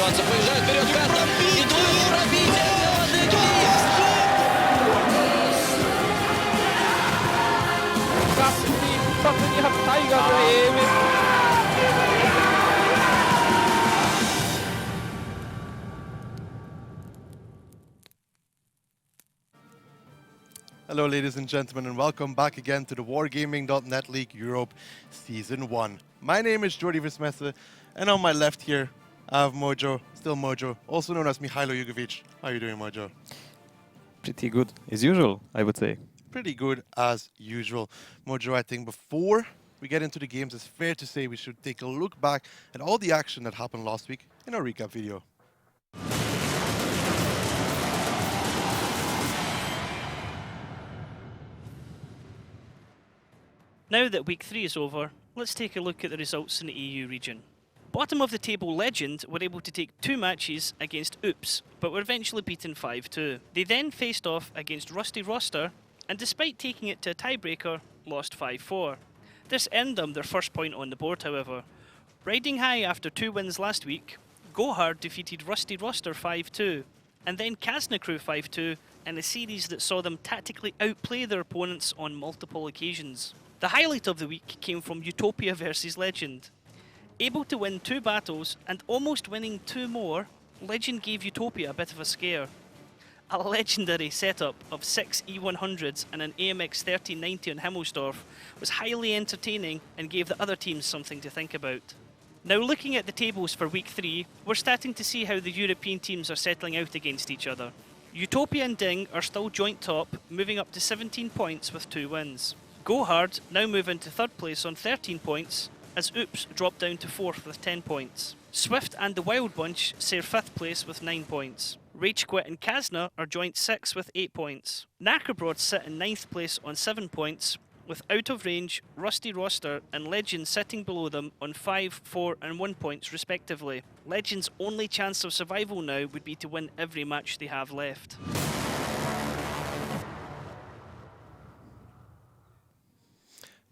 Шансы поезжают вперед Катов. И двойное пробитие команды Киев. Hello ladies and gentlemen, and welcome back again to the Wargaming.net League Europe Season 1. My name is Jordi Vismesse, and on my left here I have Mojo, still Mojo, also known as Mihailo Jugovic. How are you doing, Mojo? Pretty good, as usual, I would say. Pretty good as usual. Mojo, I think before we get into the games, it's fair to say we should take a look back at all the action that happened last week in our recap video. Now that week 3 is over, let's take a look at the results in the EU region. Bottom of the table Legend were able to take 2 matches against Oops, but were eventually beaten 5-2. They then faced off against Rusty Roster, and despite taking it to a tiebreaker, lost 5-4. This earned them their first point on the board, however. Riding high after 2 wins last week, Go Hard defeated Rusty Roster 5-2, and then Kazna Crew 5-2 in a series that saw them tactically outplay their opponents on multiple occasions. The highlight of the week came from Utopia versus Legend. Able to win 2 battles and almost winning 2 more, Legend gave Utopia a bit of a scare. A legendary setup of 6 E100s and an AMX 1390 on Himmelsdorf was highly entertaining and gave the other teams something to think about. Now looking at the tables for week 3, we're starting to see how the European teams are settling out against each other. Utopia and Ding are still joint top, moving up to 17 points with 2 wins. Go Hard now move into 3rd place on 13 points, as Oops drop down to 4th with 10 points. Swift and the Wild Bunch share 5th place with 9 points. Rage Quit and Kazna are joint 6th with 8 points. Knackerbroad sit in 9th place on 7 points, with Out of Range, Rusty Roster and Legend sitting below them on 5, 4 and 1 points respectively. Legend's only chance of survival now would be to win every match they have left.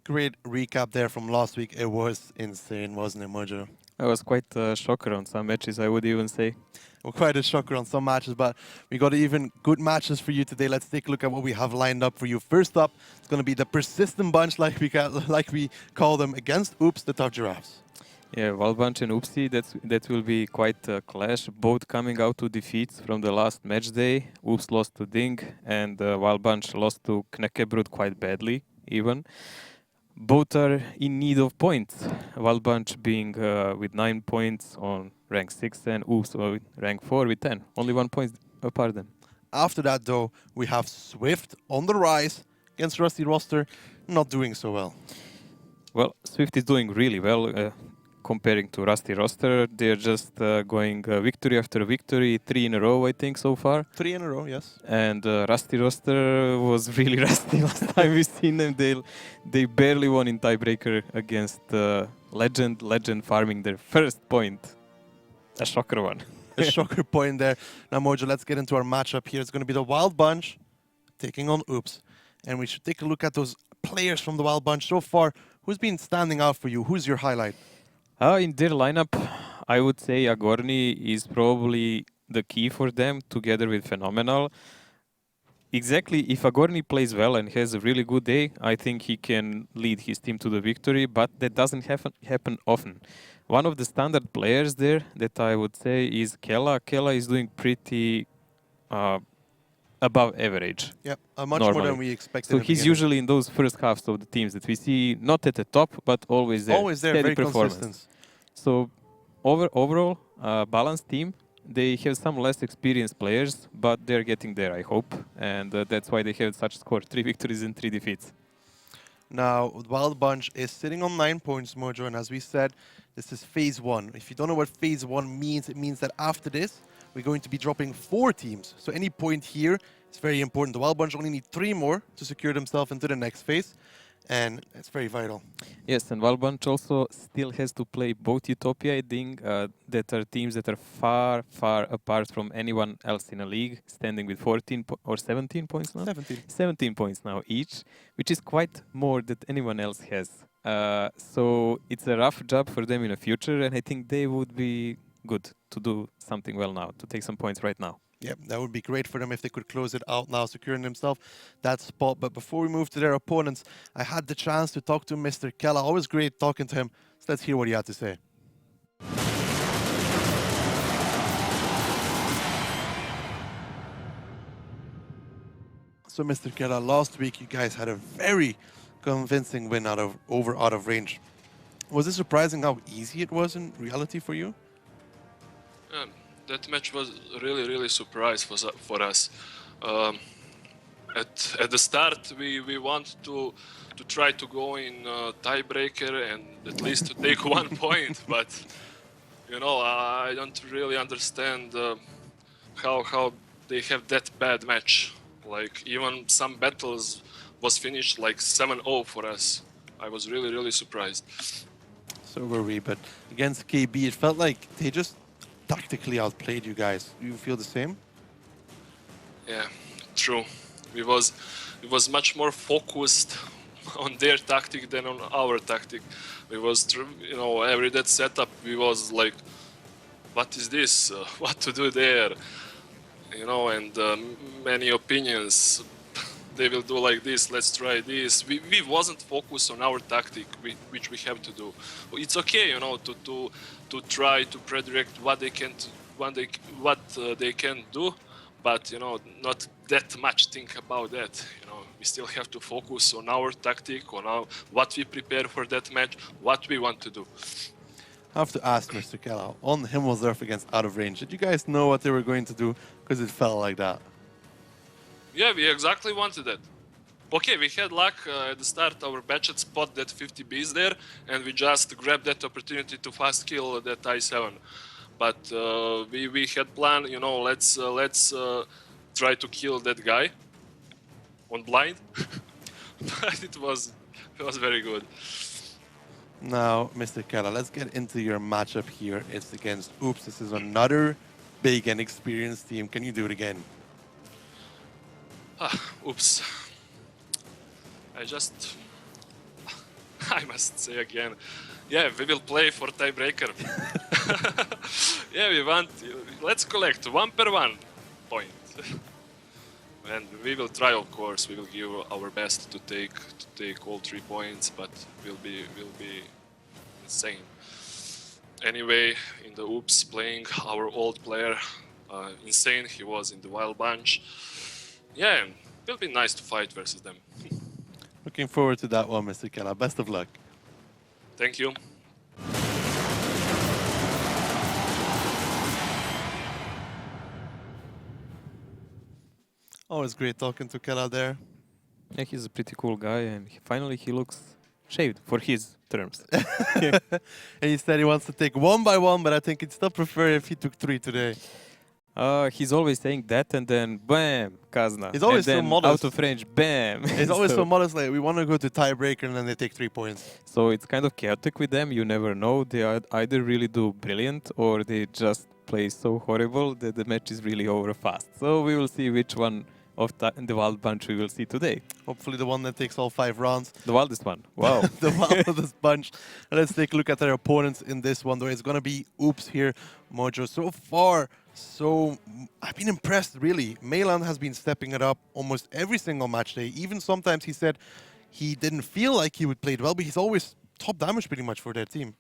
Great recap there from last week. It was insane, wasn't it, Mojo? I was quite a shocker on some matches, I would even say. Well, quite a shocker on some matches, but we got even good matches for you today. Let's take a look at what we have lined up for you. First up, it's going to be the persistent bunch, like we call them, against Oops, the Tough Giraffes. Yeah, Wild Bunch and Oopsie, that will be quite a clash. Both coming out to defeats from the last match day. Oops lost to Ding, and Wild Bunch lost to Knekkebrud quite badly, even. Both are in need of points. Wild Bunch being with 9 points on rank 6 and Oops with rank 4 with 10. Only 1 point apart them. After that, though, we have Swift on the rise against Rusty Roster, not doing so well. Well, Swift is doing really well. Comparing to Rusty Roster, they're just going victory after victory, 3 in a row, I think, so far. 3 in a row, yes. And Rusty Roster was really rusty last time we seen them. They barely won in tiebreaker against Legend. Legend farming their first point. A shocker one. A shocker point there. Now, Mojo, let's get into our matchup here. It's going to be the Wild Bunch taking on Oops. And we should take a look at those players from the Wild Bunch so far. Who's been standing out for you? Who's your highlight? In their lineup, I would say Agorni is probably the key for them, together with Phenomenal. Exactly, if Agorni plays well and has a really good day, I think he can lead his team to the victory, but that doesn't happen often. One of the standard players there that I would say is Kella. Kella is doing pretty above average. Yeah, much normally. more than we expected. So he's usually in those first halves of the teams that we see, not at the top, but always there. Always there, steady very performance. consistent. So overall, balanced team. They have some less experienced players, but they're getting there, I hope. And that's why they have such score, 3 victories and 3 defeats. Now, Wild Bunch is sitting on 9 points, Mojo, and as we said, this is phase 1. If you don't know what phase 1 means, it means that after this, we're going to be dropping 4 teams. So any point here is very important. The Wild Bunch only need 3 more to secure themselves into the next phase, and it's very vital. Yes, and Wild Bunch also still has to play both Utopia and Ding, that are teams that are far, far apart from anyone else in a league, standing with 14 or 17 points now? 17. 17 points now each, which is quite more than anyone else has. So it's a rough job for them in the future, and I think they would be good to do something well now, to take some points right now. Yeah, that would be great for them if they could close it out now, securing themselves that spot. But before we move to their opponents, I had the chance to talk to Mr. Kella. Always great talking to him. So let's hear what he had to say. So, Mr. Kella, last week you guys had a very convincing win out of range. Was it surprising how easy it was in reality for you? That match was really surprise for us. At the start, we want to try to go in tiebreaker and at least to take 1 point, but you know, I don't really understand how they have that bad match. Like even some battles was finished like 7-0 for us. I was really surprised. So were we, but against KB, it felt like they just tactically outplayed you guys. Do you feel the same? Yeah, true. We was much more focused on their tactic than on our tactic. We was, you know, every that setup we was like, what is this? What to do there? You know, and many opinions. They will do like this. Let's try this. We wasn't focused on our tactic, which we have to do. It's okay, you know, to try to predict what they can they can do, but you know, not that much think about that. You know, we still have to focus on our tactic, on what we prepare for that match, what we want to do. I have to ask Mr. Kella, on Himmelsdorf against Out of Range, did you guys know what they were going to do? Because it felt like that. Yeah, we exactly wanted that. Okay, we had luck at the start. Our batchet spot that 50 Bs there, and we just grabbed that opportunity to fast kill that I7. But we had planned, you know, let's try to kill that guy on blind. But it was very good. Now, Mr. Kella, let's get into your matchup here. It's against Oops. This is another big and experienced team. Can you do it again? Oops. I must say again, yeah, we will play for tiebreaker. Yeah, we want, let's collect 1 per 1 point. And we will try, of course, we will give our best to take all 3 points, but will be insane. Anyway, in the Oops playing our old player, insane, he was in the Wild Bunch. Yeah, it'll be nice to fight versus them. Looking forward to that one, Mr. Kella. Best of luck. Thank you. Always great talking to Kella there. Yeah, he's a pretty cool guy, and finally he looks shaved for his terms. And he said he wants to take 1 by 1, but I think he'd still prefer if he took 3 today. He's always saying that, and then bam, Kazna. He's always and so then modest. out of range, bam. He's always so modest, like, we want to go to tiebreaker, and then they take 3 points. So it's kind of chaotic with them. You never know. They either really do brilliant, or they just play so horrible that the match is really over fast. So we will see which one of the Wild Bunch we will see today. Hopefully the one that takes all 5 rounds. The wildest one. Wow. The wildest bunch. Let's take a look at their opponents in this one, though. It's going to be Oops here. Mojo, so far, I've been impressed, really. Melan has been stepping it up almost every single match day. Even sometimes he said he didn't feel like he would play it well, but he's always top damage pretty much for their team.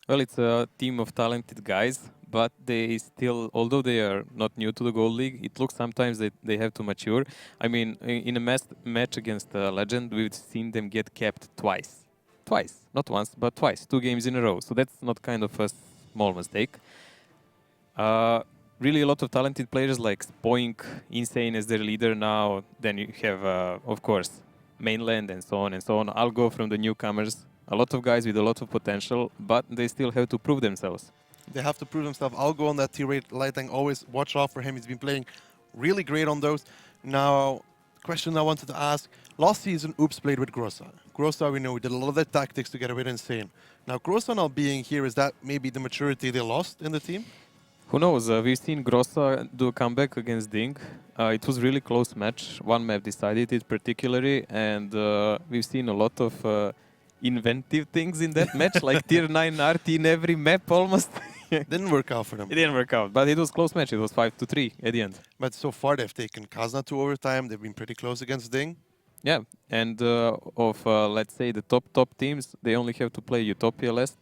Well, it's a team of talented guys, but they still, although they are not new to the Gold League, it looks sometimes that they have to mature. I mean, in a match against Legend, we've seen them get capped twice. Twice. Not once, but twice. 2 games in a row. So that's not kind of a small mistake. Really a lot of talented players like Spoink, Insane as their leader now. Then you have, of course, Mainland and so on and so on. I'll go from the newcomers. A lot of guys with a lot of potential, but they still have to prove themselves. They have to prove themselves. I'll go on that tier 8 Lightning. Always watch out for him. He's been playing really great on those. Now, question I wanted to ask. Last season, Oops played with Grossa. Grossa, we know, we did a lot of their tactics together with Insane. Now, Grossa not being here, is that maybe the maturity they lost in the team? Who knows? We've seen Grossa do a comeback against Ding. It was a really close match. One map decided it particularly, and we've seen a lot of inventive things in that match, like tier 9 RT in every map almost. Didn't work out for them. It didn't work out, but it was close match. It was 5-3 at the end. But so far, they've taken Kazna to overtime. They've been pretty close against Ding. Yeah, and let's say the top teams, they only have to play Utopia less.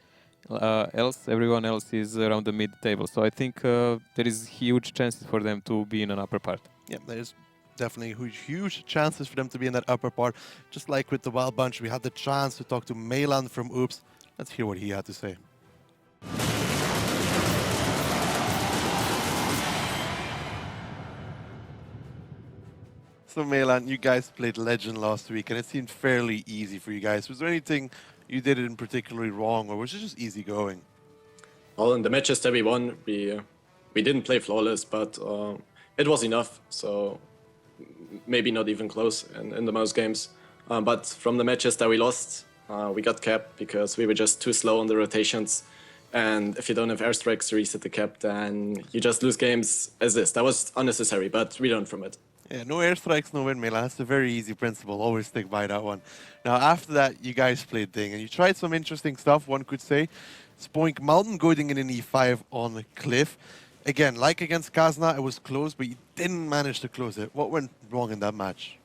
Else, everyone else is around the mid table. So I think there is huge chances for them to be in an upper part. Yeah, there's definitely huge chances for them to be in that upper part. Just like with the Wild Bunch, we had the chance to talk to Melan from Oops. Let's hear what he had to say. So Melan, you guys played Legend last week, and it seemed fairly easy for you guys. Was there anything you did in particularly wrong, or was it just easy going? Well, in the matches that we won, we didn't play flawless, but it was enough. So maybe not even close in the most games. But from the matches that we lost, we got capped because we were just too slow on the rotations. And if you don't have airstrikes to reset the cap, then you just lose games as this. That was unnecessary, but we learned from it. Yeah, no airstrikes, no win, Melan. That's a very easy principle. Always stick by that one. Now, after that, you guys played Ding, and you tried some interesting stuff, one could say. Spoink Mountain going in an E5 on Cliff. Again, like against Kazna, it was close, but you didn't manage to close it. What went wrong in that match?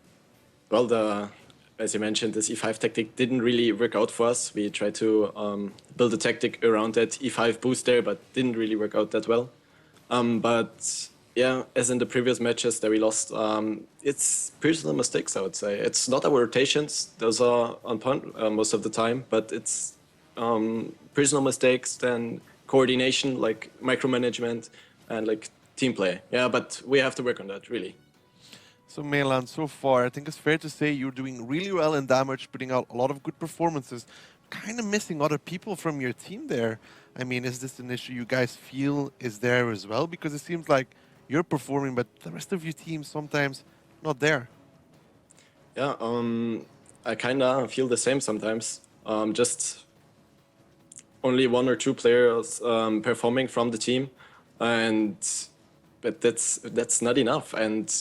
Well, as you mentioned, this E5 tactic didn't really work out for us. We tried to build a tactic around that E5 boost there, but didn't really work out that well. But yeah, as in the previous matches that we lost, it's personal mistakes, I would say. It's not our rotations. Those are on point most of the time, but it's personal mistakes, then coordination, like micromanagement, and like team play. Yeah, but we have to work on that, really. So Melan, so far, I think it's fair to say you're doing really well in damage, putting out a lot of good performances, kind of missing other people from your team there. I mean, is this an issue you guys feel is there as well? Because it seems like you're performing, but the rest of your team sometimes not there. Yeah, I kind of feel the same sometimes. Just only one or two players performing from the team, but that's not enough. And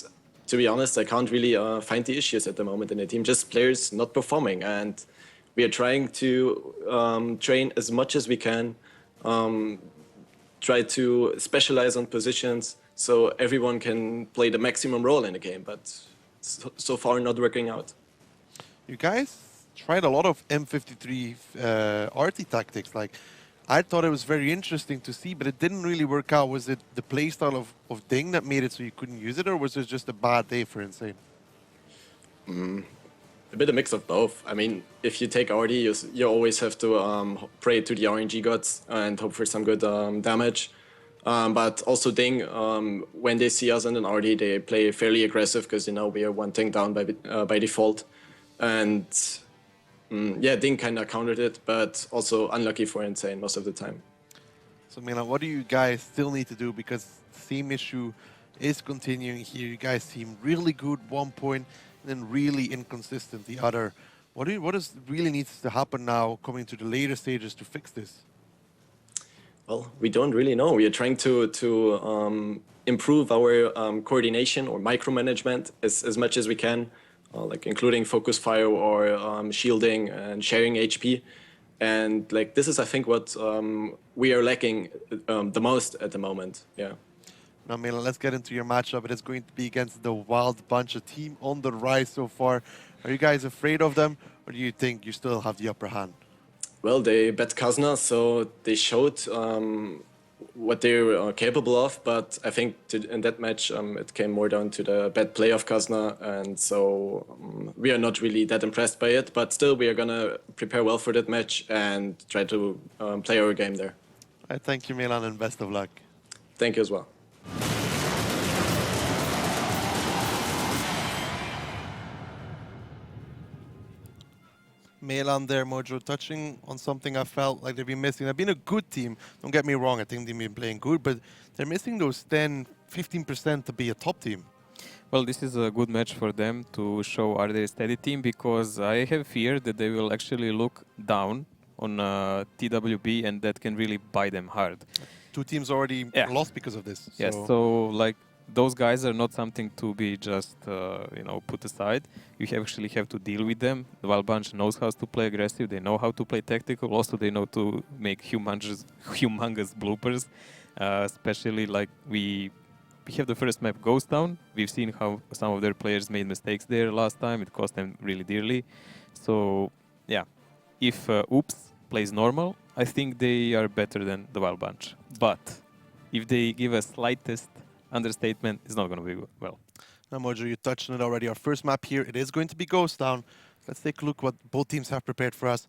to be honest, I can't really find the issues at the moment in the team. Just players not performing, and we are trying to train as much as we can, try to specialize on positions so everyone can play the maximum role in the game. But so far, not working out. You guys tried a lot of M53 RT tactics. Like, I thought it was very interesting to see, but it didn't really work out. Was it the playstyle of Ding that made it so you couldn't use it, or was it just a bad day for Insane? A bit of mix of both. I mean, if you take RD, you always have to pray to the RNG gods and hope for some good damage. But also Ding, when they see us in an RD, they play fairly aggressive because, you know, we are one thing down by default. And yeah, Ding kind of countered it, but also unlucky for Insane most of the time. So, Milan, what do you guys still need to do? Because the same issue is continuing here. You guys seem really good 1 point, and then really inconsistent the other. What does really needs to happen now, coming to the later stages, to fix this? Well, we don't really know. We are trying to improve our coordination or micromanagement as much as we can, like including focus fire or shielding and sharing HP. And like this is, I think, what we are lacking the most at the moment. Yeah. Now, Milan, let's get into your matchup. It is going to be against the Wild Bunch, a team on the rise so far. Are you guys afraid of them, or do you think you still have the upper hand? Well, they bet Kazna, so they showed what they're capable of. But I think in that match, it came more down to the bad play of Kazna, and so we are not really that impressed by it. But still, we are gonna prepare well for that match and try to play our game there. I thank you, Milan, and best of luck. Thank you as well. Milan there, Mojo, touching on something I felt like they've been missing. They've been a good team. Don't get me wrong, I think they've been playing good, but they're missing those 10, 15% to be a top team. Well, this is a good match for them to show are they a steady team, because I have fear that they will actually look down on TWB, and that can really bite them hard. Two teams already lost because of this. Yes, so like those guys are not something to be just put aside. You actually have to deal with them. The Wild Bunch knows how to play aggressive. They know how to play tactical. Also, they know to make humongous bloopers. Especially like we have the first map Ghost Town. We've seen how some of their players made mistakes there last time. It cost them really dearly. So yeah, if Oops plays normal, I think they are better than the Wild Bunch. But if they give a slightest understatement, it's not going to be well. Now, Mojo, you touched on it already. Our first map here, it is going to be Ghost Town. Let's take a look what both teams have prepared for us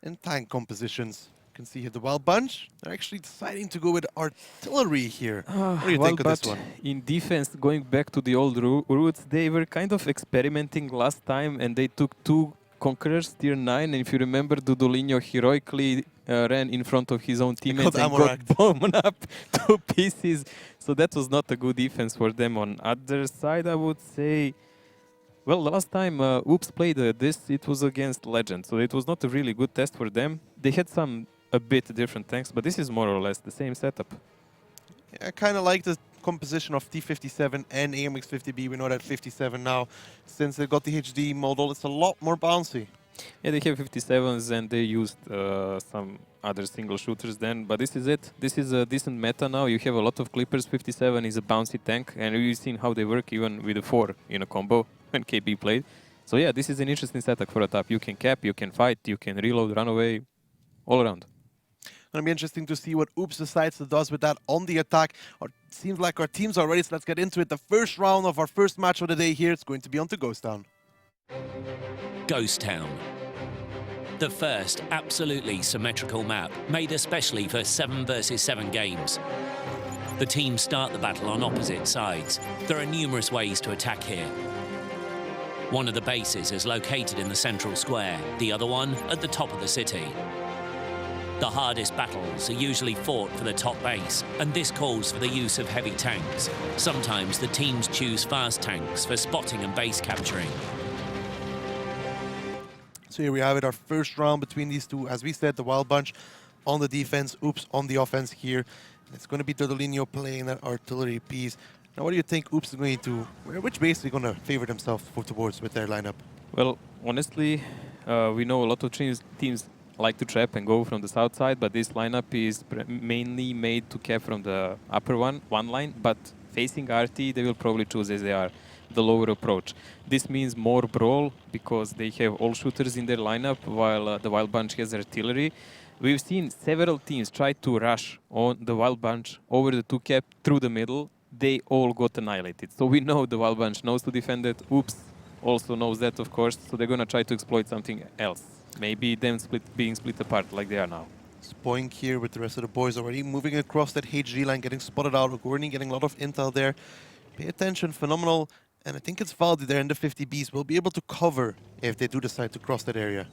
in tank compositions. You can see here the Wild Bunch. They're actually deciding to go with artillery here. What do you think of this one? In defense, going back to the old roots, they were kind of experimenting last time, and they took 2 Conquerors tier 9. And if you remember, Dudolinho heroically ran in front of his own teammates and got blown up to pieces. So that was not a good defense for them. On other side, I would say, well, the last time Oops played this, it was against Legend. So it was not a really good test for them. They had a bit different tanks, but this is more or less the same setup. Yeah, I kind of like the composition of T57 and AMX50B. We know that 57 now, since they got the HD model, it's a lot more bouncy. Yeah, they have 57s and they used some other single shooters then, but this is it. This is a decent meta now. You have a lot of Clippers. 57 is a bouncy tank, and we've seen how they work even with the 4 in a combo when KB played. So yeah, this is an interesting setup for a top. You can cap, you can fight, you can reload, run away, all around. Gonna be interesting to see what Oops decides to do with that on the attack. It seems like our teams are ready, so let's get into it. The first round of our first match of the day here, it's going to be on to Ghost Town. Ghost Town. The first absolutely symmetrical map, made especially for 7 versus 7 games. The teams start the battle on opposite sides. There are numerous ways to attack here. One of the bases is located in the central square, the other one at the top of the city. The hardest battles are usually fought for the top base, and this calls for the use of heavy tanks. Sometimes the teams choose fast tanks for spotting and base capturing. So here we have it, our first round between these two. As we said, the Wild Bunch on the defense, Oops on the offense here. It's going to be Dodolinho playing that artillery piece. Now, what do you think Oops is going to, which base is he going to favor themselves towards with their lineup? Well, honestly, we know a lot of teams like to trap and go from the south side, but this lineup is mainly made to cap from the upper one line, but facing RT, they will probably choose as they are the lower approach. This means more brawl because they have all shooters in their lineup, while the Wild Bunch has artillery. We've seen several teams try to rush on the Wild Bunch over the 2 cap through the middle. They all got annihilated. So we know the Wild Bunch knows to defend it. Oops also knows that, of course, so they're going to try to exploit something else. Maybe them being split apart like they are now. Spoink here with the rest of the boys already moving across that HG line, getting spotted out. Gordon getting a lot of intel there. Pay attention, phenomenal. And I think it's Valdi there in the 50Bs. Will be able to cover if they do decide to cross that area.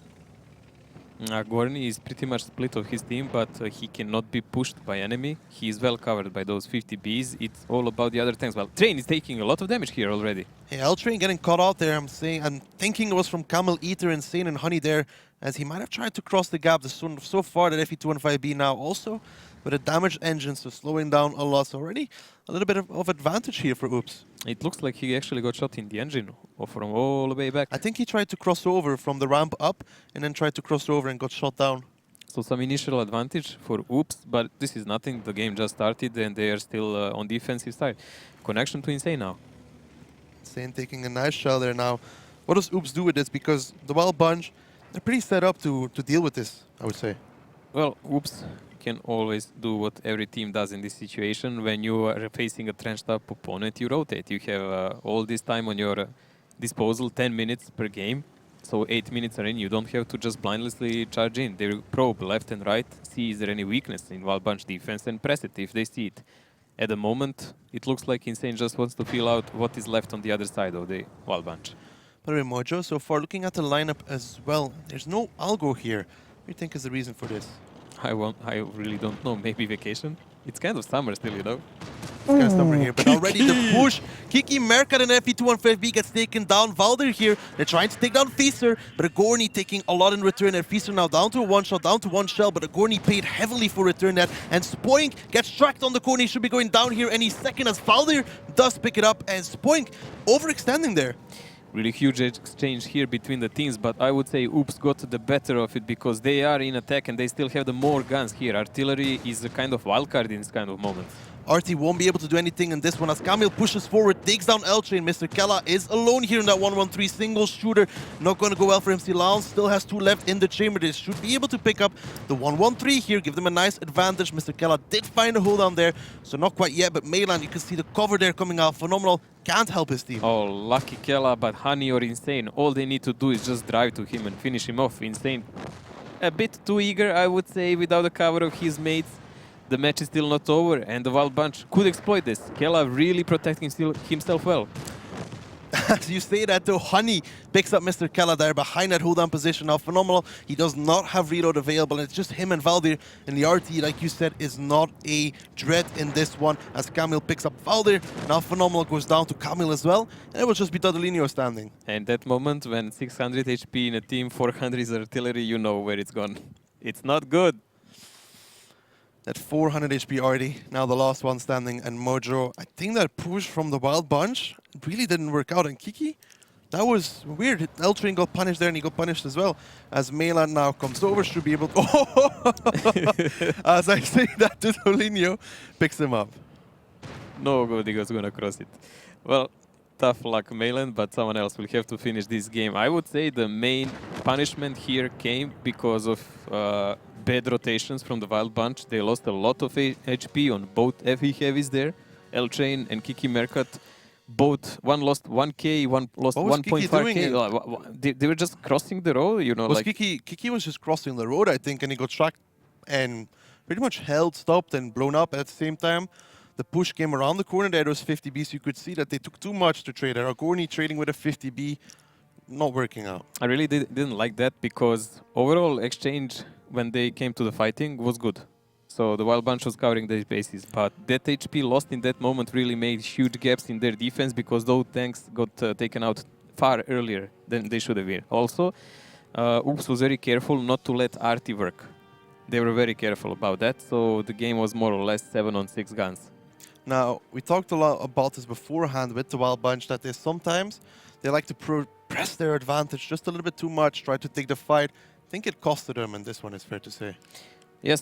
Gorny is pretty much split of his team, but he cannot be pushed by enemy. He is well covered by those 50Bs. It's all about the other tanks. Well, Train is taking a lot of damage here already. Yeah, L-Train getting caught out there. I'm thinking it was from Camel Eater, Insane, and Honey there, as he might have tried to cross the gap so far that FE215B now also with a damaged engine, so slowing down a lot. So already a little bit of advantage here for Oops. It looks like he actually got shot in the engine from all the way back. I think he tried to cross over from the ramp up and then tried to cross over and got shot down. So some initial advantage for Oops, but this is nothing. The game just started and they are still on defensive side. Connection to Insane now. Insane taking a nice shell there now. What does Oops do with this? Because the Wild Bunch, they're pretty set up to deal with this, I would say. Well, Oops can always do what every team does in this situation. When you are facing a trenched up opponent, you rotate. You have all this time on your disposal, 10 minutes per game. So 8 minutes are in, you don't have to just blindlessly charge in. They probe left and right, see is there any weakness in Wild Bunch defense and press it if they see it. At the moment, it looks like Insane just wants to feel out what is left on the other side of the Wild Bunch. By the way, Mojo, so far looking at the lineup as well, there's no Algo here. What do you think is the reason for this? I really don't know. Maybe vacation? It's kind of summer still, you know? Guy's number here, but already the push. Kiki, Mercat, and FE215B gets taken down. Valdir here, they're trying to take down Feaster, but Agorni taking a lot in return. And Feaster now down to a one-shot, down to one shell, but Agorni paid heavily for return that. And Spoink gets tracked on the corner. He should be going down here any second as Valdir does pick it up. And Spoink overextending there. Really huge exchange here between the teams, but I would say Oops got the better of it because they are in attack and they still have the more guns here. Artillery is a kind of wildcard in this kind of moment. RT won't be able to do anything in this one as Camille pushes forward, takes down L-Train. Mr. Kella is alone here in that 1-1-3 single shooter. Not going to go well for him. Silence still has 2 left in the chamber. They should be able to pick up the 1-1-3 here, give them a nice advantage. Mr. Kella did find a hold down there, so not quite yet, but Mayland, you can see the cover there coming out. Phenomenal. Can't help his team. Oh, lucky Kella, but Honey or Insane, all they need to do is just drive to him and finish him off. Insane, a bit too eager, I would say, without the cover of his mates. The match is still not over, and the Wild Bunch could exploit this. Kella really protecting himself well. As you say that though, Honey picks up Mr. Kella there behind that hold-down position. Now, Phenomenal, he does not have reload available. It's just him and Valdir, and the RT, like you said, is not a dread in this one as Camille picks up Valdir. Now, Phenomenal goes down to Camille as well, and it will just be Dodelinho standing. And that moment when 600 HP in a team, 400 is artillery, you know where it's gone. It's not good. That 400 HP already, now the last one standing, and Mojo, I think that push from the Wild Bunch really didn't work out. And Kiki, that was weird. L-Train got punished there, and he got punished as well. As Mayland now comes over, should be able to... Oh! As I say that, Dodelinho picks him up. No good, he was gonna cross it. Well, tough luck Mayland, but someone else will have to finish this game. I would say the main punishment here came because of bad rotations from the Wild Bunch. They lost a lot of HP on both FE heavies there. L-Train and Kiki Mercat, both, one lost 1k, one lost 1.5k. They were just crossing the road, you know. Like Kiki was just crossing the road, I think, and he got tracked and pretty much held, stopped, and blown up at the same time. The push came around the corner there, those 50Bs. You could see that they took too much to trade. Agorni trading with a 50B, not working out. I really didn't like that because overall exchange when they came to the fighting was good. So the Wild Bunch was covering their bases, but that HP lost in that moment really made huge gaps in their defense because those tanks got taken out far earlier than they should have been. Also, Oops was very careful not to let RT work. They were very careful about that, so the game was more or less 7-on-6 guns. Now, we talked a lot about this beforehand with the Wild Bunch, that sometimes they like to press their advantage just a little bit too much, try to take the fight. I think it costed them, and this one is fair to say. Yes,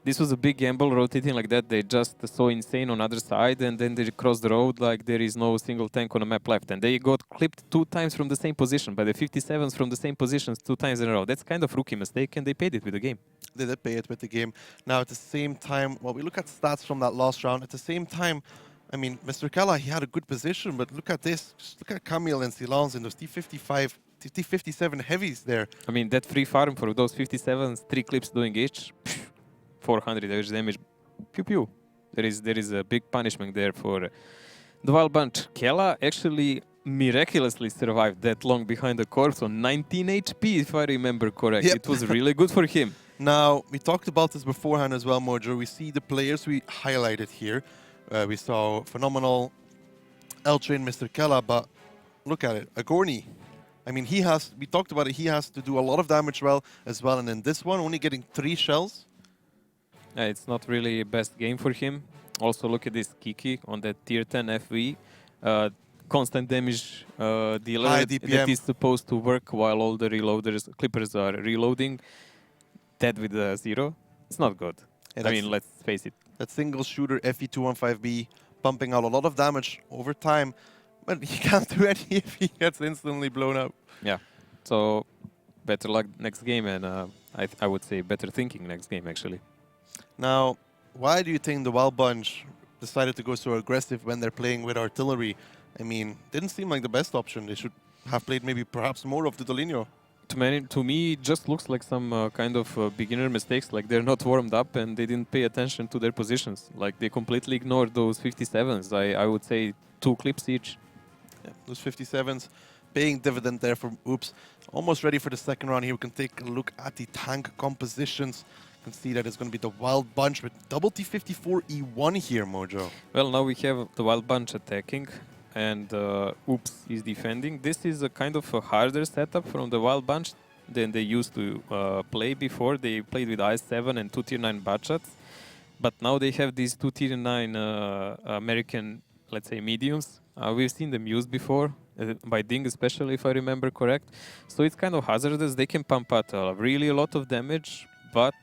this was a big gamble rotating like that. They just saw Insane on other side, and then they crossed the road like there is no single tank on the map left. And they got clipped 2 times from the same position, by the 57s from the same positions 2 times in a row. That's kind of rookie mistake, and they paid it with the game. They did pay it with the game. Now, at the same time, well, we look at stats from that last round. At the same time, I mean, Mr. Kella, he had a good position, but look at this. Just look at Camille and Silence in those T55, T57 heavies there. I mean, that free farm for those 57s, 3 clips doing each, 400 average damage, pew pew. There is a big punishment there for the Wild Bunch. Kella actually miraculously survived that long behind the corpse on 19 HP, if I remember correct. Yep. It was really good for him. Now, we talked about this beforehand as well, Mojo. We see the players we highlighted here. We saw Phenomenal, L-Train, Mr. Kella, but look at it, Agorni. I mean, we talked about it, he has to do a lot of damage as well, and in this one, only getting 3 shells. It's not really a best game for him. Also, look at this Kiki on that tier 10 FV. Constant damage dealer that is supposed to work while all the clippers are reloading. Dead with a 0. It's not good. I mean, let's face it. That single shooter FE215B pumping out a lot of damage over time, but he can't do anything if he gets instantly blown up. Yeah. So better luck next game, and I would say better thinking next game, actually. Now, why do you think the Wild Bunch decided to go so aggressive when they're playing with artillery? I mean, didn't seem like the best option. They should have played maybe perhaps more of Dodelinho. To me, it just looks like some kind of beginner mistakes, like they're not warmed up and they didn't pay attention to their positions. Like they completely ignored those 57s. I would say 2 clips each. Yeah, those 57s paying dividend there from Oops. Almost ready for the second round here. We can take a look at the tank compositions. can see that it's going to be the Wild Bunch with double T54 E1 here, Mojo. Well, now we have the Wild Bunch attacking and Oops is defending. This is a kind of a harder setup from the Wild Bunch than they used to play before. They played with IS-7 and 2 tier 9 Batchats, but now they have these 2 tier 9 American, let's say, mediums. We've seen them used before, by Ding especially, if I remember correct. So it's kind of hazardous. They can pump out really a lot of damage, but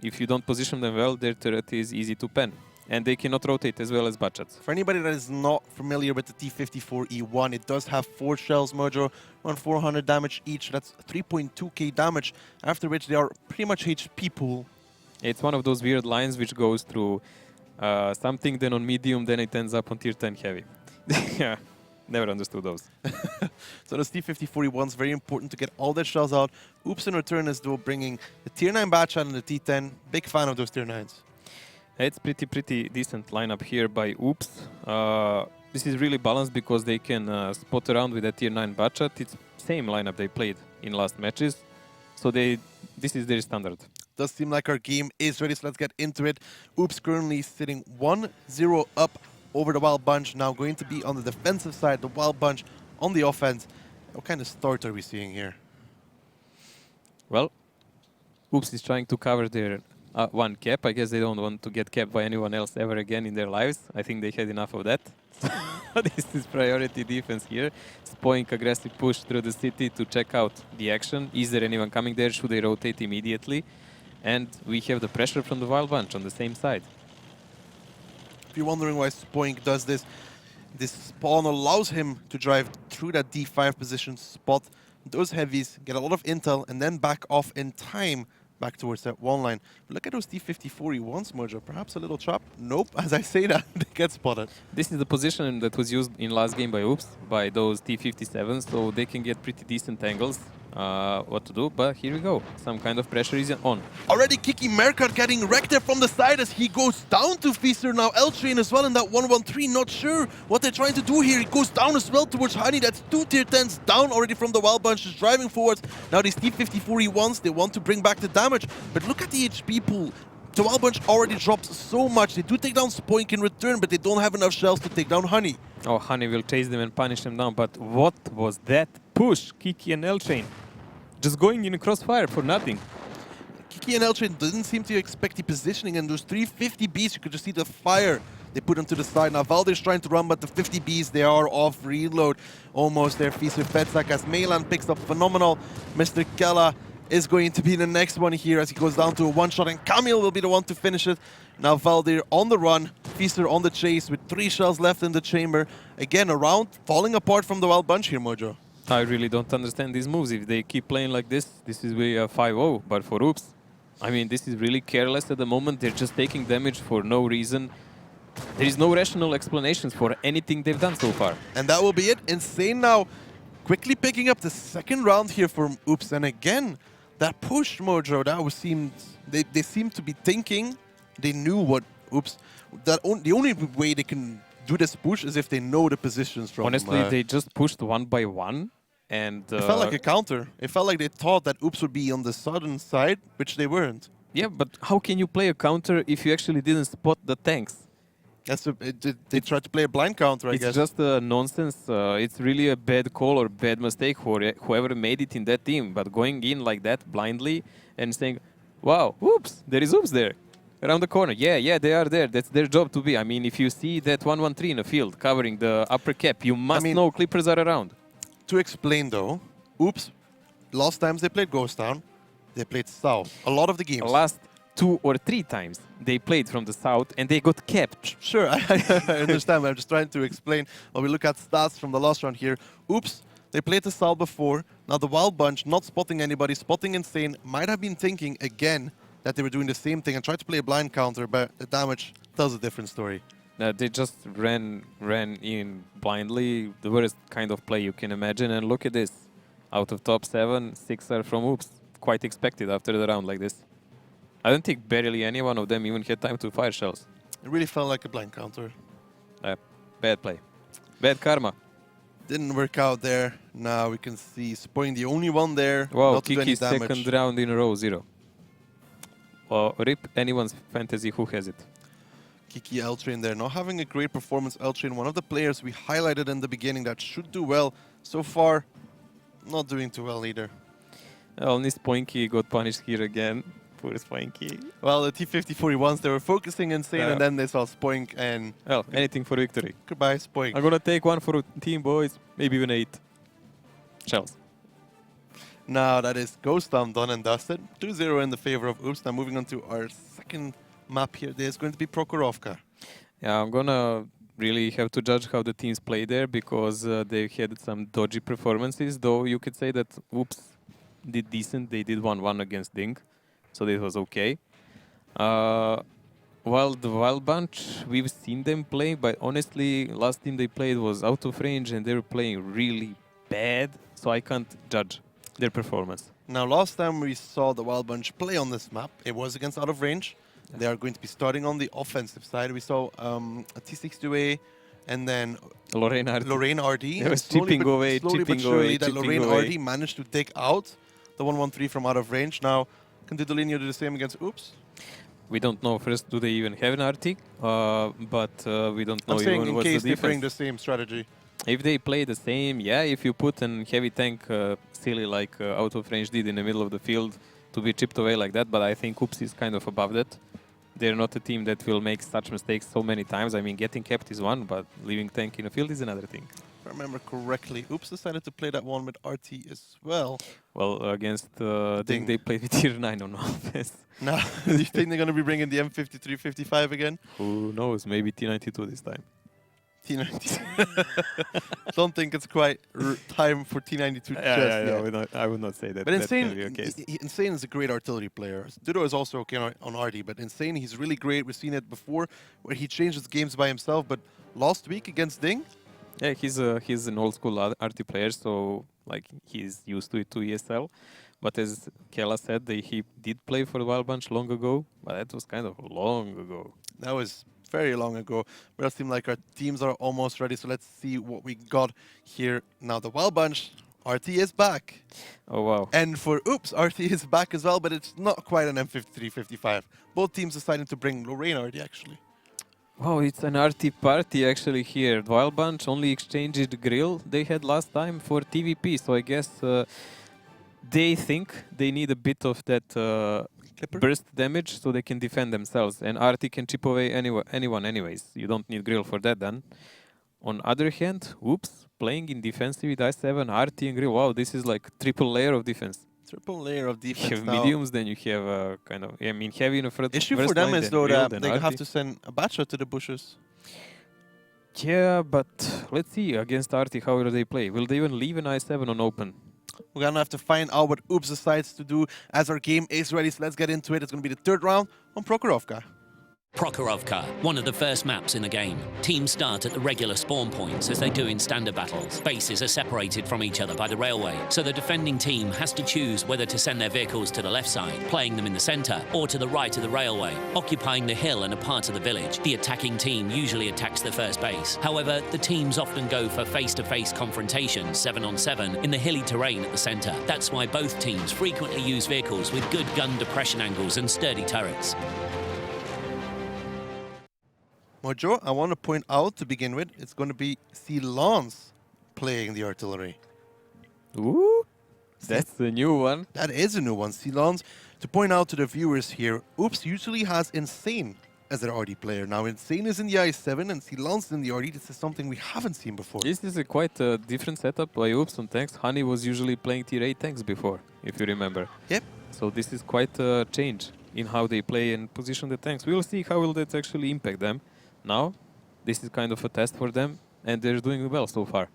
if you don't position them well, their turret is easy to pen. And they cannot rotate as well as Batchats. For anybody that is not familiar with the T54E1, it does have 4 shells, Mojo, around 400 damage each. That's 3.2k damage, after which they are pretty much HP pool. It's one of those weird lines which goes through something, then on medium, then it ends up on tier 10 heavy. Yeah, never understood those. So those T54E1 is very important to get all their shells out. Oops in return is though bringing the tier 9 Batchat and the T10. Big fan of those tier 9s. It's pretty decent lineup here by Oops. This is really balanced because they can spot around with a tier 9 Batchat. It's same lineup they played in last matches. So this is their standard. Does seem like our game is ready, so let's get into it. Oops currently sitting 1-0 up over the Wild Bunch. Now going to be on the defensive side, the Wild Bunch on the offense. What kind of start are we seeing here? Well, Oops is trying to cover their one cap. I guess they don't want to get capped by anyone else ever again in their lives. I think they had enough of that. This is priority defense here. Spoing aggressive push through the city to check out the action. Is there anyone coming there? Should they rotate immediately? And we have the pressure from the Wild Bunch on the same side. If you're wondering why Spoink does this, this spawn allows him to drive through that D5 position, spot those heavies, get a lot of intel, and then back off in time back towards that one line. But look at those T54E1s, Mojo. Perhaps a little chop? Nope. As I say that, they get spotted. This is the position that was used in last game by Oops, by those T57s, so they can get pretty decent angles. What to do, but here we go. Some kind of pressure is on. Already Kiki Merkat getting wrecked there from the side as he goes down to Feaster. Now L-Train as well in that 1-1-3. Not sure what they're trying to do here. He goes down as well towards Honey. That's 2 tier 10s down already from the Wild Bunch, just driving forwards. Now these T54E1s, they want to bring back the damage, but look at the HP pool. The Wild Bunch already drops so much. They do take down Spoink in return, but they don't have enough shells to take down Honey. Oh, Honey will chase them and punish them down, but what was that push? Kiki and L-Train just going in a crossfire for nothing. Kiki and L-Train didn't seem to expect the positioning, and those 350 Bs, you could just see the fire they put them to the side. Now Valdir's trying to run, but the 50 Bs, they are off reload. Almost there, Feaster Petsak as Meilan picks up phenomenal. Mr. Kella is going to be the next one here as he goes down to a one-shot, and Camille will be the one to finish it. Now Valdir on the run, Feaster on the chase with 3 shells left in the chamber. Again, around, falling apart from the Wild Bunch here, Mojo. I really don't understand these moves. If they keep playing like this is really a 5-0. But for Oops, I mean, this is really careless at the moment. They're just taking damage for no reason. There is no rational explanations for anything they've done so far. And that will be it. Insane now quickly picking up the second round here from Oops. And again, that push, Mojo, that was they seem to be thinking, they knew what Oops, the only way they can do this push is if they know the positions from... Honestly, they just pushed one by one, and... it felt like a counter. It felt like they thought that Oops would be on the southern side, which they weren't. Yeah, but how can you play a counter if you actually didn't spot the tanks? They tried to play a blind counter, I guess. It's just nonsense. It's really a bad call or bad mistake for whoever made it in that team. But going in like that blindly and saying, wow, Oops, there is Oops there. Around the corner. Yeah, they are there. That's their job to be. I mean, if you see that 1-1-3 in the field covering the upper cap, you must know Clippers are around. To explain though, Oops, last times they played Ghost Town, they played South. A lot of the games. Last 2 or 3 times they played from the South and they got capped. Sure, I understand, but I'm just trying to explain. When we look at stats from the last round here, Oops, they played the South before. Now the Wild Bunch, not spotting anybody, spotting Insane, might have been thinking again that they were doing the same thing and tried to play a blind counter, but the damage tells a different story. They just ran in blindly, the worst kind of play you can imagine, and look at this. Out of top 7, 6 are from Oops. Quite expected after the round like this. I don't think barely any one of them even had time to fire shells. It really felt like a blind counter. Bad play. Bad karma. Didn't work out there. Now we can see Spoing the only one there. Wow, not to do any Kiki's damage. second round in a row, 0. rip anyone's fantasy who has it. Kiki L-Train there, not having a great performance. L-Train, one of the players we highlighted in the beginning that should do well. So far, not doing too well either. Only Spoinky got punished here again. Poor Spoinky. Well, the T5041s, they were focusing Insane, and then they saw Spoink, and Well, anything for victory. goodbye, Spoink. I'm gonna take one for team, boys. Maybe even 8. Shells. Now that is Ghost Town done and dusted. 2-0 in the favor of Oops. Now moving on to our second map here. There's going to be Prokhorovka. Yeah, I'm gonna really have to judge how the teams play there because they had some dodgy performances. Though you could say that Oops did decent. They did 1-1 against Ding, so this was okay. While the Wild Bunch, we've seen them play, but honestly, last team they played was out of range and they were playing really bad, so I can't judge their performance. Now, last time we saw the Wild Bunch play on this map, it was against out of range. They are going to be starting on the offensive side. We saw a T62A and then Lorraine RD. Lorraine RD. They were Slowly chipping away, slowly but chipping surely away, that chipping Lorraine away. RD managed to take out the 113 from out of range. Now, can Didolinio do the same against Oops? We don't know. First, do they even have an RT? But we don't know I'm saying even in what's case the they bring difference. the same strategy. If they play the same, yeah, if you put an heavy tank silly like out of range did in the middle of the field to be chipped away like that, but I think Oops is kind of above that. They're not a team that will make such mistakes so many times. I mean, getting capped is one, but leaving tank in the field is another thing. If I remember correctly, Oops decided to play that one with RT as well. Well, against I Ding. think they play with tier 9 on offense. Now, do you think they're going to be bringing the M53, 55 again? Who knows? Maybe T92 this time. T90. Don't think it's quite time for T92 just yet. I would not say that. But that can Insane, be a case. Insane is a great artillery player. Dudo is also okay on RD, but Insane, he's really great. We've seen it before, where he changed his games by himself. But last week against Ding, Yeah, he's an old school RT player, so like he's used to it to ESL. But as Kela said, he did play for the Wild Bunch long ago, but that was kind of long ago. that was very long ago. But it seemed like our teams are almost ready, so let's see what we got here. Now the Wild Bunch, RT is back. Oh wow. And for Oops, RT is back as well, but it's not quite an M53, 55. Both teams decided to bring Lorraine RT actually. Wow, it's an RT party actually here. The Wild Bunch only exchanged the grill they had last time for TVP, so I guess they think they need a bit of that burst damage so they can defend themselves. And RT can chip away anyone anyways. You don't need grill for that then. On other hand, Oops, playing in defensive with I7, RT and grill. Wow, this is like triple layer of defense. Triple layer of You defense have now. mediums, then you have kind of, I mean, heavy in the first Issue first for them line, is then though grill, that then they RT. have to send a Batcher to the bushes. Yeah, but let's see against RT how will they play. Will they even leave an I7 on open? We're gonna have to find out what Oops decides to do as our game is ready. So let's get into it. It's gonna be the third round on Prokhorovka. Prokhorovka, one of the first maps in the game. Teams start at the regular spawn points as they do in standard battles. Bases are separated from each other by the railway, so the defending team has to choose whether to send their vehicles to the left side, playing them in the centre, or to the right of the railway, occupying the hill and a part of the village. The attacking team usually attacks the first base. However, the teams often go for face-to-face confrontations, 7-on-7, in the hilly terrain at the centre. That's why both teams frequently use vehicles with good gun depression angles and sturdy turrets. Mojo, I want to point out to begin with, it's going to be Silence playing the artillery. Ooh, that's the new one. That is a new one. Silence, to point out to the viewers here, Oops usually has Insane as their RD player. Now Insane is in the I7 and Silence is in the RD. This is something we haven't seen before. This is a quite different setup by Oops on tanks. Honey was usually playing tier 8 tanks before, if you remember. Yep. So this is quite a change in how they play and position the tanks. We will see how will that actually impact them. Now, this is kind of a test for them, and they're doing well so far.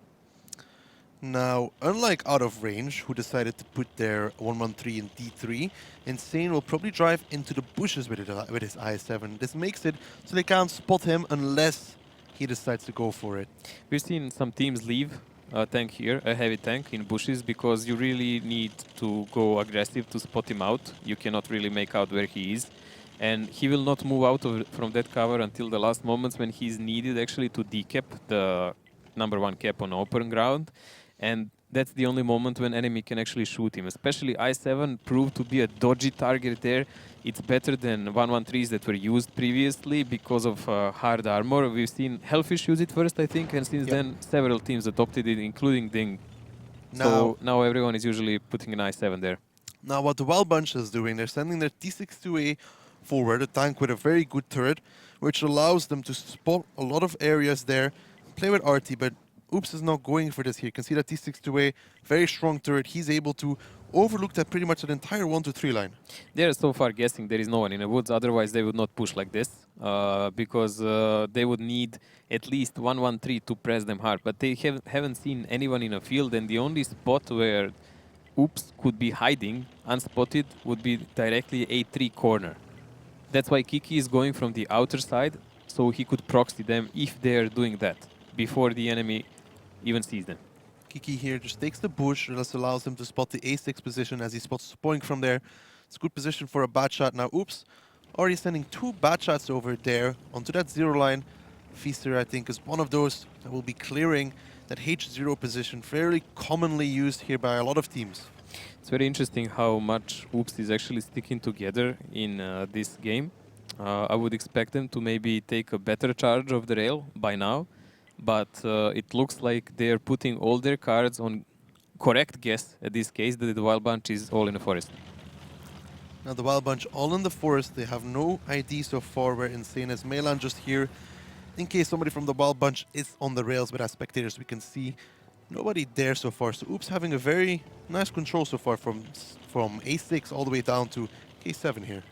Now, unlike Out of Range, who decided to put their 113 in D3, Insane will probably drive into the bushes with his I7. This makes it so they can't spot him unless he decides to go for it. We've seen some teams leave a tank here, a heavy tank in bushes, because you really need to go aggressive to spot him out. You cannot really make out where he is. And he will not move out from that cover until the last moments when he's needed actually to decap the #1 cap on open ground. And that's the only moment when enemy can actually shoot him. Especially I7 proved to be a dodgy target there. It's better than 113s that were used previously because of hard armor. We've seen Hellfish use it first, I think, and since then several teams adopted it, including Ding. So now everyone is usually putting an I7 there. Now what the Wild Bunch is doing, they're sending their T62A forward, a tank with a very good turret, which allows them to spot a lot of areas there, play with RT, but Oops is not going for this here. You can see that T62A, very strong turret, he's able to overlook that pretty much an entire 1 to 3 line. They're so far guessing there is no one in the woods, otherwise they would not push like this, because they would need at least 113 to press them hard, but they haven't seen anyone in a field, and the only spot where Oops could be hiding unspotted would be directly A3 corner. That's why Kiki is going from the outer side, so he could proxy them if they're doing that, before the enemy even sees them. Kiki here just takes the bush, and this allows him to spot the A6 position as he spots Spoink from there. It's a good position for a bad shot. Now Oops already sending 2 bad shots over there onto that 0 line. Feaster, I think, is one of those that will be clearing that H0 position, fairly commonly used here by a lot of teams. It's very interesting how much Oops is actually sticking together in this game. I would expect them to maybe take a better charge of the rail by now, but it looks like they're putting all their cards on correct guess at this case that the Wild Bunch is all in the forest. Now the Wild Bunch all in the forest, they have no ID so far where Insane is. Melan just here in case somebody from the Wild Bunch is on the rails, but as spectators we can see nobody there so far. So Oops having a very nice control so far from A6 all the way down to K7 here.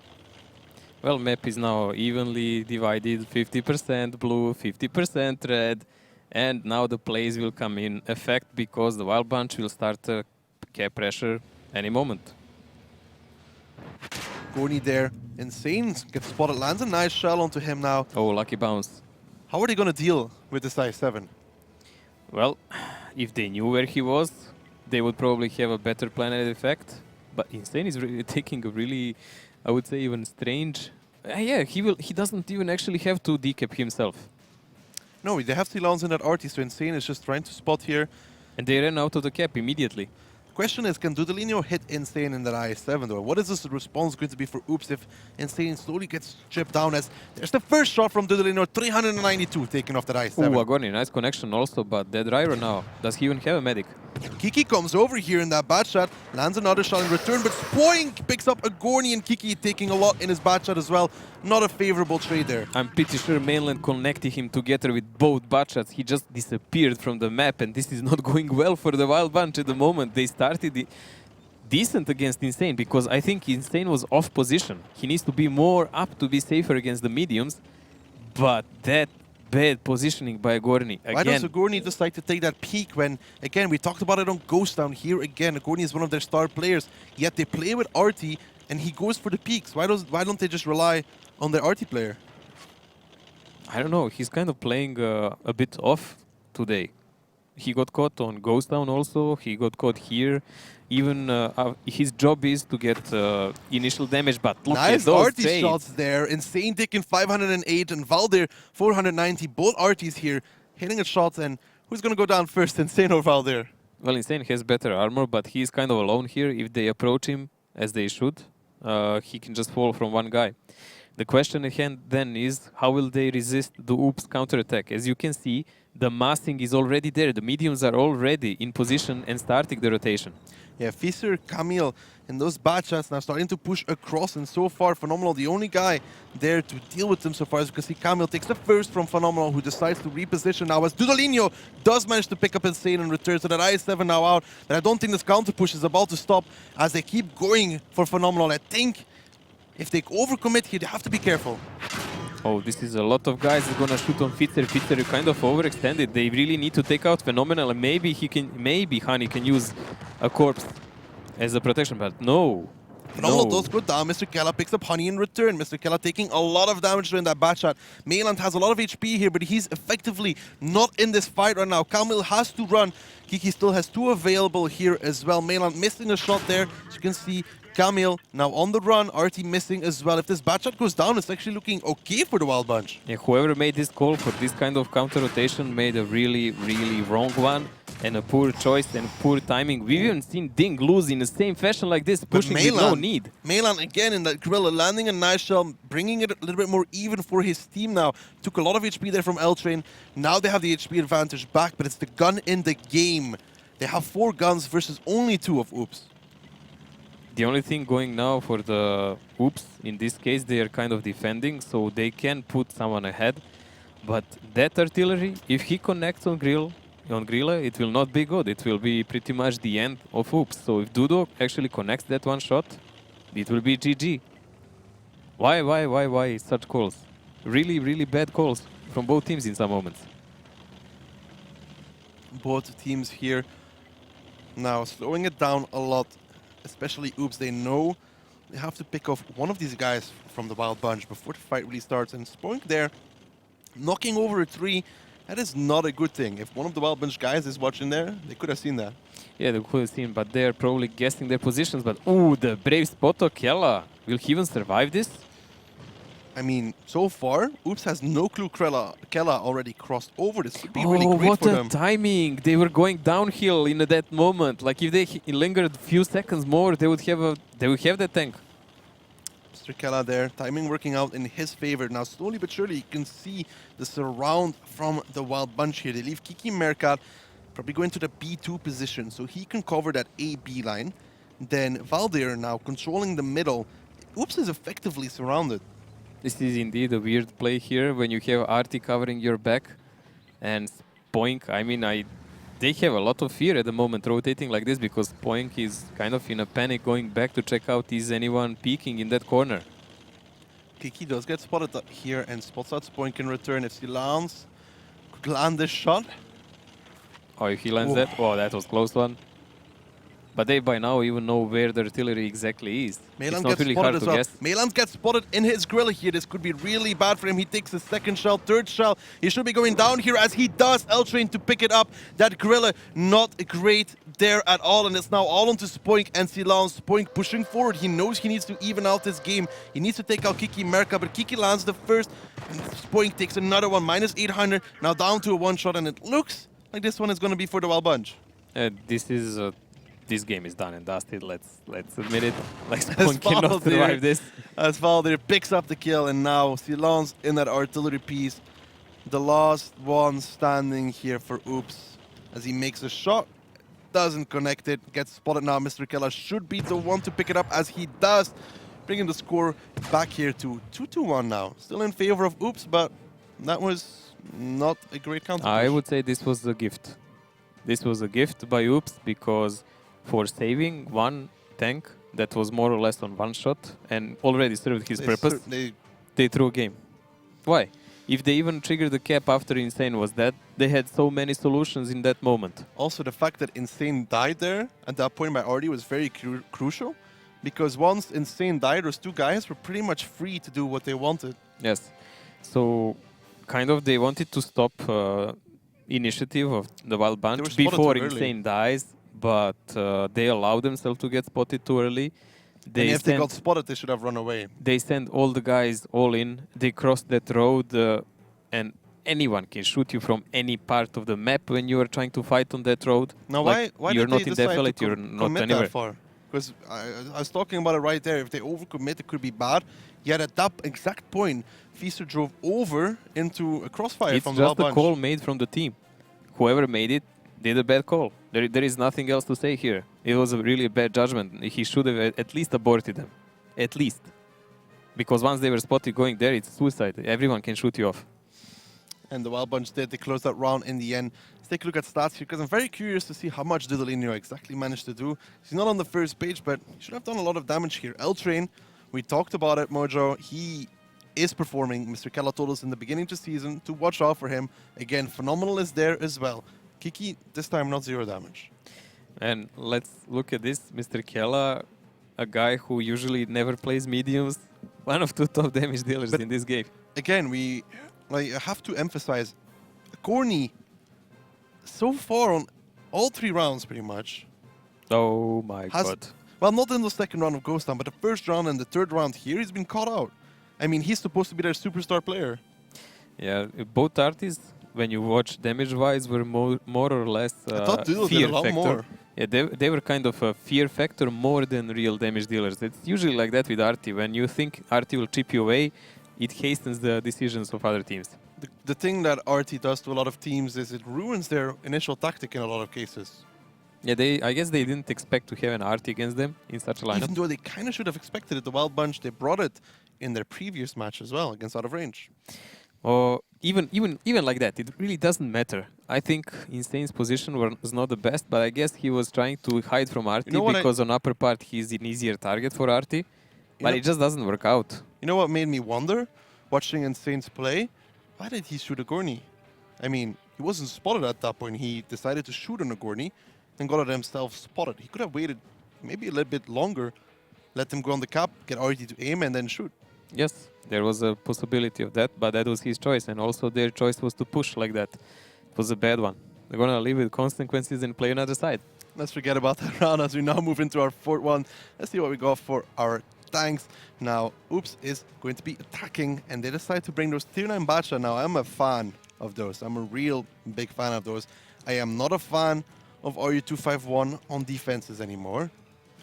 Well, map is now evenly divided, 50% blue, 50% red, and now the plays will come in effect because the Wild Bunch will start cap pressure any moment. Gorny there, Insane gets spotted, lands a nice shell onto him now. Oh, lucky bounce. How are they going to deal with this I7? Well, if they knew where he was, they would probably have a better planet effect. But Insane is really taking a really, I would say, even strange. Yeah, he doesn't even actually have to decap himself. No, they have 3 rounds in that RT, so Insane is just trying to spot here. And they ran out of the cap immediately. Question is, can Dudelinho hit Insane in that I7 though? What is this response going to be for Oops if Insane slowly gets chipped down, as there's the first shot from Dudelinho, 392 taken off that I7. Ooh, Agorni, nice connection also, but dead driver now. Does he even have a medic? Kiki comes over here in that bad shot, lands another shot in return, but Spoink picks up Agorni, and Kiki taking a lot in his bad shot as well. Not a favorable trade there. I'm pretty sure Mainland connected him together with both bad shots. He just disappeared from the map, and this is not going well for the Wild Bunch at the moment. They started decent against Insane, because I think Insane was off position. He needs to be more up to be safer against the mediums, but that bad positioning by Agorni. Why does Agorni decide to take that peek when, again, we talked about it on Ghost Town here again, Agorni is one of their star players, yet they play with RT and he goes for the peaks. Why don't they just rely on their RT player? I don't know, he's kind of playing a bit off today. He got caught on Ghost Town also, he got caught here. Even his job is to get initial damage, but look at those RT shots there. Insane taking 508 and Valdir 490. Both RTs here hitting a shot, and who's going to go down first, Insane or Valdir? Well, Insane has better armor, but he's kind of alone here. If they approach him, as they should, he can just fall from one guy. The question at hand then is, how will they resist the Oops counterattack? As you can see, the massing is already there. The mediums are already in position and starting the rotation. Yeah, Feaster, Camille, and those bad shots now starting to push across, and so far Phenomenal, the only guy there to deal with them so far. As you can see, Camille takes the first from Phenomenal, who decides to reposition now, as Dudelinho does manage to pick up Insane and return, so that I7 now out. But I don't think this counter push is about to stop as they keep going for Phenomenal. I think if they overcommit here, they have to be careful. Oh, this is a lot of guys that are gonna shoot on Feaster. Feaster kind of overextended. They really need to take out Phenomenal, and maybe Honey can use a corpse as a protection, but no. Phenomenal does go down. Mr. Kella picks up Honey in return. Mr. Kella taking a lot of damage during that bad shot. Mayland has a lot of HP here, but he's effectively not in this fight right now. Camille has to run. Kiki still has 2 available here as well. Mayland missing a shot there. As you can see, Camille now on the run, RT missing as well. If this bad shot goes down, it's actually looking okay for the Wild Bunch. Yeah, whoever made this call for this kind of counter rotation made a really, really wrong one. And a poor choice and poor timing. We've even seen Ding lose in the same fashion like this, pushing with no need. Melan again in that gorilla, landing a nice shell, bringing it a little bit more even for his team now. Took a lot of HP there from L-Train. Now they have the HP advantage back, but it's the gun in the game. They have 4 guns versus only 2 of Oops. The only thing going now for the Oops, in this case, they are kind of defending, so they can put someone ahead. But that artillery, if he connects on Grilla, it will not be good. It will be pretty much the end of Oops. So if Dudo actually connects that one shot, it will be GG. Why such calls? Really, really bad calls from both teams in some moments. Both teams here now slowing it down a lot, especially Oops. They know they have to pick off one of these guys from the Wild Bunch before the fight really starts. And Spoink there, knocking over a 3. That is not a good thing. If one of the Wild Bunch guys is watching there, they could have seen that. Yeah, they could have seen, but they're probably guessing their positions. But ooh, the brave spot of Kella. Will he even survive this? I mean, so far, Oops has no clue Kella already crossed over. This could be really great what for a them. timing! They were going downhill in that moment. Like if they lingered a few seconds more, they would have that tank. Mr. Kella there, timing working out in his favor. Now, slowly but surely, you can see the surround from the Wild Bunch here. They leave Kiki Mercat, probably going to the B2 position, so he can cover that A-B line. Then Valdir now controlling the middle. Oops is effectively surrounded. This is indeed a weird play here when you have Artie covering your back and Spoink. I mean, they have a lot of fear at the moment rotating like this because Spoink is kind of in a panic going back to check out is anyone peeking in that corner. Kiki does get spotted up here and spots out Spoink in return. If he lands, could land this shot. Oh, if he lands that? Oh, that was close one. But they by now even know where the artillery exactly is. Melan it's not gets really spotted hard as to well. guess. Melan gets spotted in his grill here. This could be really bad for him. He takes his second shell, third shell. He should be going down here as he does. L-Train to pick it up. That gorilla not great there at all. And it's now all onto Spoink and Silence. Spoink pushing forward. He knows he needs to even out this game. He needs to take out Kiki Merca, but Kiki lands the first. And Spoink takes another one, minus 800. Now down to a one shot, and it looks like this one is going to be for the Wild Bunch. This game is done and dusted. Let's admit it. Like Spoink cannot survive this. As Valdir picks up the kill, and now Silence in that artillery piece. The last one standing here for Oops. As he makes a shot, doesn't connect it, gets spotted now. Mr. Kella should be the one to pick it up as he does, bringing the score back here to 2-1 now. Still in favor of Oops, but that was not a great counter. I would say this was a gift. This was a gift by Oops because for saving one tank that was more or less on one shot and already served his purpose, they threw a game. Why? If they even triggered the cap after Insane was dead, they had so many solutions in that moment. Also, the fact that Insane died there at that point by Artie was very crucial, because once Insane died, those two guys were pretty much free to do what they wanted. Yes. So, kind of, they wanted to stop initiative of the Wild Bunch before Insane dies, but they allowed themselves to get spotted too early. And if they got spotted, they should have run away. They send all the guys all in. They cross that road, and anyone can shoot you from any part of the map when you are trying to fight on that road. Now, like, why you're did not they in decide default, to you're not commit anywhere. that far? Because I was talking about it right there. If they overcommit, it could be bad. Yet at that exact point, Feaster drove over into a crossfire from the Wild Bunch. It's just a call made from the team. Whoever made it did a bad call. There is nothing else to say here. It was really a bad judgment. He should have at least aborted them. At least. Because once they were spotted going there, it's suicide. Everyone can shoot you off. And the Wild Bunch did. They closed that round in the end. Let's take a look at stats here, because I'm very curious to see how much Didolinio exactly managed to do. He's not on the first page, but he should have done a lot of damage here. L-Train, we talked about it, Mojo. He is performing. Mr. Kella told us in the beginning of the season to watch out for him. Again, Phenomenal is there as well. Kiki, this time not 0 damage. And let's look at this. Mr. Kella, a guy who usually never plays mediums, one of 2 top damage dealers in this game. Again, I have to emphasize, Corny, so far on all 3 rounds pretty much. Oh my god. Well, not in the second round of Ghost Town, but the first round and the third round here, he's been caught out. I mean, he's supposed to be their superstar player. Yeah, both artists when you watch damage-wise, were more or less I thought Duo fear did a lot factor. more. Yeah, they were kind of a fear factor more than real damage dealers. It's usually like that with Artie. When you think Artie will chip you away, it hastens the decisions of other teams. The thing that RT does to a lot of teams is it ruins their initial tactic in a lot of cases. Yeah, I guess they didn't expect to have an Artie against them in such a lineup. Even though they kind of should have expected it. The Wild Bunch, they brought it in their previous match as well against Out of Range. Or even like that, it really doesn't matter. I think Insane's position was not the best, but I guess he was trying to hide from Artie because on upper part he's an easier target for Artie. But it just doesn't work out. You know what made me wonder? Watching Insane's play, why did he shoot a Gorny? I mean, he wasn't spotted at that point. He decided to shoot on a Gorny and got himself spotted. He could have waited maybe a little bit longer, let them go on the cap, get Artie to aim and then shoot. Yes, there was a possibility of that, but that was his choice. And also their choice was to push like that. It was a bad one. They're going to live with consequences and play another side. Let's forget about that round as we now move into our fourth one. Let's see what we got for our tanks. Now, Oops is going to be attacking, and they decide to bring those tier 9 Bacha. Now, I'm a fan of those. I'm a real big fan of those. I am not a fan of RU251 on defenses anymore,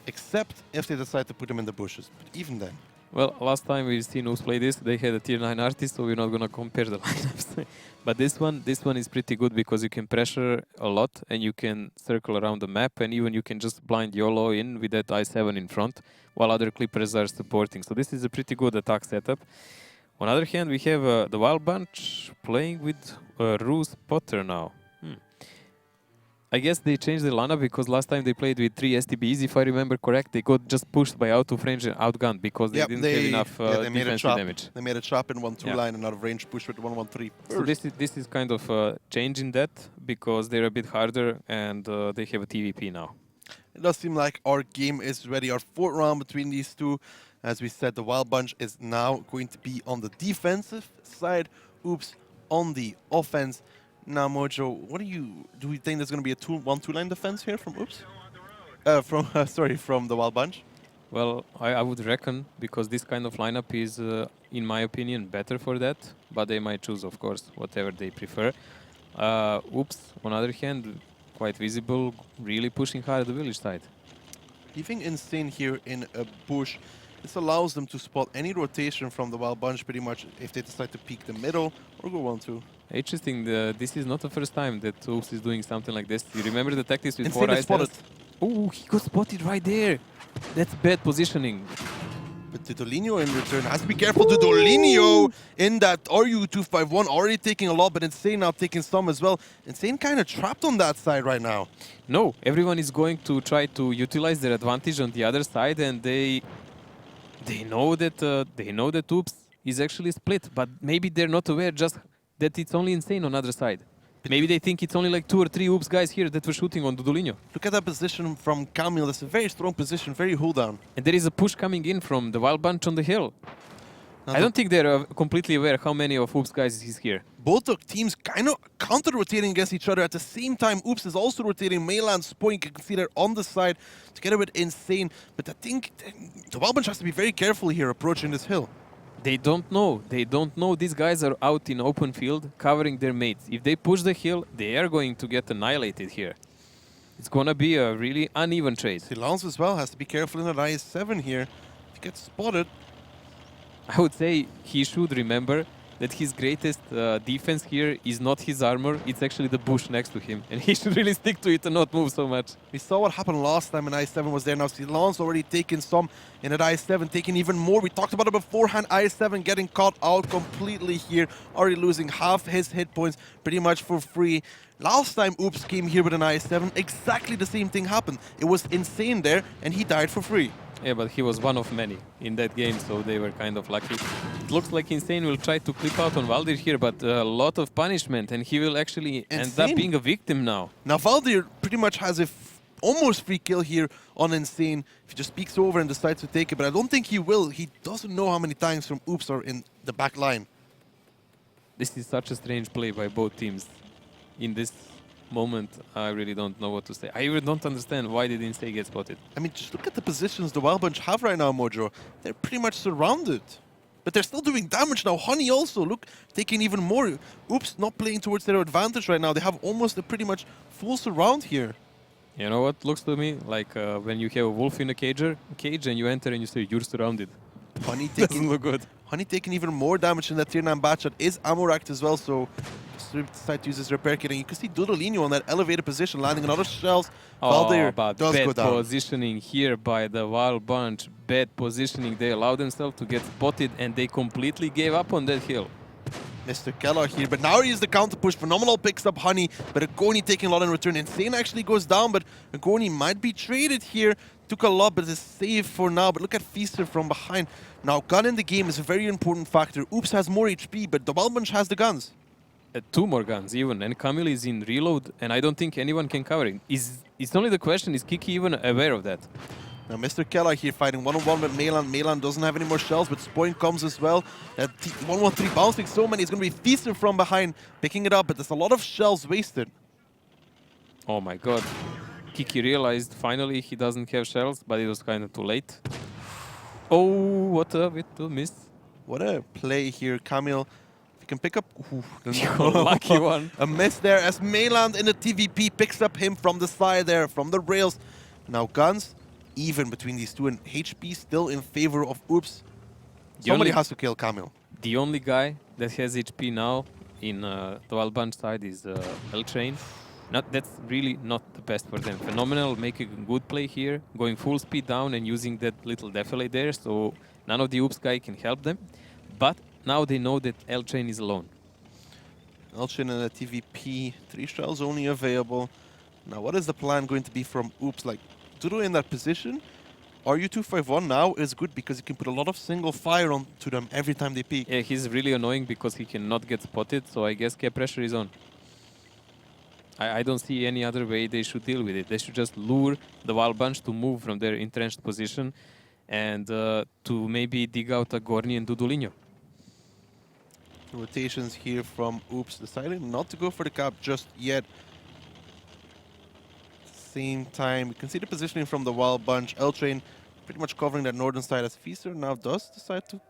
except if they decide to put them in the bushes. But even then. Well, last time we've seen Oops play this, they had a tier 9 artist, so we're not going to compare the lineups. But this one is pretty good because you can pressure a lot and you can circle around the map, and even you can just blind YOLO in with that I7 in front while other clippers are supporting. So this is a pretty good attack setup. On the other hand, we have the Wild Bunch playing with Roose Potter now. I guess they changed the lineup because last time they played with 3 STBs, if I remember correct. They got just pushed by out of range and outgunned because they didn't have enough defensive damage. They made a trap in 1-2 line and out of range push with 1-1-3. So this is kind of a change in that because they're a bit harder and they have a TVP now. It does seem like our game is ready. Our fourth round between these two. As we said, the Wild Bunch is now going to be on the defensive side. Oops on the offense. Now, Mojo, do we think there's going to be a 1-2 line defense here from Oops? From the Wild Bunch? Well, I would reckon, because this kind of lineup is, in my opinion, better for that. But they might choose, of course, whatever they prefer. Oops, on the other hand, quite visible, really pushing hard the village side. Leaving Insane here in a bush, this allows them to spot any rotation from the Wild Bunch pretty much if they decide to peek the middle or go 1-2. Interesting, this is not the first time that Oops is doing something like this. You remember the tactics with Insane 4 is spotted. Oh, he got spotted right there. That's bad positioning. But Titolinho in return has to be careful. Titolinho in that RU251 already taking a lot, but Insane now taking some as well. Insane kind of trapped on that side right now. No, everyone is going to try to utilize their advantage on the other side, and they know that Oops is actually split, but maybe they're not aware just that it's only Insane on the other side. Maybe they think it's only like 2 or 3 Oops guys here that were shooting on Dudulinho. Look at that position from Camille. That's a very strong position, very hold down. And there is a push coming in from the Wild Bunch on the hill. I don't think they're completely aware how many of Oops guys is here. Both the teams kind of counter-rotating against each other. At the same time, Oops is also rotating. Mayland's point, you can see they're on the side together with Insane. But I think the Wild Bunch has to be very careful here approaching this hill. They don't know. They don't know. These guys are out in open field covering their mates. If they push the hill, they are going to get annihilated here. It's going to be a really uneven trade. Silence as well has to be careful in that IS-7 here. If he gets spotted. I would say he should remember that his greatest defense here is not his armor, it's actually the bush next to him. And he should really stick to it and not move so much. We saw what happened last time when IS-7 was there. Now Silence already taken some in that IS-7, taking even more. We talked about it beforehand. IS-7 getting caught out completely here. Already losing half his hit points pretty much for free. Last time Oops came here with an IS-7, exactly the same thing happened. It was Insane there and he died for free. Yeah, but he was one of many in that game, so they were kind of lucky. It looks like Insane will try to clip out on Valdir here, but a lot of punishment, and he will actually end up being a victim now. Now Valdir pretty much has a almost free kill here on Insane. If he just peeks over and decides to take it, but I don't think he will. He doesn't know how many times from Oops are in the back line. This is such a strange play by both teams. In this moment, I really don't know what to say. I even don't understand why did Insane get spotted. I mean, just look at the positions the Wild Bunch have right now, Mojo. They're pretty much surrounded. But they're still doing damage now. Honey also, look, taking even more. Oops, not playing towards their advantage right now. They have almost a pretty much full surround here. You know what looks to me like when you have a wolf in a cage and you enter and you say you're surrounded. Honey Doesn't taking, look good. Honey taking even more damage in that tier 9 batch. Is ammo racked as well, so decide to use his repair kit. And you can see Dudolino on that elevated position, landing another shells. Valdir But does bad go down. positioning here by the Wild Bunch. Bad positioning. They allowed themselves to get spotted and they completely gave up on that hill. Mr. Keller here, but now he is the counter push. Phenomenal picks up Honey, but Agoni taking a lot in return. Insane actually goes down, but Agoni might be traded here. Took a lot, but is safe for now. But look at Feaster from behind. Now, gun in the game is a very important factor. Oops has more HP, but the Wild Bunch has the guns. 2 more guns even, and Camille is in reload, and I don't think anyone can cover him. It's only the question, is Kiki even aware of that? Now, Mr. Keller here fighting one-on-one with Melan. Melan doesn't have any more shells, but Spoink comes as well. 1-1-3 bouncing so many. It's going to be Feaster from behind, picking it up, but there's a lot of shells wasted. Oh my god. Kiki realized finally he doesn't have shells, but it was kind of too late. Oh, what a bit to miss. What a play here, Camille. If you can pick up... Ooh, Lucky one. A miss there as Meland in the TVP picks up him from the side there, from the rails. Now guns, even between these two, and HP still in favor of Oops. Somebody has to kill Camille. The only guy that has HP now in the Wild Bunch side is L-Train. That's really not the best for them. Phenomenal, making a good play here, going full speed down and using that little defilade there, so none of the Oops guy can help them. But now they know that L-Train is alone. L-Train and a TVP, 3 shells only available. Now what is the plan going to be from Oops? Like, Dudu in that position, RU251 now is good because you can put a lot of single fire onto them every time they peek. Yeah, he's really annoying because he cannot get spotted, so I guess cap pressure is on. I don't see any other way they should deal with it. They should just lure the Wild Bunch to move from their entrenched position and to maybe dig out a Gorni and Dudolino. Rotations here from Oops, deciding not to go for the cap just yet. Same time, you can see the positioning from the Wild Bunch. L-Train pretty much covering that northern side as Feaster now does decide to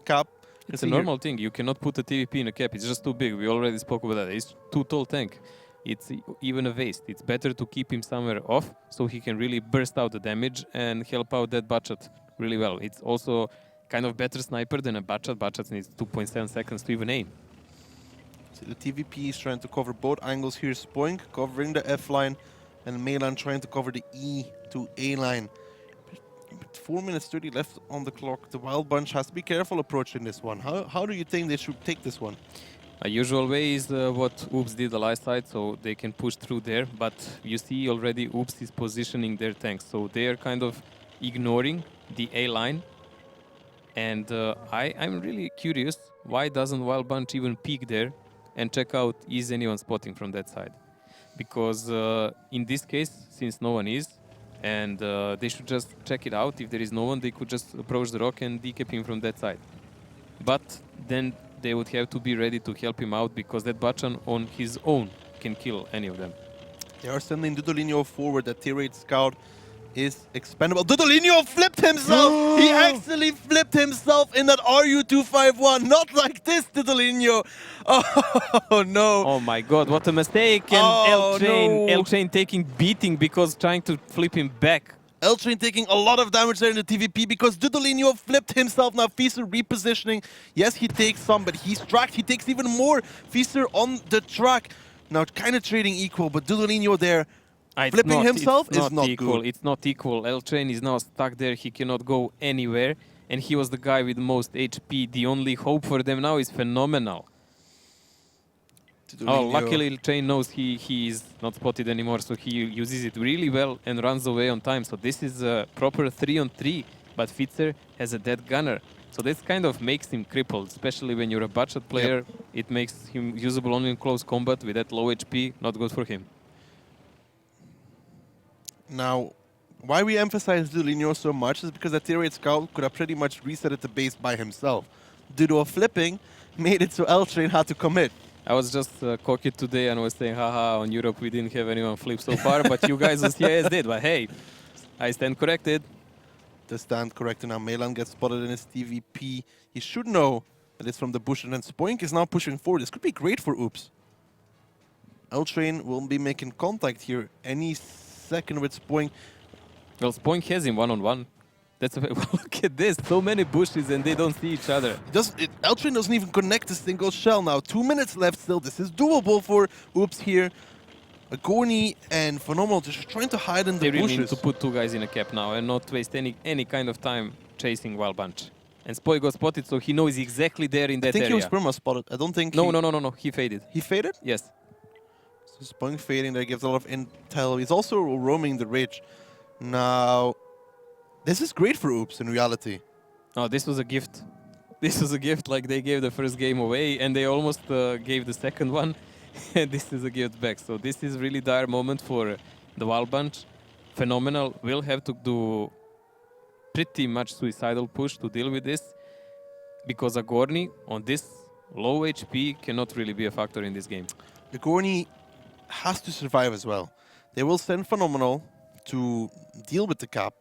cap. It's a normal thing. You cannot put a TVP in a cap. It's just too big. We already spoke about that. It's too tall tank. It's even a waste. It's better to keep him somewhere off so he can really burst out the damage and help out that Bachat really well. It's also kind of better sniper than a Bachat. Bachat needs 2.7 seconds to even aim. So the TVP is trying to cover both angles here. Spoink covering the F line and Melan trying to cover the E to A line. 4 minutes 30 left on the clock. The Wild Bunch has to be careful approaching this one. How do you think they should take this one? A usual way is what Oops did the last side, so they can push through there. But you see already Oops is positioning their tanks, so they are kind of ignoring the A line. And I'm really curious, why doesn't Wild Bunch even peek there and check out is anyone spotting from that side? Because in this case, since no one is, and they should just check it out. If there is no one, they could just approach the rock and decap him from that side. But then they would have to be ready to help him out because that Bachan on his own can kill any of them. They are sending Dudolino forward. That tier 8 scout is expendable. Dudolino flipped himself! He actually flipped himself in that RU251. Not like this, Dudolino. Oh no. Oh my god, what a mistake. And L-Train taking beating because trying to flip him back. L-Train taking a lot of damage there in the TVP because Dudolino flipped himself. Now Feaster repositioning. Yes, he takes some, but he's tracked. He takes even more. Feaster on the track. Now kind of trading equal, but Dudolino there flipping himself is not equal. good. It's not equal. L-Train is now stuck there. He cannot go anywhere. And he was the guy with the most HP. The only hope for them now is phenomenal. Oh, luckily L-Train knows he is not spotted anymore, so he uses it really well and runs away on time. So this is a proper 3-on-3, but Feaster has a dead gunner. So this kind of makes him crippled, especially when you're a Bachat player. Yep. It makes him usable only in close combat with that low HP. Not good for him. Now, why we emphasize Dudolino so much is because that tier 8 scout could have pretty much reset at the base by himself. Due to a flipping, made it so L-Train had to commit. I was just cocky today and was saying, haha, on Europe we didn't have anyone flip so far, but you guys on CIS did. But hey, I stand corrected. the stand correctly now. Melan gets spotted in his TVP. He should know that it's from the bush, and then Spoink is now pushing forward. This could be great for Oops. L-Train will be making contact here any second with Spoink. Well, Spoink has him one-on-one. That's look at this. So many bushes and they don't see each other. L-Train doesn't even connect a single shell now. 2 minutes left still. This is doable for Oops here. Agorni and Phenomenal just trying to hide in the They really bushes. need to put 2 guys in a cap now and not waste any kind of time chasing Wild Bunch. And Spoik got spotted, so he knows exactly there in that area. I think he was perma spotted. I don't think No. He faded. He faded? Yes. So Spoink fading there gives a lot of intel. He's also roaming the ridge. Now, this is great for Oops in reality. Oh, this was a gift. This was a gift, like they gave the first game away and they almost gave the second one. And this is a gift back. So this is really dire moment for the Wild Bunch. Phenomenal will have to do pretty much suicidal push to deal with this. Because Agorni on this low HP cannot really be a factor in this game. Agorni has to survive as well. They will send Phenomenal to deal with the cap.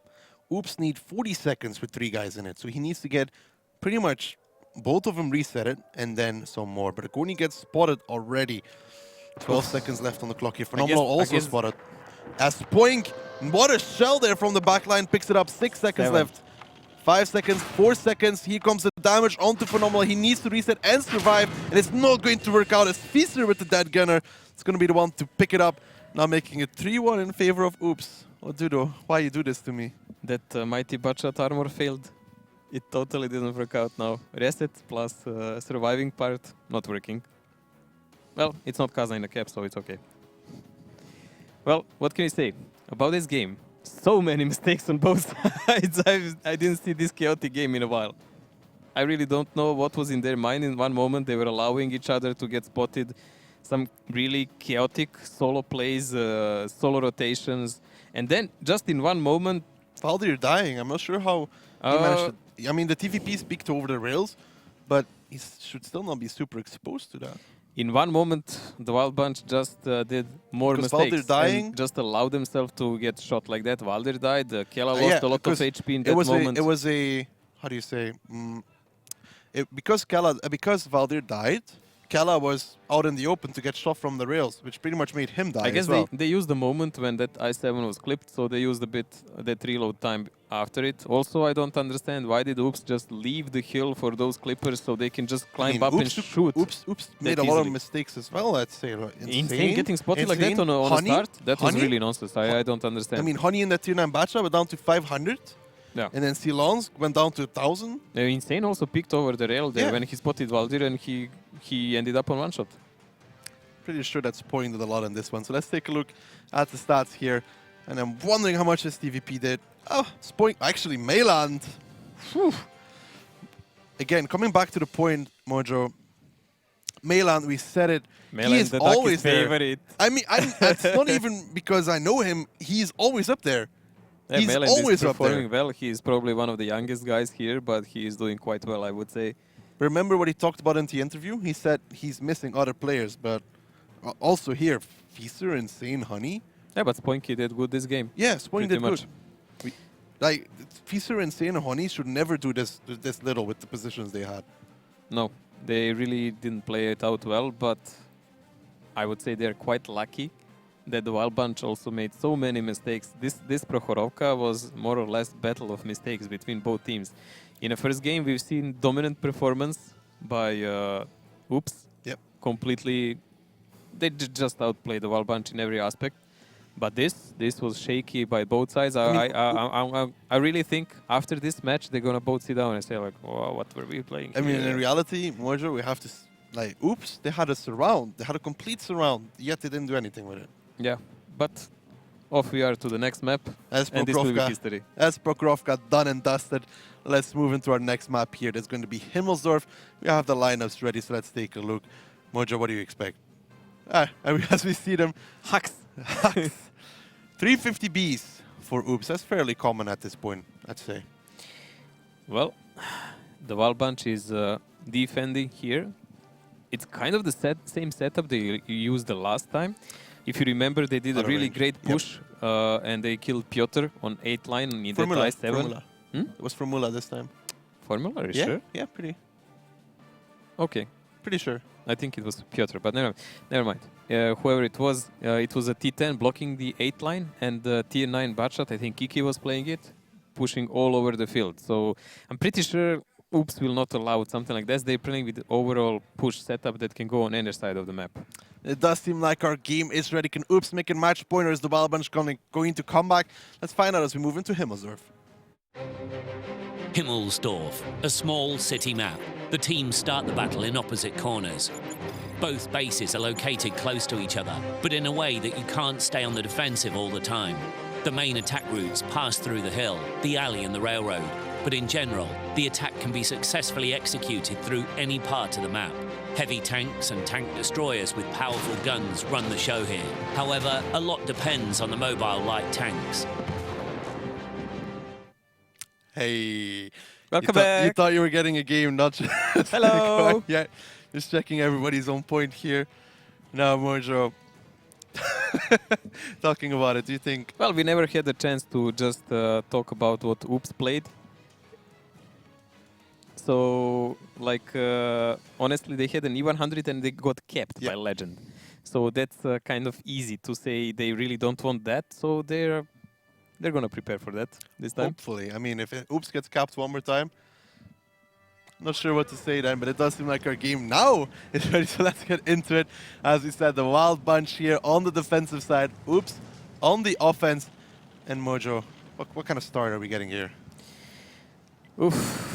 Oops need 40 seconds with 3 guys in it. So he needs to get pretty much both of them reset and then some more. But Agorni gets spotted already. 12 seconds left on the clock here. Phenomenal also spotted. As Spoink, what a shell there from the backline, picks it up. 6 seconds left. 5 seconds, 4 seconds. Here comes the damage onto Phenomenal. He needs to reset and survive, and it's not going to work out. As Feaster with the dead gunner, it's going to be the one to pick it up. Now making it 3-1 in favor of Oops. Oh, Dudo, why you do this to me? That mighty Butchot armor failed. It totally didn't work out now. Reset plus surviving part, not working. Well, it's not Kaza in the cap, so it's okay. Well, what can we say about this game? So many mistakes on both sides. I didn't see this chaotic game in a while. I really don't know what was in their mind. In one moment, they were allowing each other to get spotted. Some really chaotic solo plays, solo rotations. And then, just in one moment... Valdir dying. I'm not sure how he managed to... I mean, the TVP peaked over the rails, but he should still not be super exposed to that. In one moment, the Wild Bunch just did more mistakes. Valdir dying, and just allowed themselves to get shot like that. Valdir died. Kela lost a lot of HP in that moment. It was a... How do you say? Because Valdir died, Kela was out in the open to get shot from the rails, which pretty much made him die. I guess as well. they used the moment when that I-7 was clipped, so they used a bit that reload time after it. Also, I don't understand why did Oops just leave the hill for those clippers so they can just climb up and shoot. Oops made a lot of mistakes as well, I'd say. Insane getting spotted like that on a start. That was really nonsense. I don't understand. I mean, Honey in that tier 9 Bacha went down to 500. Yeah. And then Silons went down to 1,000. Insane also picked over the rail there when he spotted Valdir and he ended up on one shot. Pretty sure that's pointed a lot on this one. So let's take a look at the stats here. And I'm wondering how much this TVP did. Oh, Spoink. Actually, Mailand. Again, coming back to the point, Mojo. Mailand, we said it. He is always there. Favorite. I mean, it's not even because I know him. He's always up there. Yeah, he's Mailand always is up there. performing well. He is probably one of the youngest guys here, but he is doing quite well, I would say. Remember what he talked about in the interview? He said he's missing other players, but also here, Feaster, Insane, Honey. Yeah, but Spoinky did good this game. Yeah, Spoink did much. good. Like, Feaster, Insane, and Honey should never do this little with the positions they had. No, they really didn't play it out well, but I would say they're quite lucky that the Wild Bunch also made so many mistakes. This Prokhorovka was more or less battle of mistakes between both teams. In the first game, we've seen dominant performance by Oops. Yep. Completely, they just outplayed the Wild Bunch in every aspect. But this was shaky by both sides. I really think after this match, they're going to both sit down and say, like, oh, what were we playing I mean, here? in reality, Mojo, we have to... Like, Oops, they had a surround. They had a complete surround, yet they didn't do anything with it. Yeah, but off we are to the next map, and this will be history. As Prokhorovka done and dusted, let's move into our next map here. There's going to be Himmelsdorf. We have the lineups ready, so let's take a look. Mojo, what do you expect? As we see them, Hux. 350 Bs for Oops. That's fairly common at this point, I'd say. Well, the Wild Bunch is defending here. It's kind of the same setup they used the last time. If you remember, they did a really great push and they killed Piotr on 8th line in that I-7. It was from Mula this time. Formula, are you Yeah, sure? yeah, Okay. pretty sure. I think it was Piotr, but never mind. Whoever it was a T10 blocking the 8 line, and the Tier 9 Batshot, I think Kiki was playing it, pushing all over the field. So I'm pretty sure Oops will not allow something like this. They're playing with the overall push setup that can go on any side of the map. It does seem like our game is ready. Can Oops make a match point, or is the Wild Bunch going to come back? Let's find out as we move into Himmelsdorf. Himmelsdorf, a small city map. The teams start the battle in opposite corners. Both bases are located close to each other, but in a way that you can't stay on the defensive all the time. The main attack routes pass through the hill, the alley and the railroad, but in general, the attack can be successfully executed through any part of the map. Heavy tanks and tank destroyers with powerful guns run the show here. However, a lot depends on the mobile light tanks. Hey. Welcome You back. thought you were getting a game, not just Hello. Yeah, just checking everybody's on point here. Now, Mojo, talking about it, do you think? Well, we never had the chance to just talk about what Oops played. So, like, honestly, they had an E100 and they got kept by Legend. So that's kind of easy to say they really don't want that. So they're going to prepare for that this time. Hopefully. I mean, if Oops gets capped one more time, not sure what to say then, but it does seem like our game now is ready. So let's get into it. As we said, the Wild Bunch here on the defensive side. Oops on the offense. And Mojo, what kind of start are we getting here? Oof.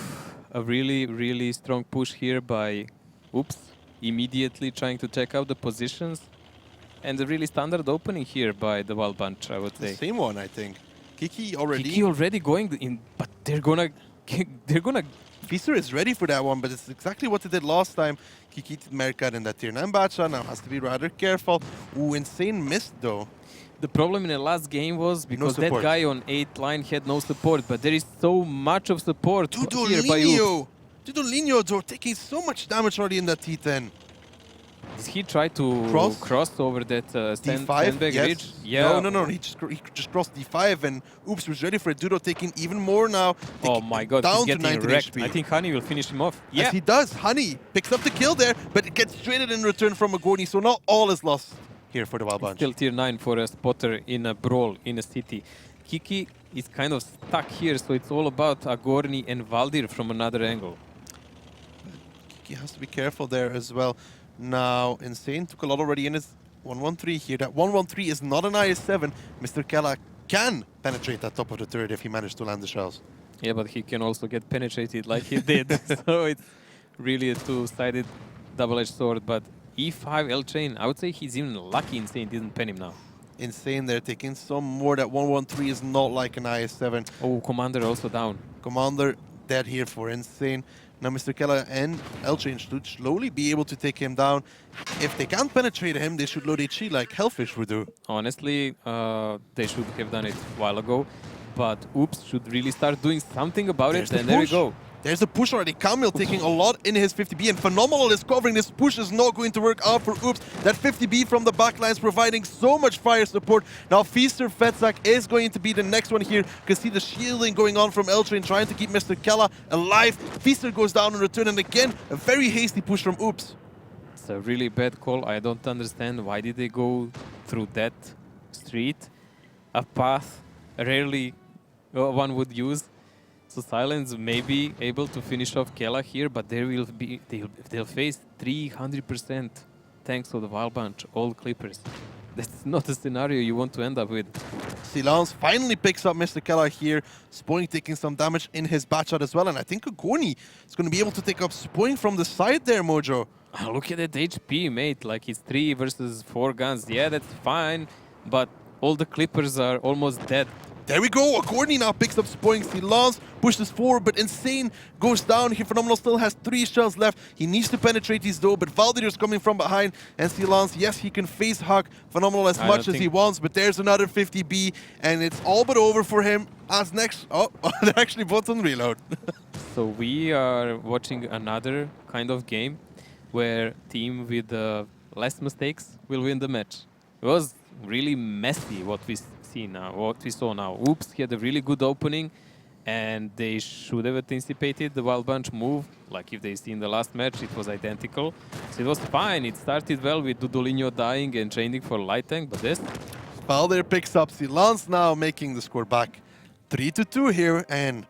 A really, really strong push here by Oops. Immediately trying to check out the positions. And a really standard opening here by the Wild Bunch, I would say. The same one, I think. Kiki already. Kiki already going in, but they're gonna Feaster is ready for that one, but it's exactly what they did last time. Kiki Merkat in that Tier 9 Bacha now has to be rather careful. Ooh, Insane missed though. The problem in the last game was because that support. guy on 8 line had no support, but there is so much of support here by Oops. Dudolino though, taking so much damage already in that T10. Did he try to cross over that D5, sandbag yes. ridge? Yeah. No, he just crossed D5 and Oops was ready for it. Dudo taking even more now. Oh my god, down he's to getting 19 wrecked. HP. I think Honey will finish him off. Yes, Yeah. he does. Honey picks up the kill there, but it gets traded in return from Agorni, so not all is lost here for the Wild Bunch. Still tier 9 for a spotter in a brawl in a city. Kiki is kind of stuck here, so it's all about Agorni and Valdir from another angle. Kiki has to be careful there as well. Now, Insane took a lot already in his 113 here. That 113 is not an IS-7. Mr. Kella can penetrate that top of the turret if he managed to land the shells. Yeah, but he can also get penetrated like he did. So it's really a two-sided double-edged sword. But E5 L-Chain, I would say he's even lucky Insane didn't pen him now. Insane there, taking some more. That 113 is not like an IS-7. Oh, Commander also down. Commander dead here for Insane. Now Mr. Keller and L-Chain should slowly be able to take him down. If they can't penetrate him, they should load HE like Hellfish would do. Honestly, they should have done it a while ago. But Oops should really start doing something about it, and there we go. There's the push already. Kamil taking a lot in his 50B, and Phenomenal is covering. This push is not going to work out for Oops. That 50B from the backlines providing so much fire support. Now Feaster Fetzak is going to be the next one here. You can see the shielding going on from L-Train, trying to keep Mr. Kella alive. Feaster goes down in return, and again, a very hasty push from Oops. It's a really bad call. I don't understand why did they go through that street, a path rarely one would use. So Silence may be able to finish off Kella here, but there will be they'll face 300% tanks of the Wild Bunch, all Clippers. That's not a scenario you want to end up with. Silence finally picks up Mr. Kella here. Spoing taking some damage in his batshot as well, and I think Agorni is going to be able to take up Spoing from the side there, Mojo. Look at that HP, mate. Like, it's 3 versus 4 guns. Yeah, that's fine, but all the Clippers are almost dead. There we go, Agorni now picks up Spoing. Silence pushes forward, but Insane goes down here. Phenomenal still has 3 shells left. He needs to penetrate these though, but Valdir is coming from behind. And Silence, yes, he can face Hug Phenomenal as much as he wants, but there's another 50B, and it's all but over for him. As next, oh, they actually bought on reload. So we are watching another kind of game where team with less mistakes will win the match. It was really messy what we saw now. Oops, he had a really good opening, and they should have anticipated the Wild Bunch move. Like if they see in the last match, it was identical. So it was fine. It started well with Dudolinho dying and training for light tank, but this... Balder picks up Silence now, making the score back 3-2 here, and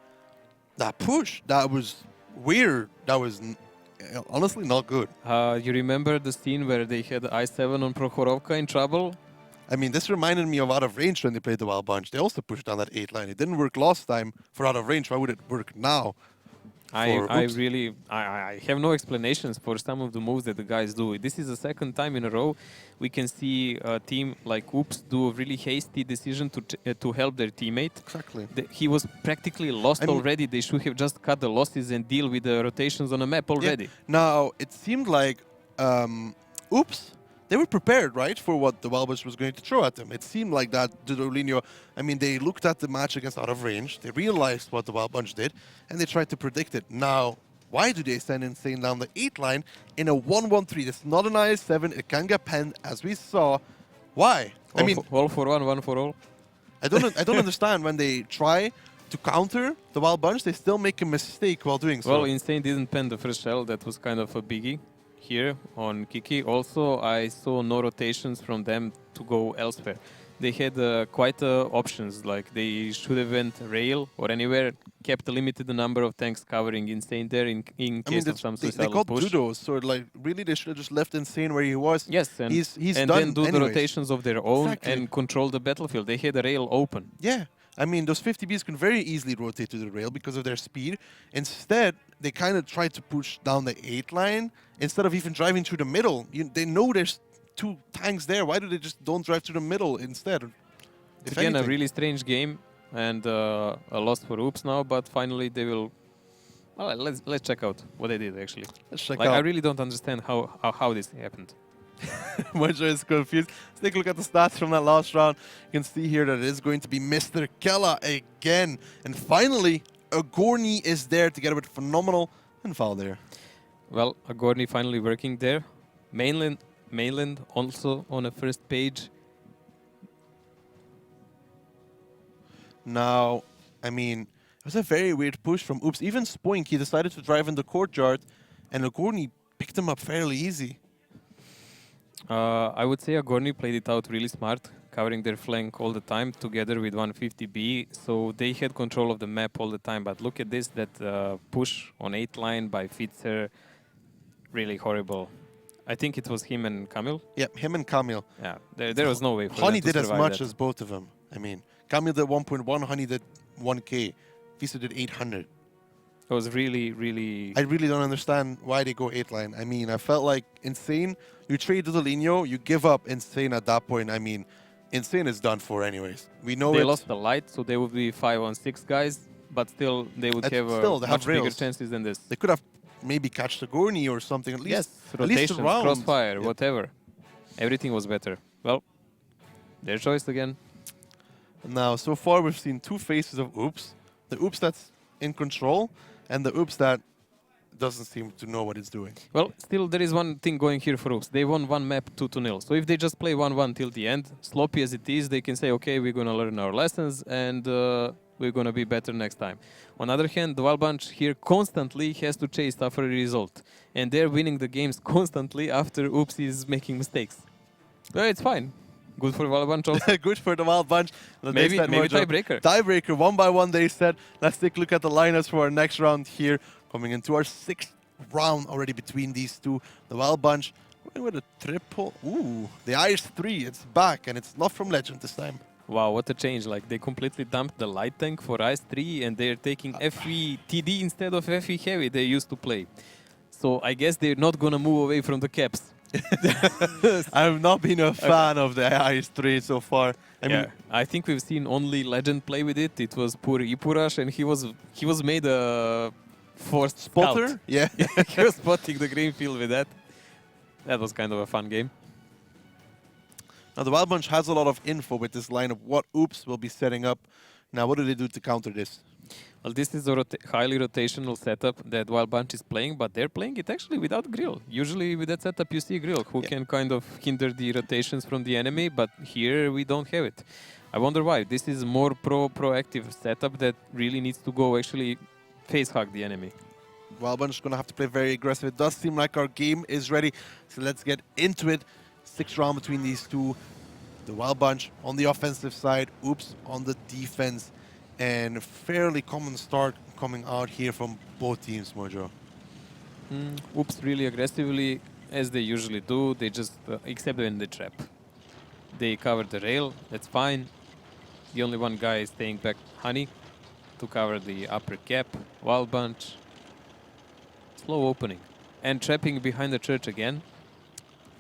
that push, that was weird. That was honestly not good. You remember the scene where they had I7 on Prokhorovka in trouble? I mean, this reminded me of Out of Range when they played the Wild Bunch. They also pushed down that 8 line. It didn't work last time for Out of Range. Why would it work now? I have no explanations for some of the moves that the guys do. This is the second time in a row we can see a team like Oops do a really hasty decision to help their teammate. Exactly. He was practically lost already. They should have just cut the losses and deal with the rotations on the map already. Yeah. Now, it seemed like Oops, they were prepared, right, for what the Wild Bunch was going to throw at them. It seemed like that Dudolinho, I mean, they looked at the match against Out of Range, they realized what the Wild Bunch did, and they tried to predict it. Now, why do they send Insane down the 8 line in a 1-1-3? It's not an IS-7, it can get penned, as we saw. Why? All for one for all. I don't understand when they try to counter the Wild Bunch, they still make a mistake while doing so. Well, Insane didn't pen the first shell, that was kind of a biggie here on Kiki. Also, I saw no rotations from them to go elsewhere. They had quite options, like they should have went rail or anywhere, kept a limited number of tanks covering Insane there in case of some suicidal they got push. Dudo, so like really they should have just left Insane where he was. Yes, and, he's and done then do anyways. the rotations of their own Exactly. and control the battlefield. They had a rail open. Yeah, I mean, those 50Bs can very easily rotate to the rail because of their speed. Instead, they kind of tried to push down the 8 line instead of even driving through the middle. They know there's 2 tanks there. Why do they just don't drive through the middle instead? It's again a really strange game and a loss for Oops now, but finally they will... Well, let's check out what they did actually. Let's check out. I really don't understand how this happened. Mojo is confused. Let's take a look at the stats from that last round. You can see here that it is going to be Mr. Kella again. And finally, Agorni is there together with Phenomenal and Val there. Well, Agorni finally working there. Mainland also on the first page. Now, I mean, it was a very weird push from Oops. Even Spoink, he decided to drive in the courtyard, and Agorni picked him up fairly easy. I would say Agorni played it out really smart, covering their flank all the time together with 150B, so they had control of the map all the time. But look at this, that push on 8 line by Fitzer, really horrible. I think it was him and Kamil. Yeah, him and Kamil. Yeah, there was no way for Honey them to did as survive much that. as both of them. I mean, Kamil did 1.1, Honey did 1K. Fitzer did 800. It was really... I really don't understand why they go 8 line. I mean, I felt like Insane, you trade Dudolinho, you give up Insane at that point. I mean, Insane is done for anyways. We know they lost the light, so they would be 5-on-6 guys, but still they would have much bigger chances than this. They could have maybe catch the Gorni or something, at least. Yes, at rotations, least a round. crossfire, whatever. Everything was better. Well, their choice again. Now, so far we've seen 2 faces of Oops. The Oops that's in control, and the Oops that doesn't seem to know what it's doing. Well, still there is one thing going here for Oops. They won one map 2-0. So if they just play 1-1 till the end, sloppy as it is, they can say, okay, we're going to learn our lessons and we're going to be better next time. On the other hand, the Wild Bunch here constantly has to chase after a result. And they're winning the games constantly after Oops is making mistakes. Well, it's fine. Good for Wild Bunch also. Good for the Wild Bunch. Maybe tiebreaker. Tiebreaker, 1 by 1 they said. Let's take a look at the lineups for our next round here. Coming into our 6th round already between these two. The Wild Bunch going with a triple. Ooh, the IS-3, it's back, and it's not from Legend this time. Wow, what a change. Like, they completely dumped the light tank for IS-3, and they're taking FE TD instead of FE Heavy they used to play. So I guess they're not going to move away from the caps. I've not been a fan of the IS-3 so far. I mean, I think we've seen only Legend play with it. It was poor Ipurash, and he was made a forced spotter. Scout. Yeah, he was spotting the green field with that. That was kind of a fun game. Now the Wild Bunch has a lot of info with this line of what Oops will be setting up. Now, what do they do to counter this? Well, this is a highly rotational setup that Wild Bunch is playing, but they're playing it actually without Grill. Usually with that setup you see Grill, who can kind of hinder the rotations from the enemy, but here we don't have it. I wonder why. This is more proactive setup that really needs to go actually face hug the enemy. Wild Bunch is going to have to play very aggressive. It does seem like our game is ready, so let's get into it. 6th round between these two. The Wild Bunch on the offensive side, Oops on the defense, and fairly common start coming out here from both teams, Mojo. Oops really aggressively, as they usually do. They just, except in the trap. They cover the rail, that's fine. The only one guy is staying back, Honey, to cover the upper cap. Wild Bunch. Slow opening. And trapping behind the church again.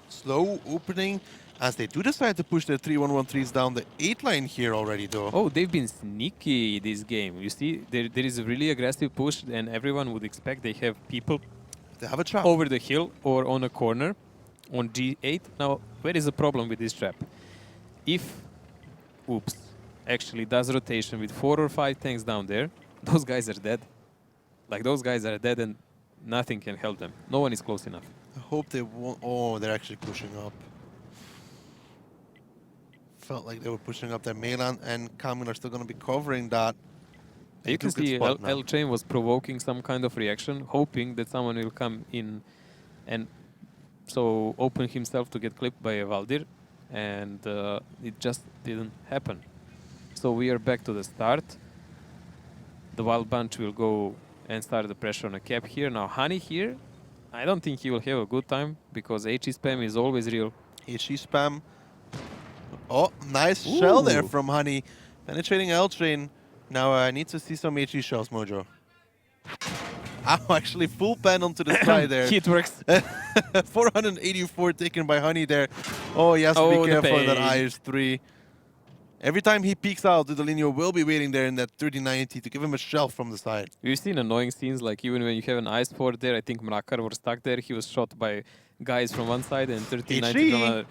Slow opening as they do decide to push their 3-1-1-3s down the 8 line here already, though. Oh, they've been sneaky this game. You see, there is a really aggressive push, and everyone would expect they have people They have a trap. over the hill or on a corner on G8. Now, where is the problem with this trap? If Oops actually does rotation with 4 or 5 tanks down there, those guys are dead. Like, those guys are dead and nothing can help them. No one is close enough. I hope they won't. Oh, they're actually pushing up. Felt like they were pushing up there. Melan and Kamil are still going to be covering that. You can see L Chain was provoking some kind of reaction, hoping that someone will come in and so open himself to get clipped by a Valdir, and it just didn't happen. So we are back to the start. The Wild Bunch will go and start the pressure on a cap here. Now Honey here, I don't think he will have a good time because HE spam is always real. HE spam. Oh, nice shell there from Honey. Penetrating L Train. Now I need to see some HE shells, Mojo. Oh, actually full pen onto the side there. It works. 484 taken by Honey there. Oh, he has to be careful of that IS-3. Every time he peeks out, Dudolinho will be waiting there in that 3090 to give him a shell from the side. We've seen annoying scenes, like even when you have an ice fort there, I think Mrakar was stuck there. He was shot by guys from one side and 3090 from another.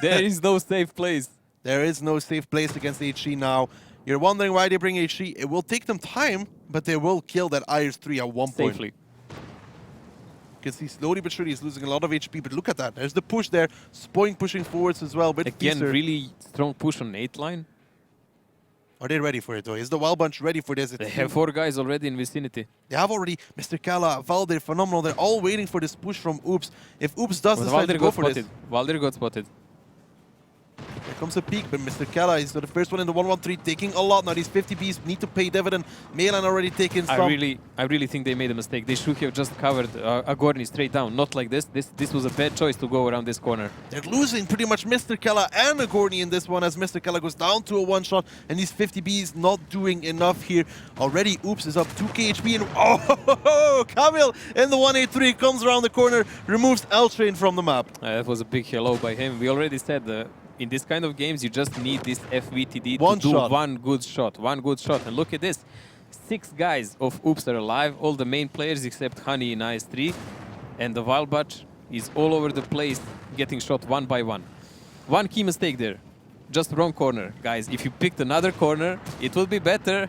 There is no safe place. There is no safe place against HE now. You're wondering why they bring HE. It will take them time, but they will kill that IS-3 at one point. Safely. You can see slowly but surely he's losing a lot of HP, but look at that. There's the push there. Spoink pushing forwards as well. But again, really strong push on 8 line. Are they ready for it though? Is the Wild Bunch ready for this? They have 4 guys already in vicinity. They have already Mr. Kala, Valdir, phenomenal. They're all waiting for this push from Oops. If Oops does decide to go for this. Valdir got spotted. Here comes a peak, but Mr. Kala is the first one in the 1-1-3, taking a lot. Now these 50 Bs need to pay dividend. Melan already taken some. I really think they made a mistake. They should have just covered Agorni straight down, not like this. This was a bad choice to go around this corner. They're losing pretty much Mr. Kala and Agorni in this one as Mr. Kala goes down to a one-shot, and these 50 Bs not doing enough here. Already Oops is up 2k HP, and oh, Kamil in the 183 comes around the corner, removes L-Train from the map. That was a big hello by him. We already said in this kind of games, you just need this FVTD to do one good shot. And look at this. 6 guys of Oops are alive, all the main players except Honey in IS-3. And the Wild Bunch is all over the place, getting shot one by one. One key mistake there. Just wrong corner. Guys, if you picked another corner, it will be better.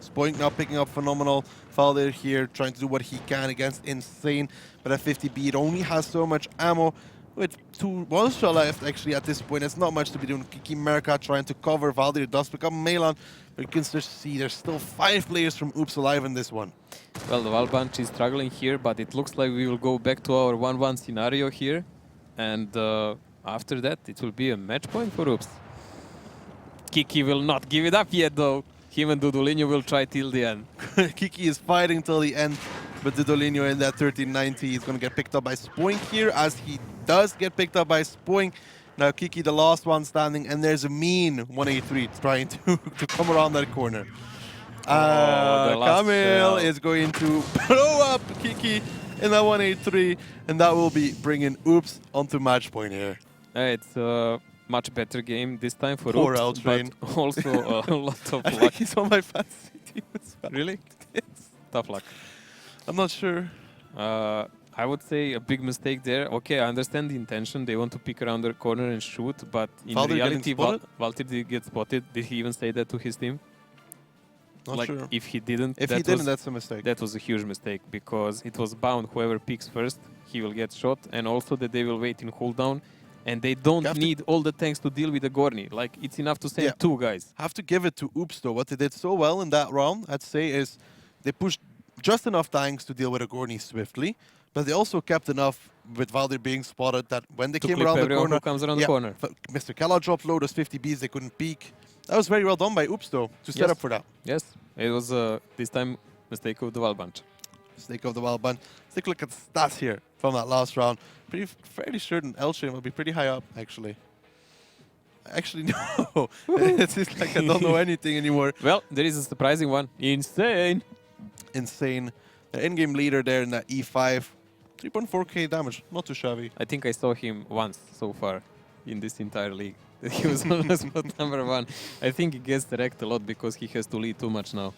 Spoink now picking up phenomenal. Valdir here trying to do what he can against Insane. But at 50B, it only has so much ammo. With 2 one-shot left, actually, at this point, it's not much to be doing. Kiki Merca trying to cover. Valdir does become Melan. But you can just see there's still 5 players from Oops alive in this one. Well, the Wild Bunch is struggling here, but it looks like we will go back to our 1-1 scenario here. And after that, it will be a match point for Oops. Kiki will not give it up yet, though. Him and Dudolinho will try till the end. Kiki is fighting till the end. But Dudolinho in that 1390 is going to get picked up by Spoink here, as he does get picked up by Spoink. Now Kiki, the last one standing, and there's a mean 183 trying to come around that corner. Kamil is going to blow up Kiki in that 183, and that will be bringing Oops onto match point here. It's a much better game this time for Oops, but also a lot of I luck. think he's on my fantasy team as well. Really? Yes. Tough luck. I'm not sure. I would say a big mistake there. Okay, I understand the intention. They want to pick around the corner and shoot, but in reality, Valdir did get spotted. Did he even say that to his team? Not sure. If he didn't, that's a mistake. That was a huge mistake, because it was bound whoever picks first, he will get shot, and also that they will wait in cooldown And they don't Have to- need all the tanks to deal with the Gorni. Like, it's enough to send Yeah. 2 guys. Have to give it to Oops though. What they did so well in that round, I'd say, is they pushed just enough tanks to deal with Agorni swiftly, but they also kept enough with Valdir being spotted that when they To came clip around the everyone corner, who comes around the corner. Mr. Kella dropped low, those 50 Bs, they couldn't peek. That was very well done by Oops though, to set Yes. up for that. Yes, it was this time mistake of the Wild Bunch. Snake of the Wild Bunch. Let's take a look at the stats here from that last round. Fairly certain L-Chain will be pretty high up, actually. Actually, no. It's just like I don't know anything anymore. Well, there is a surprising one. Insane. Insane. The in-game leader there in that E5. 3.4k damage. Not too shabby. I think I saw him once so far in this entire league. He was on the spot #1. I think he gets wrecked a lot because he has to lead too much now.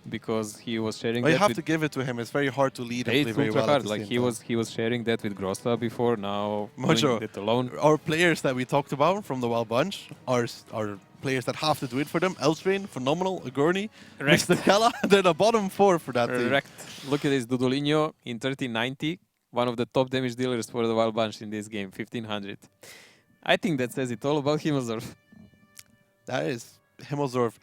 Because he was sharing But you that have with to give it to him. It's very hard to lead and It's play very ultra well. at hard. the Like same he was sharing that with Grossa before. Now Mojo. doing it alone. Our players that we talked about from the Wild Bunch are players that have to do it for them. Elstrain, phenomenal. Agorni, Wrecked. Mr. Kella, they're the bottom 4 for that team. Correct. Look at this, Dudolinho in 1390, one of the top damage dealers for the Wild Bunch in this game, 1500. I think that says it all about Himmelsdorf. That is Himmelsdorf.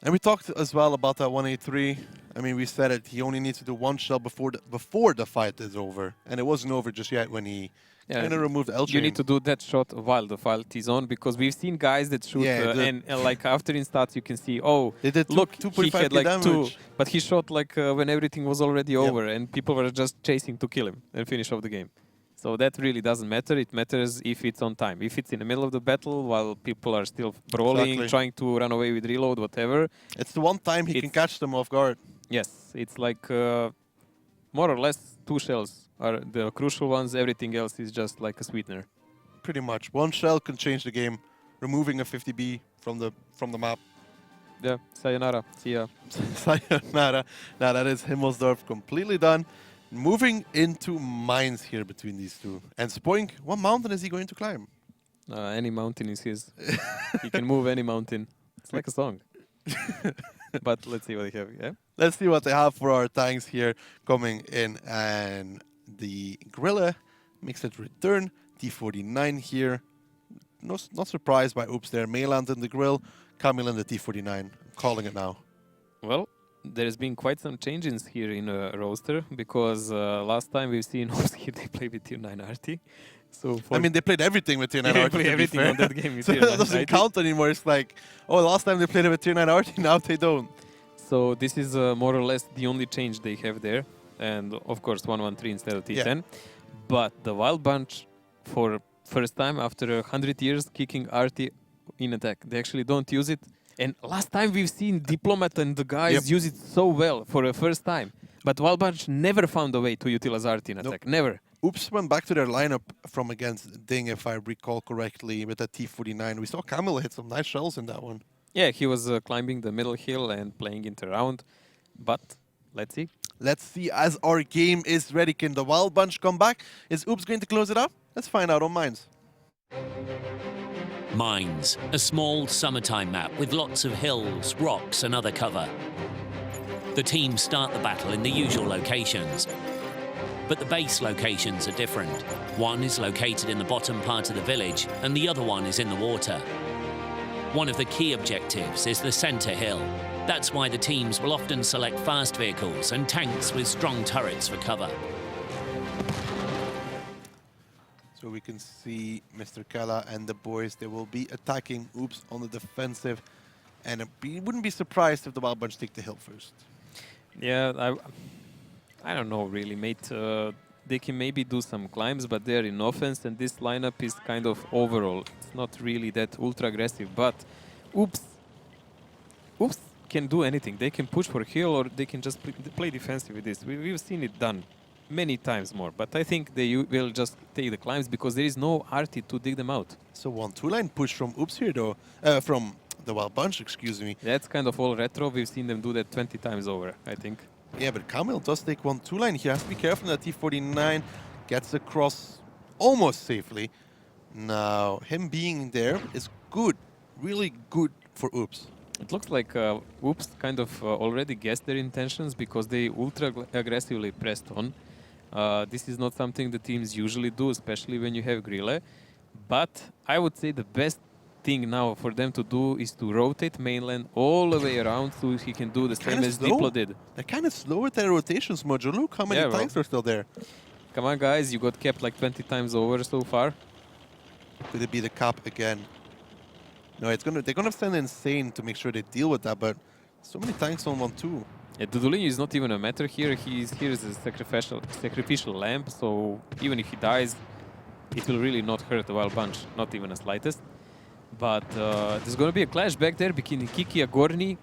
And we talked as well about that 183. I mean, we said it. He only needs to do 1 shell before the fight is over, and it wasn't over just yet when he kind of removed L-Chain. You need to do that shot while the fight is on, because we've seen guys that shoot and like after in stats you can see, oh, They did look, he 2.5k had like damage. 2, but he shot like when everything was already over and people were just chasing to kill him and finish off the game. So that really doesn't matter. It matters if it's on time. If it's in the middle of the battle while people are still brawling, trying to run away with reload, whatever. It's the one time he can catch them off guard. Yes, it's like more or less 2 shells are the crucial ones. Everything else is just like a sweetener. Pretty much. 1 shell can change the game, removing a 50B from the map. Yeah, sayonara. See ya. Sayonara. Now that is Himmelsdorf completely done. Moving into mines here between these two. And Spoink, what mountain is he going to climb? Any mountain is his. He can move any mountain. It's like a song. But let's see what they have, yeah? Let's see what they have for our tanks here coming in. And the Gorilla makes it return. T49 here. Not surprised by Oops there. Mayland in the grill. Camille in the T49. I'm calling it now. Well, there's been quite some changes here in roster, because last time we've seen Oops here, they play with Tier 9 RT. So I mean, they played everything with Tier 9 they RT. play everything on that game with So Tier 9 that doesn't RT. count anymore. It's like, oh, last time they played it with Tier 9 RT, now they don't. So this is more or less the only change they have there. And of course 113 instead of T10. Yeah. But the Wild Bunch, for first time after 100 years kicking RT in attack, they actually don't use it. And last time we've seen Diplomat and the guys use it so well for the first time. But Wild Bunch never found a way to utilize RT in attack. Never. Oops went back to their lineup from against Ding, if I recall correctly, with that T49. We saw Camille hit some nice shells in that one. Yeah, he was climbing the middle hill and playing it around. But let's see. Let's see as our game is ready. Can the Wild Bunch come back? Is Oops going to close it up? Let's find out on Mines. Mines, a small summertime map with lots of hills, rocks and other cover. The teams start the battle in the usual locations, but the base locations are different. One is located in the bottom part of the village and the other one is in the water. One of the key objectives is the center hill. That's why the teams will often select fast vehicles and tanks with strong turrets for cover. So we can see Mr. Kella and the boys, they will be attacking Oops on the defensive. And wouldn't be surprised if the Wild Bunch take the hill first. Yeah, I don't know really, mate. They can maybe do some climbs, but they're in offense, and this lineup is kind of overall. It's not really that ultra aggressive, but Oops can do anything. They can push for hill, or they can just play defensive with this. We've seen it done many times more, but I think they will just take the climbs because there is no RT to dig them out. So 1-2 line push from Oops here though, from the Wild Bunch, excuse me. That's kind of all retro. We've seen them do that 20 times over, I think. Yeah, but Camille does take 1-2 line. He has to be careful that T49 gets across almost safely. Now, him being there is good, really good for Oops. It looks like Oops kind of already guessed their intentions because they ultra aggressively pressed on. This is not something the teams usually do, especially when you have Grille. But I would say the best thing now for them to do is to rotate mainland all the way around so he can do the same as Diplo did. They're kind of slow with their rotations, Mojo. Look how many tanks are still there. Come on, guys. You got capped like 20 times over so far. Could it be the cap again? No, they're gonna send insane to make sure they deal with that, but so many tanks on 1-2. Yeah, Dudulinho is not even a matter here. Here is a sacrificial lamp, so even if he dies, it will really not hurt the Wild Bunch, not even the slightest. But there's going to be a clash back there between Kiki Agorni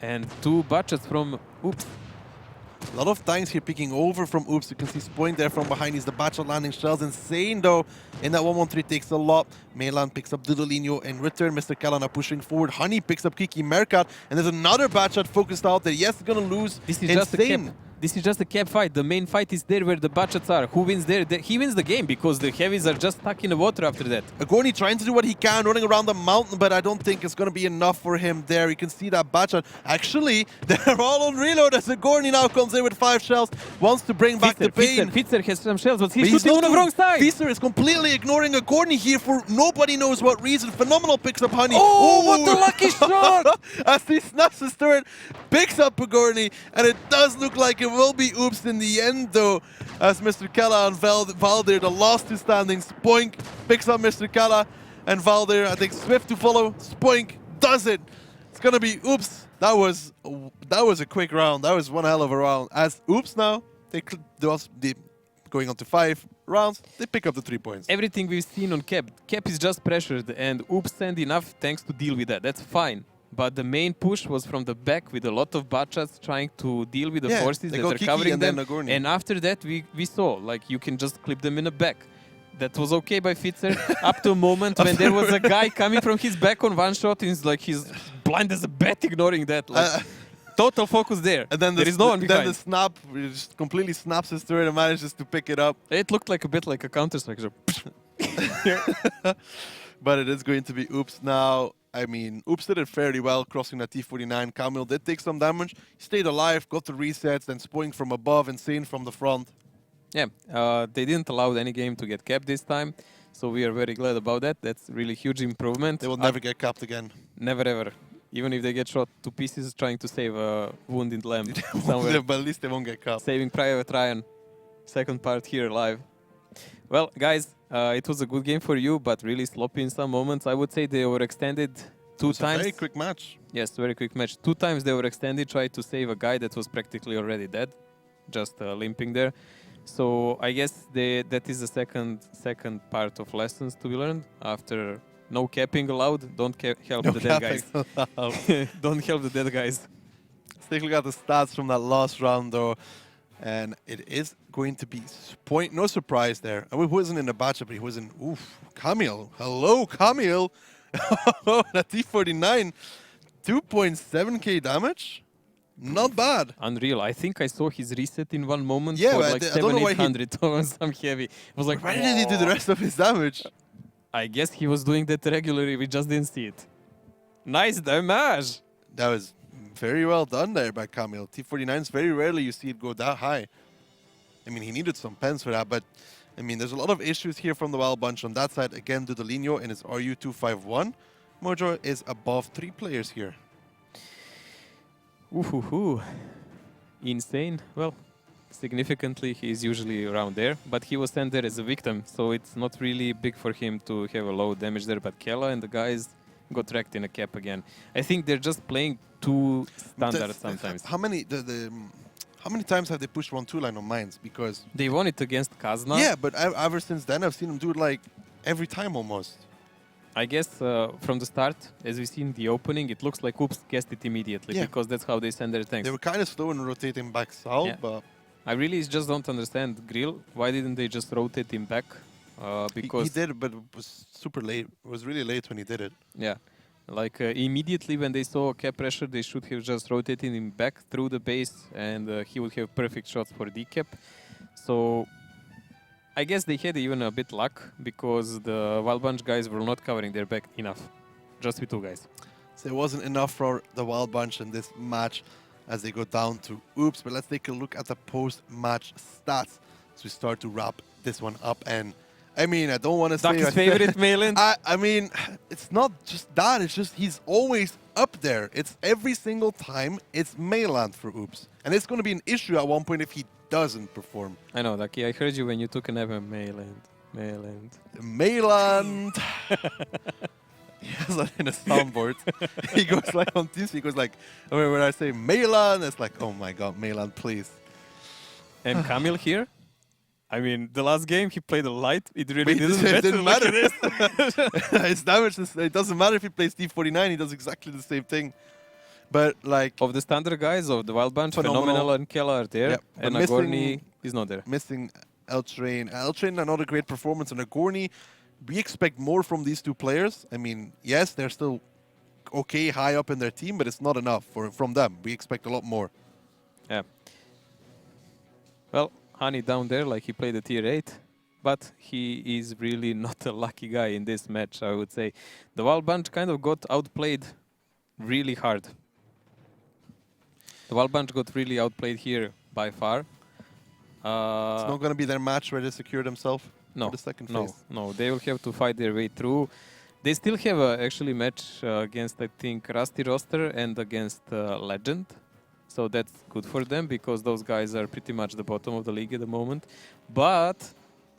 and two Butchets from Oops. A lot of tanks here picking over from Oops. You can see Spoink there from behind. He's the Bachelor landing shells. Insane though. In that 1-1-3 takes a lot. Melan picks up Dudulinho. In return, Mr. Kellana pushing forward. Honey picks up Kiki Mercat. And there's another Bachelor focused out there. Yes, going to lose. This is just a cap. This is just a cap fight. The main fight is there where the Butchets are. Who wins there? He wins the game because the heavies are just stuck in the water after that. Agorni trying to do what he can, running around the mountain, but I don't think it's going to be enough for him there. You can see that Bachelor. Actually, they're all on reload as Agorni now comes in with 5 shells. Wants to bring back the pain. Fitzer has some shells, but he's shooting on the wrong side. Fitzer is completely ignoring Agorni here for nobody knows what reason. Phenomenal picks up Honey. Oh, what a lucky shot! As he snaps his turret, picks up Agorni, and it does look like it will be Oops in the end, though, as Mr. Kella and Valdir, the last two standing. Spoink picks up Mr. Kella and Valdir. I think Swift to follow. Spoink does it. It's gonna be Oops. That was a quick round. That was one hell of a round. As Oops now, they going on to 5 rounds, they pick up the 3 points. Everything we've seen on Cap is just pressured, and Oops send enough tanks to deal with that. That's fine. But the main push was from the back with a lot of Butchets trying to deal with the forces that are covering them. And after that, we saw, like, you can just clip them in the back. That was okay by Fitzer up to a moment when there was a guy coming from his back on one shot, and he's blind as a bat ignoring that. Like, total focus there. And then there is no one behind. Then the snap just completely snaps his turret and manages to pick it up. It looked like a bit like a Counter-Strike. But it is going to be Oops now. I mean, Oops did it fairly well, crossing that T49. Camille did take some damage. He stayed alive, got the resets, then Spoink from above, Insane from the front. Yeah, they didn't allow any game to get capped this time, so we are very glad about that. That's really huge improvement. They will never get capped again. Never ever. Even if they get shot to pieces trying to save a wounded lamb somewhere. But at least they won't get capped. Saving Private Ryan. Second part here live. Well, guys, it was a good game for you, but really sloppy in some moments. I would say they overextended 2 times. A very quick match. Yes, very quick match. 2 times they overextended, tried to save a guy that was practically already dead, just limping there. So I guess that is the second part of lessons to be learned. After no capping allowed, don't help the dead guys. Don't help the dead guys. Let's take a look at the stats from that last round, though. And it is going to be Spoink. No surprise there. I mean, he wasn't in the batchup, but he was in. Oof, Camille. Hello, Camille. That T49. 2.7k damage. Not bad. Unreal. I think I saw his reset in one moment yeah, for like 700-800 on some heavy. I was like, why did he do the rest of his damage? I guess he was doing that regularly. We just didn't see it. Nice damage. That was very well done there by Camille. T49s, very rarely you see it go that high. I mean, he needed some pens for that, but I mean, there's a lot of issues here from the Wild Bunch on that side. Again, Dudulinho in his RU251. Mojo is above 3 players here. Ooh. Insane. Well, significantly, he's usually around there, but he was sent there as a victim, so it's not really big for him to have a low damage there, but Kella and the guys got wrecked in a cap again. I think they're just playing too standard sometimes. How many times have they pushed 1-2 line on mines? Because they won it against Kazna. Yeah, but ever since then, I've seen them do it like every time almost. I guess from the start, as we see in the opening, it looks like Oops guessed it immediately because that's how they send their tanks. They were kind of slow in rotating back south, but I really just don't understand Grill. Why didn't they just rotate him back? Because he did, but it was super late. It was really late when he did it. Yeah. Like immediately when they saw cap pressure, they should have just rotated him back through the base, and he would have perfect shots for decap. So I guess they had even a bit luck because the Wild Bunch guys were not covering their back enough, just with 2 guys. So it wasn't enough for the Wild Bunch in this match as they go down to Oops. But let's take a look at the post-match stats. as we start to wrap this one up. And I mean, I don't want to say Ducky's favorite Mayland. I mean, it's not just that. It's just he's always up there. It's every single time it's Mayland for Oops. And it's going to be an issue at one point if he doesn't perform. I know, Ducky. I heard you when you took an FM Mayland. Mayland. He has that in a soundboard. He goes like on Teams, he goes like, when I say Mayland, it's like, oh my god, Mayland, please. And Kamil here. I mean, the last game he played a light. It really It didn't matter. Look at this. His damage, it doesn't matter if he plays D49, he does exactly the same thing. But like... Of the standard guys, of the Wild Bunch, Phenomenal. Phenomenal and Kella are there. Yep, And but Nagorny is not there. Missing L-Train. L-Train, another great performance. And Nagorny, we expect more from these two players. I mean, yes, they're still okay high up in their team, but it's not enough from them. We expect a lot more. Yeah. Well, Hani down there, like he played a tier 8, but he is really not a lucky guy in this match, I would say. The Wild Bunch kind of got outplayed really hard. The Wild Bunch got really outplayed here by far. It's not going to be their match where they secure themselves for the second phase. No, they will have to fight their way through. They still have a actually match against, I think, Rusty Roster and against Legend. So that's good for them because those guys are pretty much the bottom of the league at the moment. But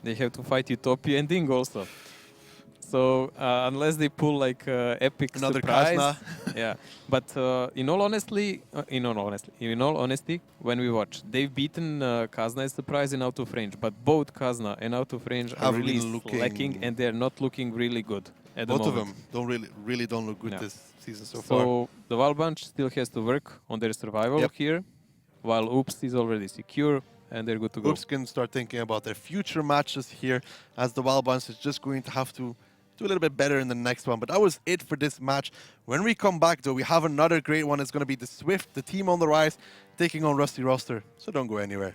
they have to fight Utopia and Ding also. So unless they pull like epic Another surprise, Kazna. yeah. But in all honesty, when we watch, they've beaten Kazna as surprise in out of range. But both Kazna and out of range are really lacking, and they're not looking really good at the moment. Both of them don't look good this season so far. So the Wild Bunch still has to work on their survival here, while Oops is already secure and they're good to go. Oops can start thinking about their future matches here, as the Wild Bunch is just going to have to do a little bit better in the next one. But that was it for this match. When we come back, though, we have another great one. It's going to be the Swift, the team on the rise, taking on Rusty Roster. So don't go anywhere.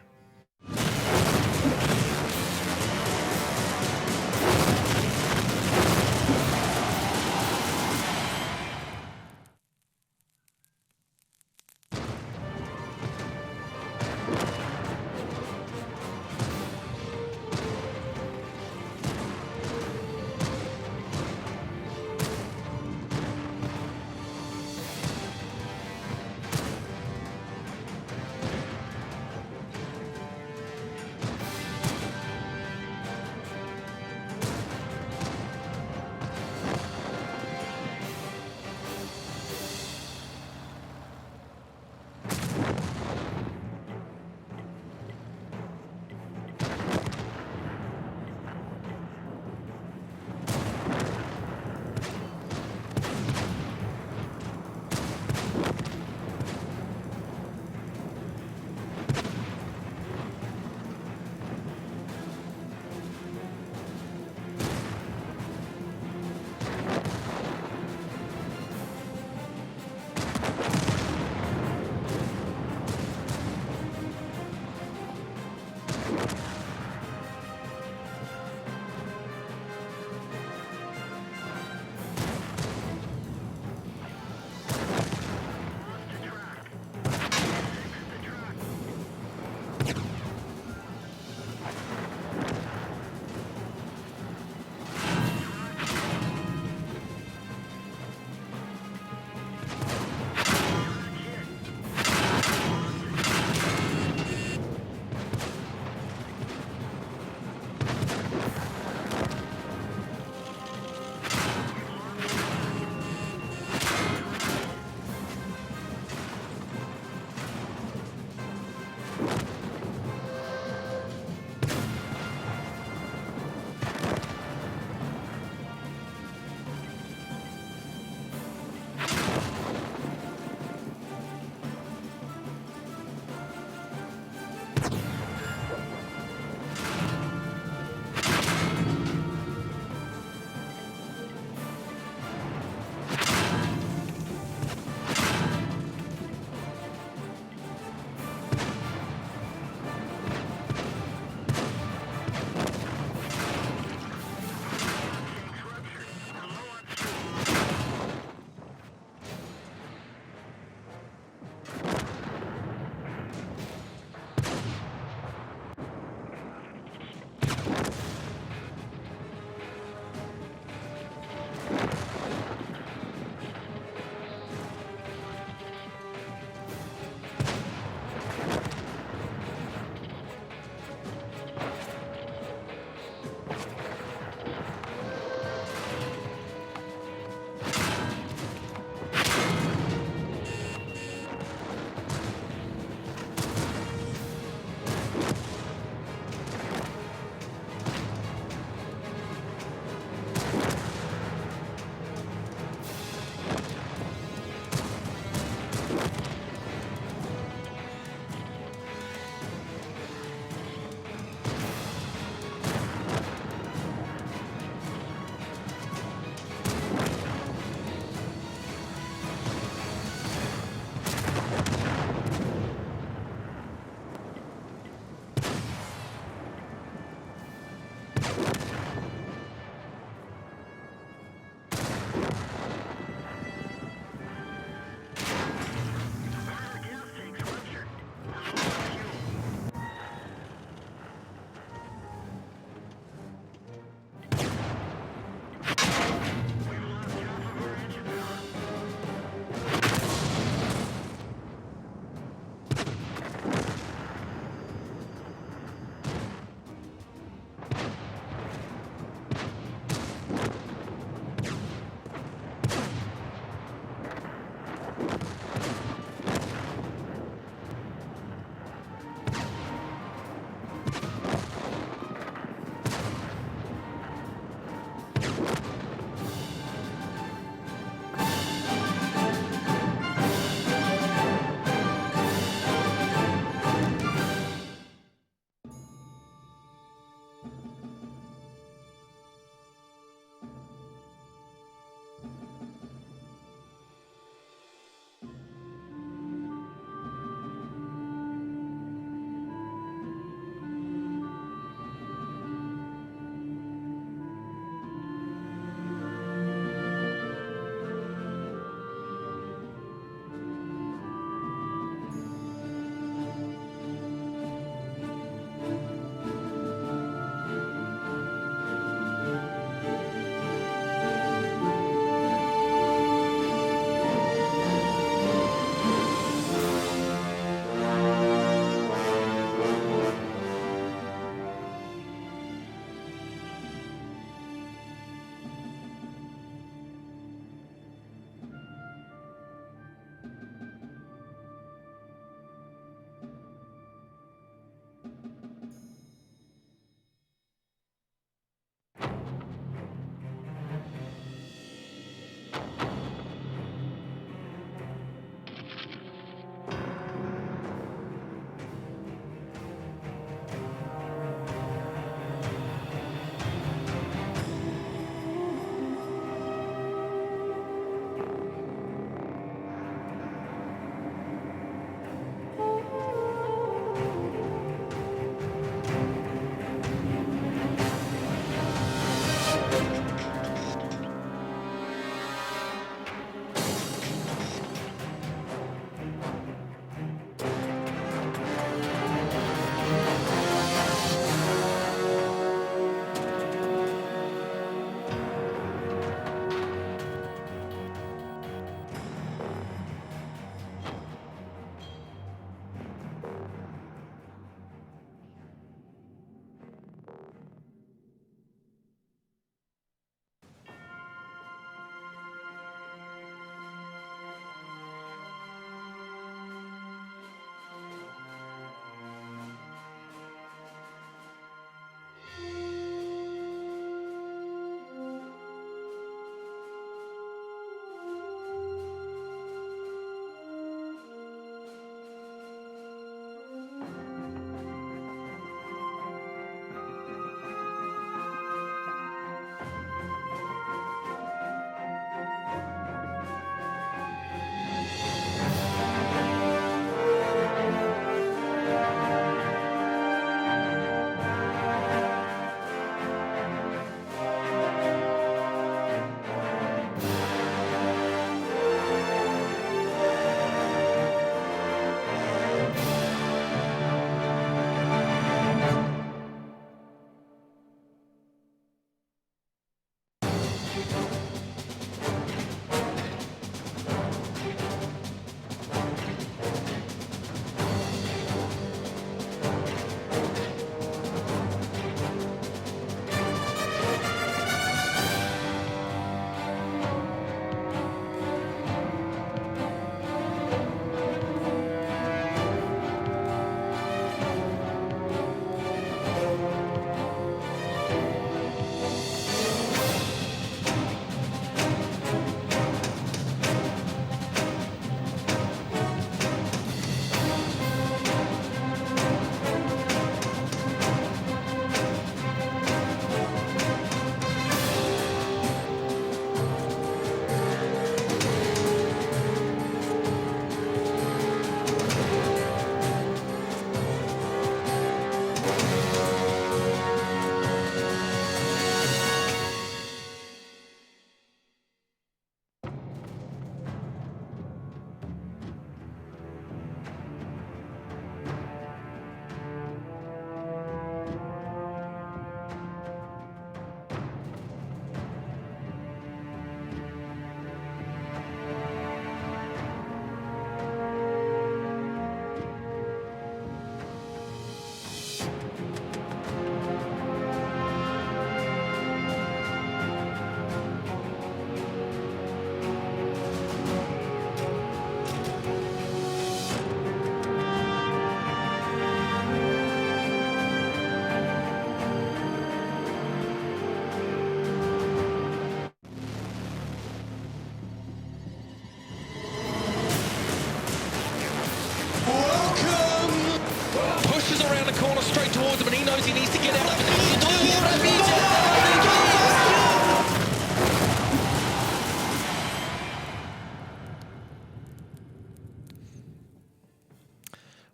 knows he needs to get it up. И тут пробитие.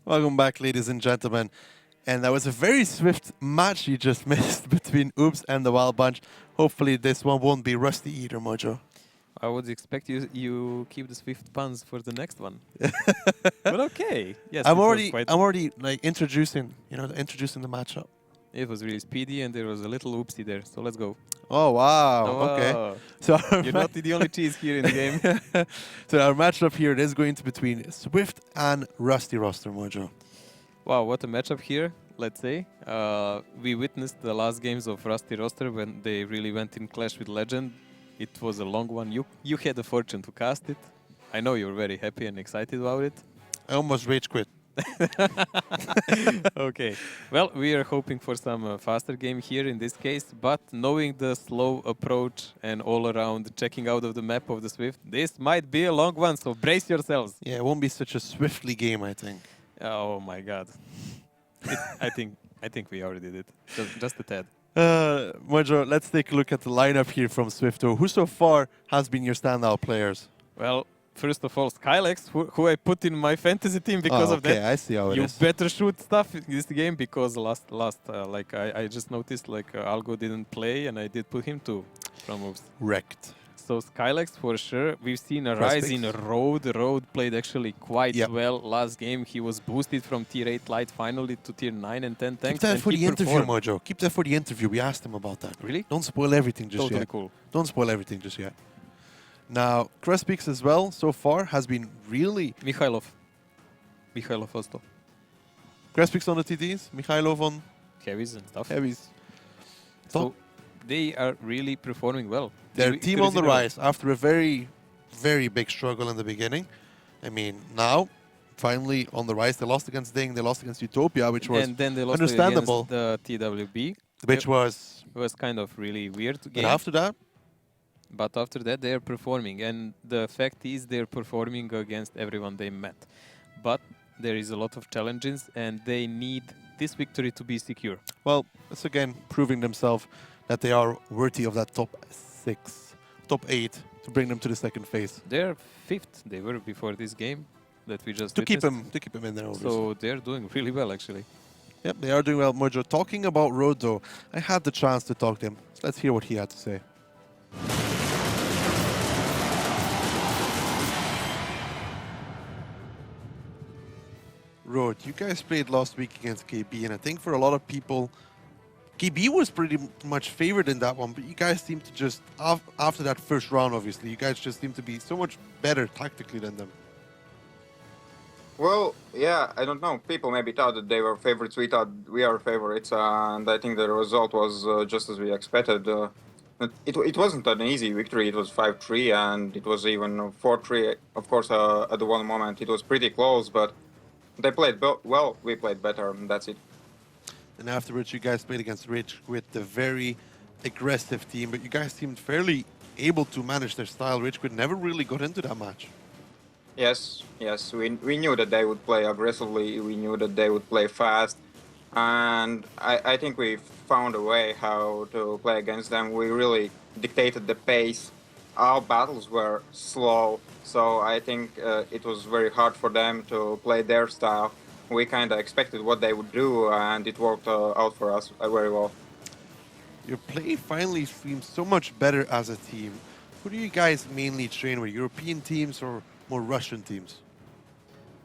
Welcome back, ladies and gentlemen. And that was a very swift match you just missed between Oops and the Wild Bunch. Hopefully this one won't be rusty either, Mojo. I would expect you keep the swift puns for the next one. But okay. Yes, I'm it was already quite- like introducing the matchup. It was really speedy and there was a little oopsie there. So let's go. Oh wow. Okay. Oh, So You're not the only cheese here in the game. so our matchup here is going to between Swift and Rusty Roster, Mojo. Wow, what a matchup here, let's say. We witnessed the last games of Rusty Roster when they really went in clash with Legend. It was a long one. You had the fortune to cast it. I know you're very happy and excited about it. I almost rage quit. Okay. Well, we are hoping for some faster game here in this case, but knowing the slow approach and all around checking out of the map of the Swift, this might be a long one, so brace yourselves. Yeah, it won't be such a swiftly game, I think. Oh my god. I think we already did it. Just a tad. Mojo, let's take a look at the lineup here from Swifto. Who so far has been your standout players? Well, first of all, Skylex, who I put in my fantasy team because of that. Okay, I see how it You is. better shoot stuff in this game because I just noticed Algo didn't play and I did put him too from Oops. Wrecked. So Skylex for sure. We've seen a rise in Road. Road played actually quite well last game. He was boosted from tier 8 light finally to tier 9 and 10 tanks. Keep that and for he the interview, performed. Mojo. Keep that for the interview. We asked him about that. Really? Don't spoil everything just Totally yet. cool. Don't spoil everything just yet. Now, Crespix as well, so far, has been really... Mikhailov also. Crespix on the TDs, Mikhailov on Heavies and stuff. heavies. So they are really performing well. Their They- team there on is the no- rise after a very, very big struggle in the beginning. I mean, now, finally on the rise. They lost against Ding, they lost against Utopia, which was and then they lost understandable. against the TWB. which was... It was kind of really weird But game. after that, But after that, they are performing, and the fact is they're performing against everyone they met. But there is a lot of challenges, and they need this victory to be secure. well, it's again proving themselves that they are worthy of that top 6, top 8 to bring them to the second phase. They're 5th. They were before this game that we just To keep witnessed. them in there, obviously. So they're doing really well, actually. Yep, they are doing well. Mojo, talking about Road though, I had the chance to talk to him. So let's hear what he had to say. Road, you guys played last week against KB, and I think for a lot of people, KB was pretty much favored in that one, but you guys seem to just, after that first round, obviously, you guys just seem to be so much better tactically than them. Well, yeah, I don't know. People maybe thought that they were favorites. We thought we are favorites, and I think the result was just as we expected. It wasn't an easy victory. It was 5-3, and it was even 4-3. Of course, at the one moment, it was pretty close, but they played well. We played better, and that's it. And afterwards, you guys played against Rich with the very aggressive team, but you guys seemed fairly able to manage their style. Rich Quid never really got into that match. Yes, we knew that they would play aggressively. We knew that they would play fast, and I think we found a way how to play against them. We really dictated the pace. Our battles were slow, so I think it was very hard for them to play their style. We kind of expected what they would do, and it worked out for us very well. Your play finally seems so much better as a team. Who do you guys mainly train with? European teams or more Russian teams?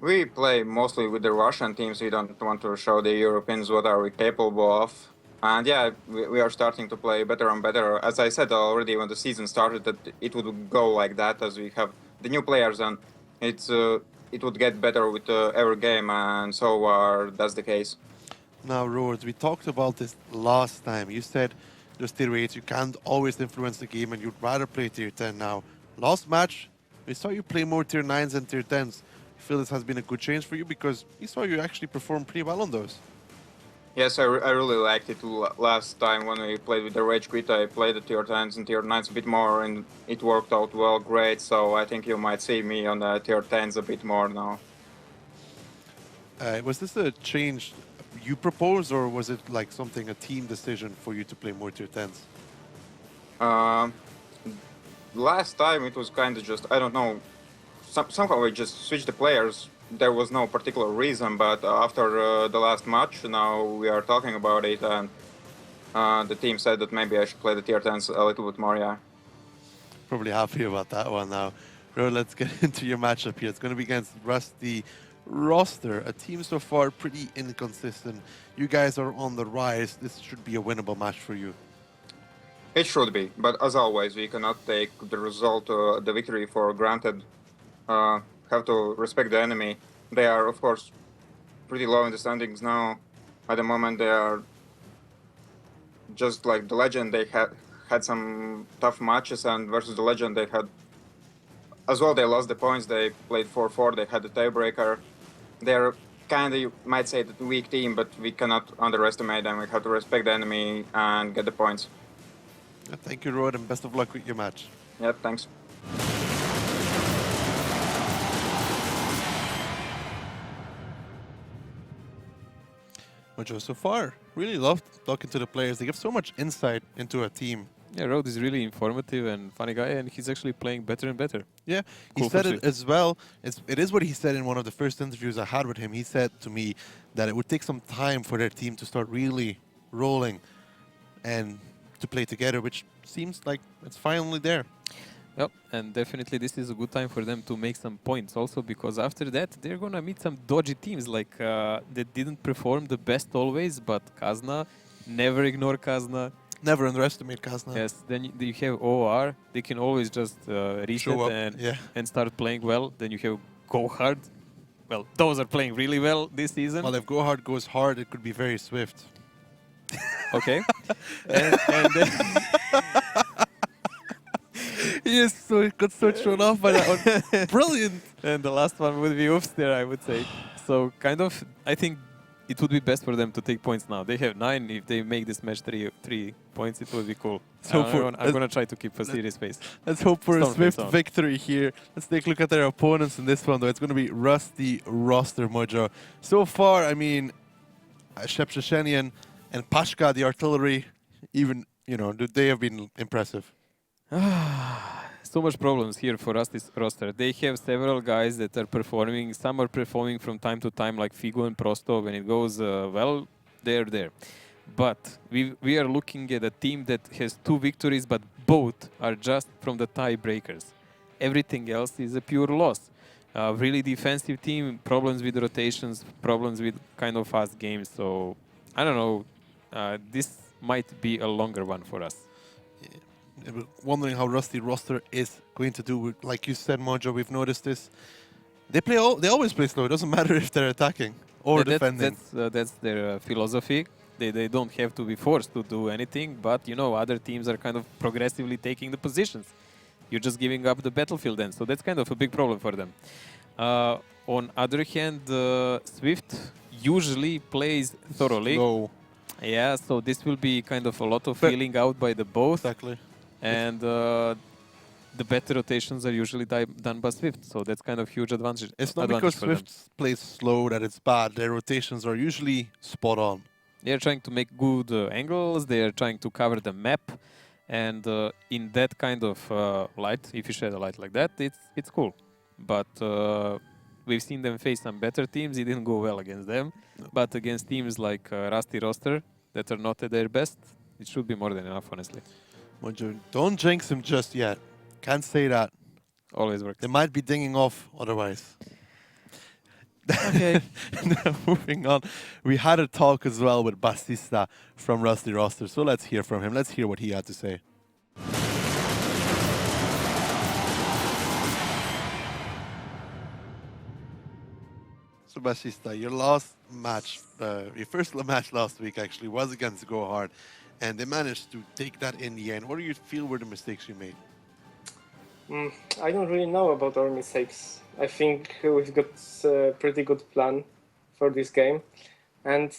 We play mostly with the Russian teams. We don't want to show the Europeans what are we capable of. And yeah, we are starting to play better and better. As I said already when the season started, that it would go like that as we have the new players, and it would get better with every game, and so that's the case. Now, Roads, we talked about this last time. You said just tier 8, you can't always influence the game and you'd rather play tier 10 now. Last match, we saw you play more tier 9s and tier 10s. You feel this has been a good change for you because we saw you actually perform pretty well on those. Yes, I really liked it last time when we played with the Rage Quit. I played the tier 10s and tier 9s a bit more, and it worked out well, great. So I think you might see me on the tier 10s a bit more now. Was this a change you propose, or was it like something, a team decision for you to play more tier 10s? Last time it was kind of just, I don't know, somehow I just switched the players. There was no particular reason, but after the last match, now we are talking about it, and the team said that maybe I should play the tier 10s a little bit more, yeah. Probably happy about that one now. Bro, let's get into your matchup here. It's going to be against Rusty Roster, a team so far pretty inconsistent. You guys are on the rise. This should be a winnable match for you. It should be, but as always, we cannot take the result, the victory for granted. Have to respect the enemy. They are, of course, pretty low in the standings now. At the moment, they are just like the Legend. They had some tough matches, and versus the Legend, they had as well. They lost the points. They played 4-4. They had the tiebreaker. They're kind of, you might say, the weak team, but we cannot underestimate them. We have to respect the enemy and get the points. Thank you, Rod, and best of luck with your match. Yeah, thanks. Mojo, so far, really loved talking to the players. They give so much insight into a team. Yeah, Rode is really informative and funny guy, and he's actually playing better and better. Yeah, he Cool said for it as well. It is what he said in one of the first interviews I had with him. He said to me that it would take some time for their team to start really rolling and to play together, which seems like it's finally there. Yep, and definitely this is a good time for them to make some points also, because after that they're gonna meet some dodgy teams like that didn't perform the best always, but Kazna, never ignore Kazna. Never underestimate Kazna. Yes, then you have OR, they can always just reset Show up, and start playing well. Then you have Go Hard. Well, those are playing really well this season. Well, if Go Hard goes hard, it could be very swift. Okay. and then Yes, so it got so shown off by that one. Brilliant. And the last one would be Oops there, I would say. So kind of, I think it would be best for them to take points now. They have 9. If they make this match 3 points, it would be cool. So I'm gonna try to keep a serious pace. Let's hope for a Storm swift face on. victory here. Let's take a look at their opponents in this one, though. It's going to be Rusty Roster, Mojo. So far, I mean, Shep Sheshenian and Pashka, the artillery, even, you know, they have been impressive. So much problems here for us, this roster. They have several guys that are performing. Some are performing from time to time, like Figo and Prosto. When it goes well, they're there. But we are looking at a team that has 2 victories, but both are just from the tiebreakers. Everything else is a pure loss. Really defensive team, problems with rotations, problems with kind of fast games. So, I don't know. This might be a longer one for us. Wondering how Rusty Roster is going to do. Like you said, Mojo, we've noticed this. They always play slow. It doesn't matter if they're attacking or defending. That's their philosophy. They don't have to be forced to do anything, but you know, other teams are kind of progressively taking the positions. You're just giving up the battlefield then, so that's kind of a big problem for them. On other hand, Swift usually plays thoroughly. Slow. Yeah, so this will be kind of a lot of feeling out by the both. Exactly. And the better rotations are usually done by Swift, so that's kind of huge advantage. It's not because Swift plays slow that it's bad. Their rotations are usually spot on. They're trying to make good angles. They're trying to cover the map, and in that kind of light, if you shed a light like that, it's cool. But we've seen them face some better teams. It didn't go well against them, but against teams like Rusty Roster that are not at their best, it should be more than enough, honestly. Mojo, don't jinx him just yet. Can't say that. Always works. They might be dinging off otherwise. Okay. Moving on. We had a talk as well with Bastista from Rusty Roster, so let's hear from him. Let's hear what he had to say. So Bastista, your last match, your first match last week actually was against Go Hard, and they managed to take that in the end. What do you feel were the mistakes you made? I don't really know about our mistakes. I think we've got a pretty good plan for this game, and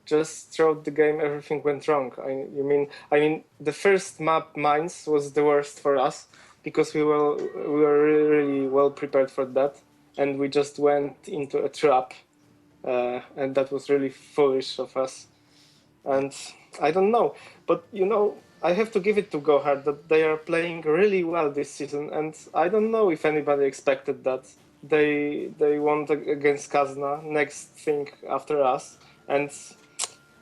just throughout the game everything went wrong. I mean, the first map, Mines, was the worst for us because we were really well prepared for that, and we just went into a trap and that was really foolish of us. And I don't know, but I have to give it to Gohard that they are playing really well this season, and I don't know if anybody expected that. They won against Kazna, next thing after us, and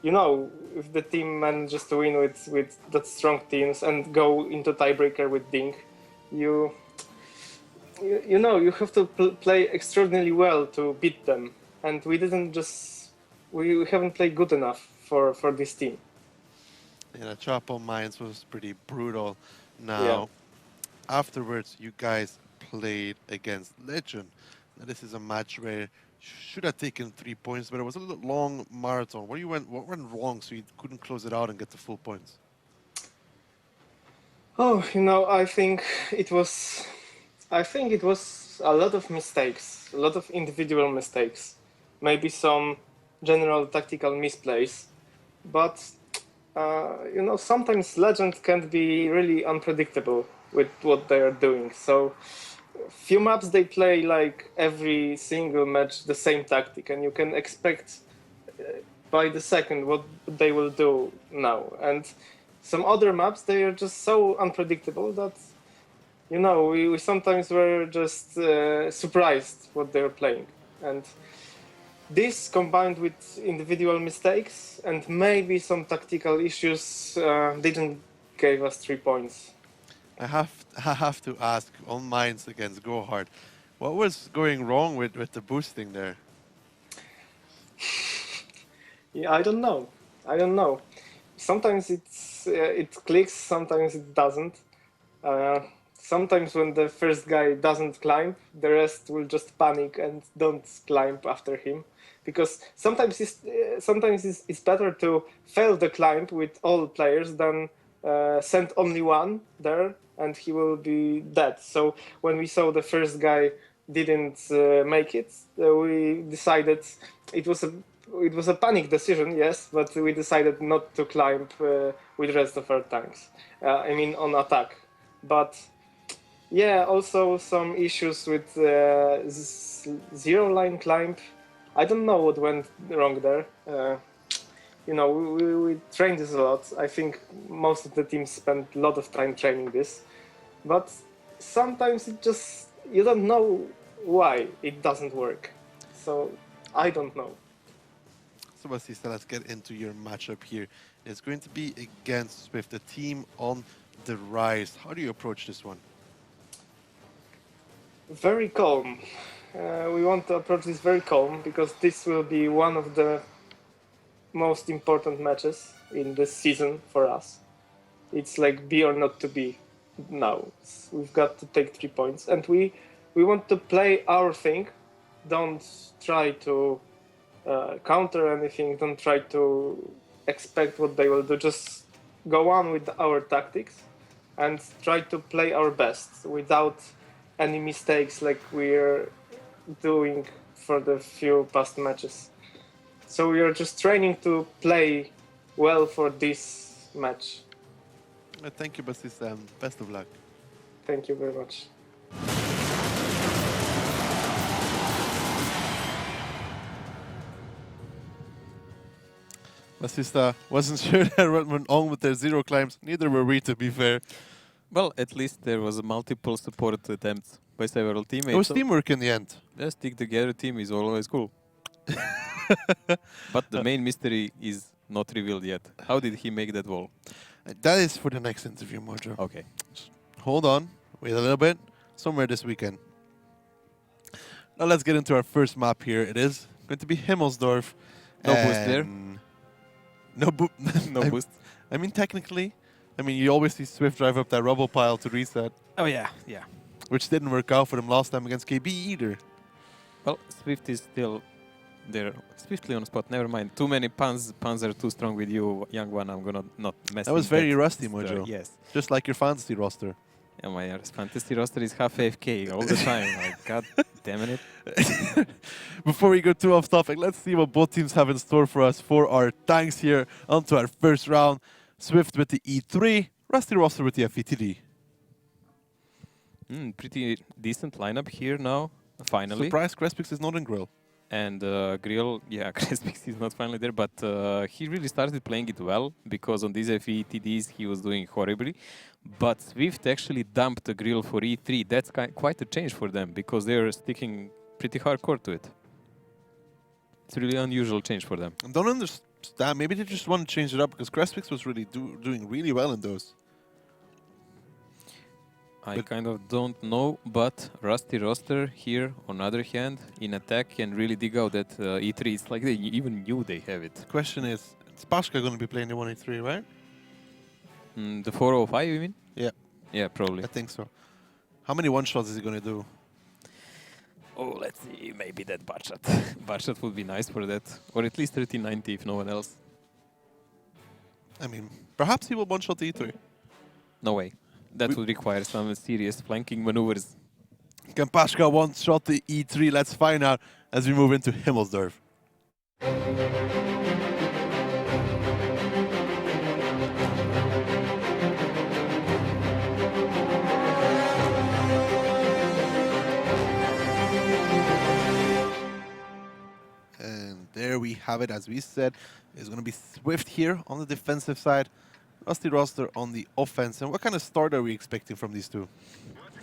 if the team manages to win with that strong teams and go into tiebreaker with Ding, you have to play extraordinarily well to beat them, and we didn't just we haven't played good enough for this team. Yeah, the Chapo Mines was pretty brutal. Now, Yeah. afterwards, you guys played against Legend. Now, this is a match where should have taken 3 points, but it was a little long marathon. What went wrong so you couldn't close it out and get the full points? Oh, I think it was a lot of mistakes, a lot of individual mistakes, maybe some general tactical misplays, but sometimes Legend can be really unpredictable with what they are doing. So few maps they play like every single match the same tactic, and you can expect by the second what they will do now. And some other maps they are just so unpredictable that we sometimes were just surprised what they're playing. And this combined with individual mistakes and maybe some tactical issues didn't give us 3 points. I have to ask on Mines against Gohard, what was going wrong with the boosting there? Yeah, I don't know. Sometimes it clicks, sometimes it doesn't. Sometimes when the first guy doesn't climb, the rest will just panic and don't climb after him. Because sometimes it's better to fail the climb with all players than send only one there and he will be dead. So when we saw the first guy didn't make it, we decided it was a panic decision, yes, but we decided not to climb with the rest of our tanks. On attack. But yeah, also some issues with zero line climb. I don't know what went wrong there. We trained this a lot. I think most of the teams spent a lot of time training this. But sometimes you don't know why it doesn't work. So I don't know. So, Batista, let's get into your matchup here. It's going to be against Swift, a team on the rise. How do you approach this one? Very calm. We want to approach this very calm because this will be one of the most important matches in this season for us. It's like be or not to be now. We've got to take 3 points, and we want to play our thing. Don't try to counter anything. Don't try to expect what they will do. Just go on with our tactics and try to play our best without any mistakes like we're doing for the few past matches. So we are just training to play well for this match. Thank you, Batista, and best of luck. Thank you very much. Batista wasn't sure that what went on with their zero climbs. Neither were we, to be fair. Well, at least there was multiple support attempts by several teammates. It was teamwork in the end. The stick together team is always cool. But the main mystery is not revealed yet. How did he make that wall? That is for the next interview, Mojo. Okay. Hold on. Wait a little bit. Somewhere this weekend. Now let's get into our first map here. It is going to be Himmelsdorf. No boost there. No, No boost. I mean, technically, you always see Swift drive up that rubble pile to reset, Oh yeah, yeah. which didn't work out for them last time against KB either. Well, Swift is still there, swiftly on spot. Never mind. Too many puns are too strong with you, young one. I'm gonna not mess. That was very rusty, Mojo. Mojo. Yes. Just like your fantasy roster. Yeah, my fantasy roster is half AFK all the time. Like, God damn it. Before we go too off topic, let's see what both teams have in store for us for our tanks here. Onto our first round. Swift with the E3, Rusty roster with the FETD. Pretty decent lineup here now, finally. Surprise, Crespix is not in grill. And Grill, yeah, Crespix is not finally there, but he really started playing it well because on these FE TDs he was doing horribly. But Swift actually dumped the Grill for E3. That's quite a change for them because they're sticking pretty hardcore to it. It's a really unusual change for them. I don't understand. Maybe they just want to change it up because Crespix was really doing really well in those. I kind of don't know, but Rusty Roster here, on the other hand, in attack can really dig out that E3. It's like they even knew they have it. The question is Pashka going to be playing the 183, right? The 405, you mean? Yeah. Yeah, probably. I think so. How many one-shots is he going to do? Oh, let's see. Maybe that Barshot. Barshot would be nice for that. Or at least 1390 if no one else. I mean, perhaps he will one-shot the E3. No way. That would require some serious flanking maneuvers. Can Pashka one-shot the E3? Let's find out as we move into Himmelsdorf. And there we have it, as we said. It's going to be Swift here on the defensive side. Rusty Roster on the offense. And what kind of start are we expecting from these two?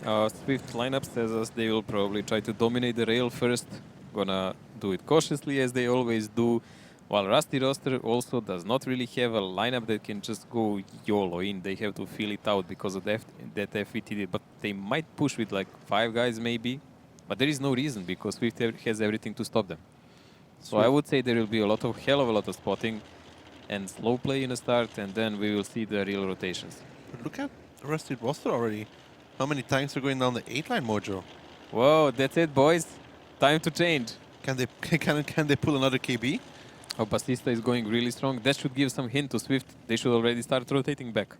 Swift lineup says us they will probably try to dominate the rail first. Gonna do it cautiously as they always do. While Rusty Roster also does not really have a lineup that can just go YOLO in. They have to feel it out because of that FETD. But they might push with like 5 guys maybe. But there is no reason because Swift has everything to stop them. So I would say there will be hell of a lot of spotting and slow play in the start, and then we will see the real rotations. But look at Rusty Roster already. How many tanks are going down the 8-line, Mojo? Whoa, that's it, boys. Time to change. Can they pull another KB? Oh, Basista is going really strong. That should give some hint to Swift. They should already start rotating back.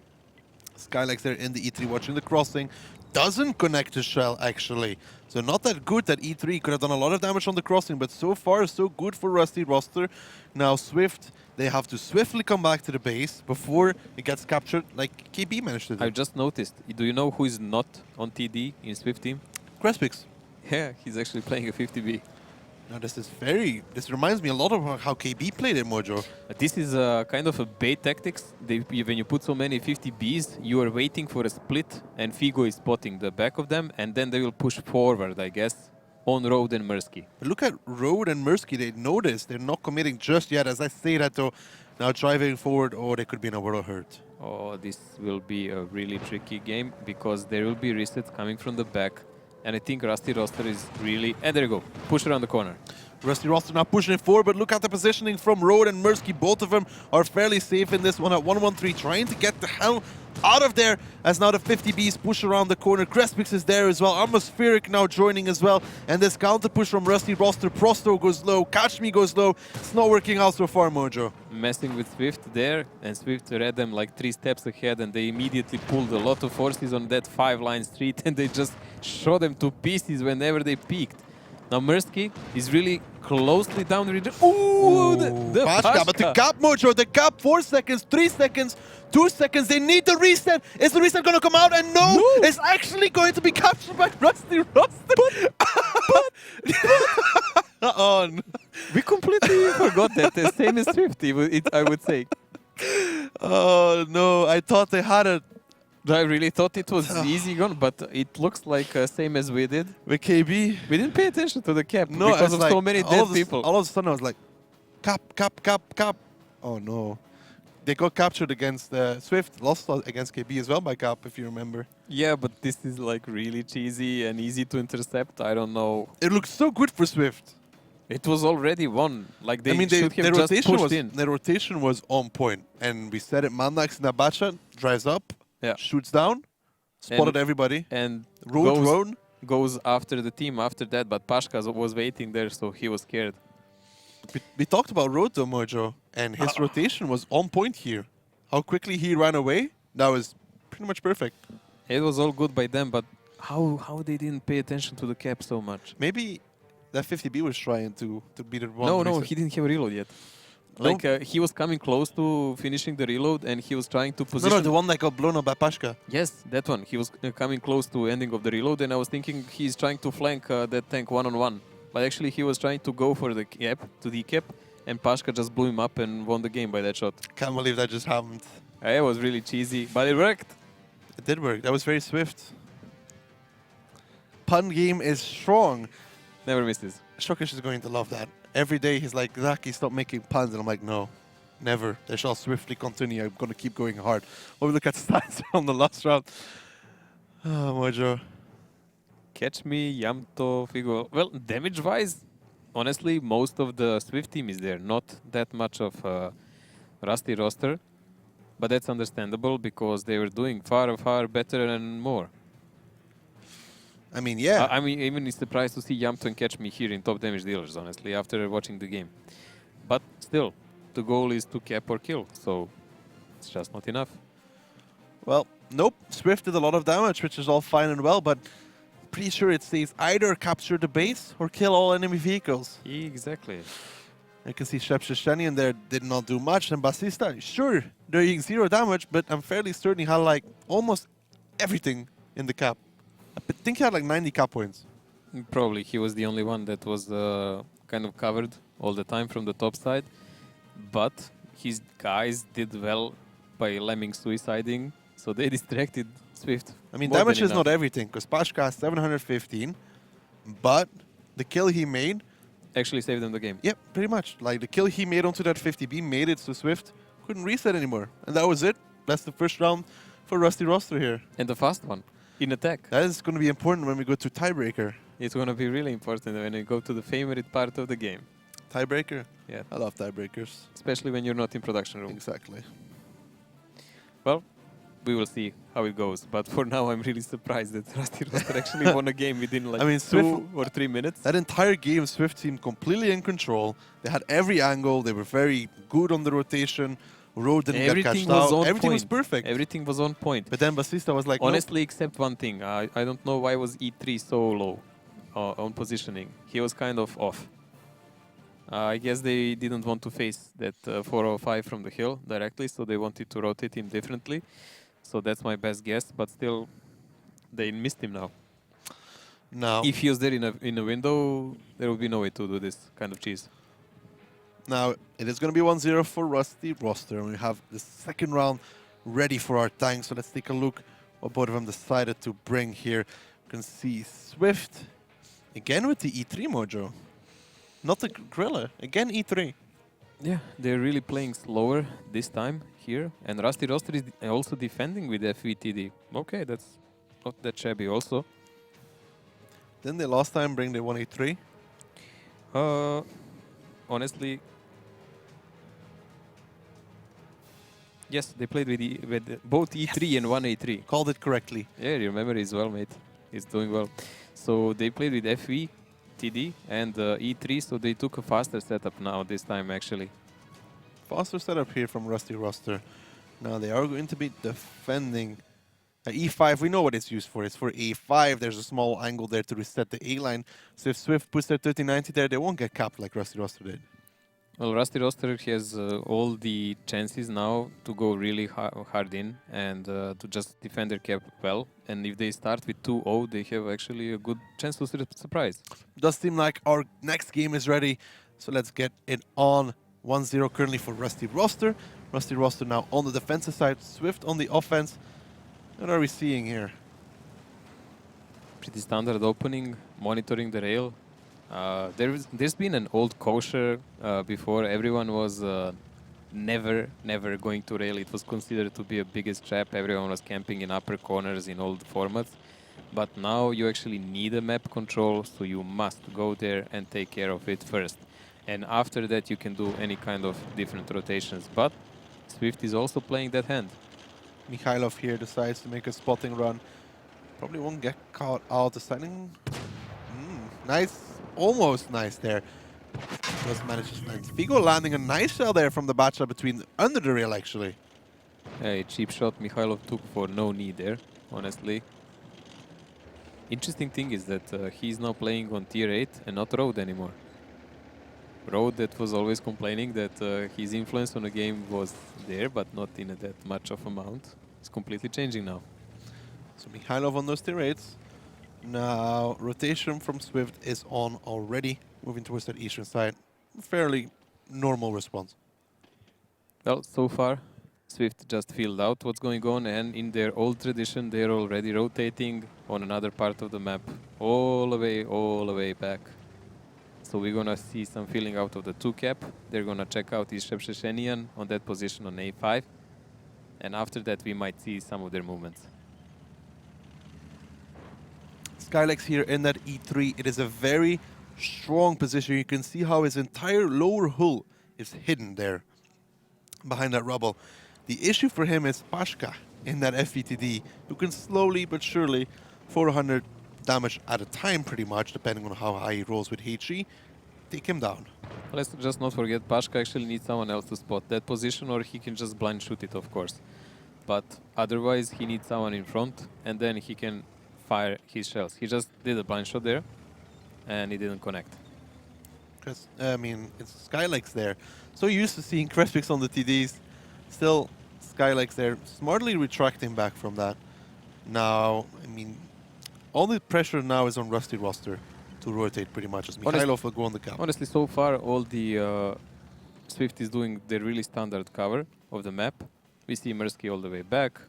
Skylax there in the E3 watching the crossing. Doesn't connect to Shell, actually. So not that good that E3 could have done a lot of damage on the crossing, but so far so good for Rusty Roster. Now Swift, they have to swiftly come back to the base before it gets captured like KB managed to do. I just noticed. Do you know who is not on TD in Swift team? Crespix. Yeah, he's actually playing a 50B. Now this reminds me a lot of how KB played it, Mojo. This is kind of a bait tactics. When you put so many 50Bs, you are waiting for a split, and Figo is spotting the back of them, and then they will push forward, I guess, on Road and Mursky. But look at Road and Mursky. They notice they're not committing just yet. As I say that, though, now driving forward, oh, they could be in a world of hurt. Oh, this will be a really tricky game because there will be resets coming from the back. And I think Rusty Roster is really... And there you go. Push around the corner. Rusty Roster now pushing it forward, but look at the positioning from Road and Mursky. Both of them are fairly safe in this one at 113, trying to get the hell out of there as now the 50Bs push around the corner. Crespix is there as well. Atmospheric now joining as well. And this counter push from Rusty Roster. Prosto goes low. Catch Me goes low. It's not working out so far, Mojo. Messing with Swift there, and Swift read them like 3 steps ahead, and they immediately pulled a lot of forces on that 5-line street, and they just shot them to pieces whenever they peaked. Now Mursky is really closely down the region. Ooh, the Pashka, but the gap, Mojo, the gap, 4 seconds, 3 seconds, 2 seconds. They need the reset. Is the reset going to come out? And no, it's actually going to be captured by Rusty Roster. On. We completely forgot that. The same as Swift, I would say. Oh no, I thought they had it. I really thought it was easy gone, but it looks like same as we did. With KB? We didn't pay attention to the cap No, because of like so many dead people. All of a sudden I was like, cap. Oh no. They got captured against Swift, lost against KB as well by cap, if you remember. Yeah, but this is like really cheesy and easy to intercept. I don't know. It looks so good for Swift. It was already won. Like they their should have just pushed in. Their rotation was on point. And we said it, Mandax in Abacha drives up, shoots down, spotted everybody. And Road goes after the team after that, but Pashka was waiting there, so he was scared. We talked about Road though, Mojo, and his rotation was on point here. How quickly he ran away, that was pretty much perfect. It was all good by them, but how they didn't pay attention to the cap so much? Maybe that 50B was trying to beat it one. No, he didn't have a reload yet. Like he was coming close to finishing the reload, and he was trying to position. No, the one that got blown up by Pashka. Yes, that one. He was coming close to ending of the reload, and I was thinking he's trying to flank that tank one-on-one. But actually, he was trying to go for the cap, to the cap, and Pashka just blew him up and won the game by that shot. Can't believe that just happened. It was really cheesy, but it worked. It did work. That was very swift. Pun game is strong. Never misses. Shokish is going to love that. Every day he's like, Zaki, stop making puns. And I'm like, no, never. They shall swiftly continue. I'm going to keep going hard. Well, we look at stats on the last round. Oh, Mojo. Catch me, Yamto, Figo. Well, damage-wise, honestly, most of the Swift team is there. Not that much of Rusty roster. But that's understandable because they were doing far, far better and more. I mean, yeah. I mean, even surprised to see Yamto and Catch Me here in top damage dealers, honestly, after watching the game. But still, the goal is to cap or kill, so it's just not enough. Well, nope. Swift did a lot of damage, which is all fine and well, but pretty sure it says either capture the base or kill all enemy vehicles. Exactly. You can see Shepshishanian there did not do much, and Basista, sure, they're doing 0 damage, but I'm fairly certain he had like almost everything in the cap. I think he had like 90 cap points. Probably he was the only one that was kind of covered all the time from the top side, but his guys did well by Lemming suiciding, so they distracted Swift. I mean, more damage than is not enough. everything, because Pashka has 715, but the kill he made... Actually saved them the game. Yep, pretty much. Like, the kill he made onto that 50B made it so Swift couldn't reset anymore. And that was it. That's the first round for Rusty Roster here. And the fast one, in attack. That is going to be important when we go to tiebreaker. It's going to be really important when you go to the favorite part of the game. Tiebreaker? Yeah. I love tiebreakers. Especially when you're not in production room. Exactly. Well, we will see how it goes. But for now, I'm really surprised that Rusty Roster actually won a game within like I mean, 2 or 3 minutes. That entire game, Swift seemed completely in control. They had every angle. They were very good on the rotation. Road didn't get catched out. Everything was perfect. Everything was on point. But then Basista was like, honestly, except one thing. I don't know why was E3 so low on positioning. He was kind of off. I guess they didn't want to face that 405 from the hill directly, so they wanted to rotate him differently. So that's my best guess, but still, they missed him now. No. If he was there in a window, there would be no way to do this kind of cheese. Now, it is going to be 1-0 for Rusty Roster, and we have the second round ready for our tank. So let's take a look what both of them decided to bring here. You can see Swift, again with the E3 mojo. Not the Gorilla, again E3. Yeah, they're really playing slower this time here. And Rusty Roster is also defending with FVTD. Okay, that's not that shabby also. Didn't they last time bring the 183? Honestly, yes, they played with both E3 and 1A3. Called it correctly. Yeah, your memory is well, mate. It's doing well. So they played with FV, TD, and E3, so they took a faster setup now this time, actually. Faster setup here from Rusty Roster. Now they are going to be defending E5. We know what it's used for. It's for A5. There's a small angle there to reset the A line. So if Swift puts their 3090 there, they won't get capped like Rusty Roster did. Well, Rusty Roster has all the chances now to go really hard in and to just defend their cap well. And if they start with 2-0, they have actually a good chance to surprise. Does seem like our next game is ready. So let's get it on. 1-0 currently for Rusty Roster. Rusty Roster now on the defensive side. Swift on the offense. What are we seeing here? Pretty standard opening, monitoring the rail. There's been an old kosher before. Everyone was never going to rail. It was considered to be a biggest trap. Everyone was camping in upper corners in old formats. But now you actually need a map control, so you must go there and take care of it first. And after that you can do any kind of different rotations. But Swift is also playing that hand. Mikhailov here decides to make a spotting run. Probably won't get caught out. The signing. Nice. Almost nice there. Just manages to land. Figo landing a nice shell there from the bat shot under the rail, actually. A cheap shot Mikhailov took for no need there, honestly. Interesting thing is that he's now playing on tier 8 and not Road anymore. Road that was always complaining that his influence on the game was there, but not in that much of amount. It's completely changing now. So Mikhailov on those tier 8s. Now, rotation from Swift is on already, moving towards that eastern side. Fairly normal response. Well, so far, Swift just filled out what's going on, and in their old tradition, they're already rotating on another part of the map, all the way back. So we're gonna see some filling out of the 2 cap. They're gonna check out his Shepsheshenian on that position on A5, and after that, we might see some of their movements. Skylex here in that E3. It is a very strong position. You can see how his entire lower hull is hidden there behind that rubble. The issue for him is Pashka in that FVTD, who can slowly but surely 400 damage at a time pretty much, depending on how high he rolls with HE, take him down. Let's just not forget, Pashka actually needs someone else to spot that position, or he can just blind shoot it, of course. But otherwise, he needs someone in front, and then he can fire his shells. He just did a blind shot there, and he didn't connect. Because, I mean, it's Skylex there. So used to seeing Crespix on the TDs. Still, Skylex there, smartly retracting back from that. Now, I mean, all the pressure now is on Rusty roster to rotate pretty much, as Mikhailov will go on the cap. Honestly, so far, all the Swift is doing the really standard cover of the map. We see Mirsky all the way back,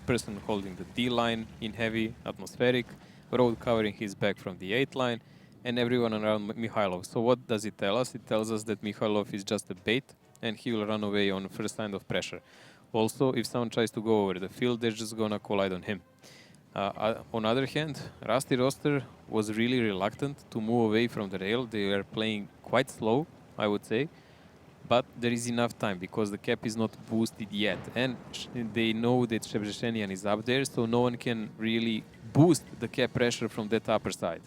person holding the D line in heavy, atmospheric, Road covering his back from the 8 line, and everyone around Mikhailov. So what does it tell us? It tells us that Mikhailov is just a bait, and he will run away on first sign of pressure. Also, if someone tries to go over the field, they're just gonna collide on him. On other hand, Rusty roster was really reluctant to move away from the rail. They are playing quite slow, I would say. But there is enough time because the cap is not boosted yet. And they know that Shebrzhenian is up there, so no one can really boost the cap pressure from that upper side.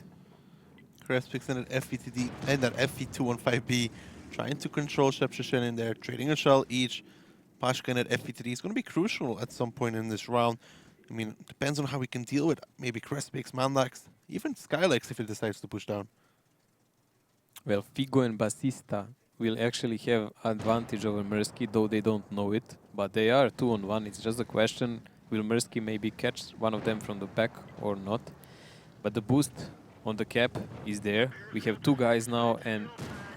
Crespix and that FVTD and that FV2 on 5B, trying to control Shebrzhenian there, trading a shell each. Pashka and that FVTD is going to be crucial at some point in this round. I mean, it depends on how we can deal with maybe Crespix, Mandax, even Skylex if he decides to push down. Well, Figo and Basista will actually have advantage over Mirsky, though they don't know it. But they are 2-on-1. It's just a question, will Mirsky maybe catch one of them from the back or not? But the boost on the cap is there. We have 2 guys now, and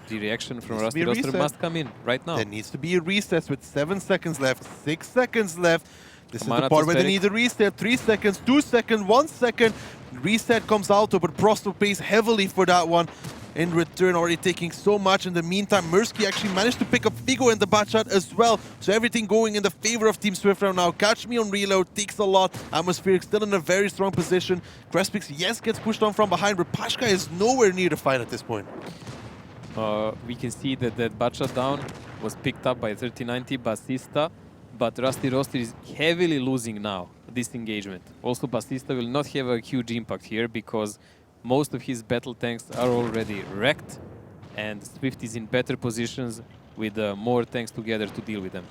the reaction from Rusty roster must come in right now. There needs to be a reset with 7 seconds left, 6 seconds left. This is the part where they need a reset. 3 seconds, 2 seconds, 1 second. Reset comes out, but Prosto pays heavily for that one. In return, already taking so much. In the meantime, Mirsky actually managed to pick up Figo in the bat shot as well. So everything going in the favor of Team Swift right now. Catch Me on reload takes a lot. Atmospheric still in a very strong position. Crespix, yes, gets pushed on from behind, but Pashka is nowhere near the fight at this point. We can see that that bat shot down was picked up by 3090 Basista, but Rusty roster is heavily losing now this engagement. Also, Basista will not have a huge impact here because most of his battle tanks are already wrecked, and Swift is in better positions with more tanks together to deal with them.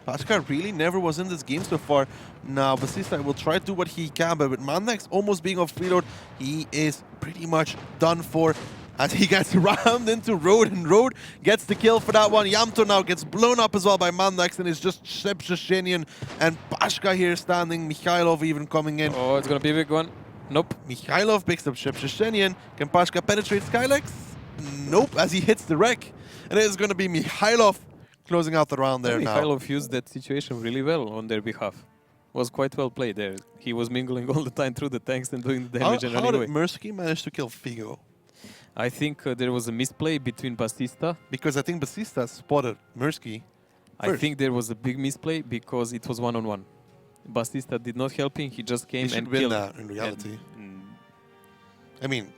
Pashka really never was in this game so far. Now, Basista will try to do what he can, but with Mandax almost being off reload, he is pretty much done for as he gets rammed into Road, and Road gets the kill for that one. Yamto now gets blown up as well by Mandax, and it's just Shebrzhenian and Pashka here standing. Mikhailov even coming in. Oh, it's gonna be a big one. Nope. Mikhailov picks up Shebrzhenian. Can Pashka penetrate Skylex? Nope, as he hits the wreck. And it is going to be Mikhailov closing out the round there now. Mikhailov used that situation really well on their behalf. Was quite well played there. He was mingling all the time through the tanks and doing the damage and running away. How did Mirsky manage to kill Figo? I think there was a misplay between Basista. Because I think Basista spotted Mirsky first. I think there was a big misplay because it was one-on-one. Basista did not help him, he just came and win killed. That in reality. I mean,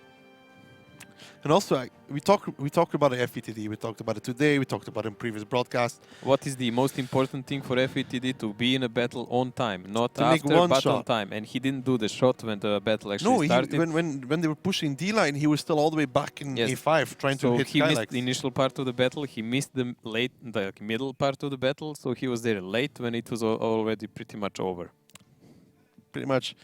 and also we talked about the FETD, we talked about it today, we talked about it in previous broadcasts. What is the most important thing for FETD? To be in a battle on time, not to after, make one but shot. On time. And he didn't do the shot when the battle actually started. No, when they were pushing D-line, he was still all the way back in A5 trying to hit Skylex. So he missed the initial part of the battle, he missed the middle part of the battle, so he was there late when it was already pretty much over. Pretty much.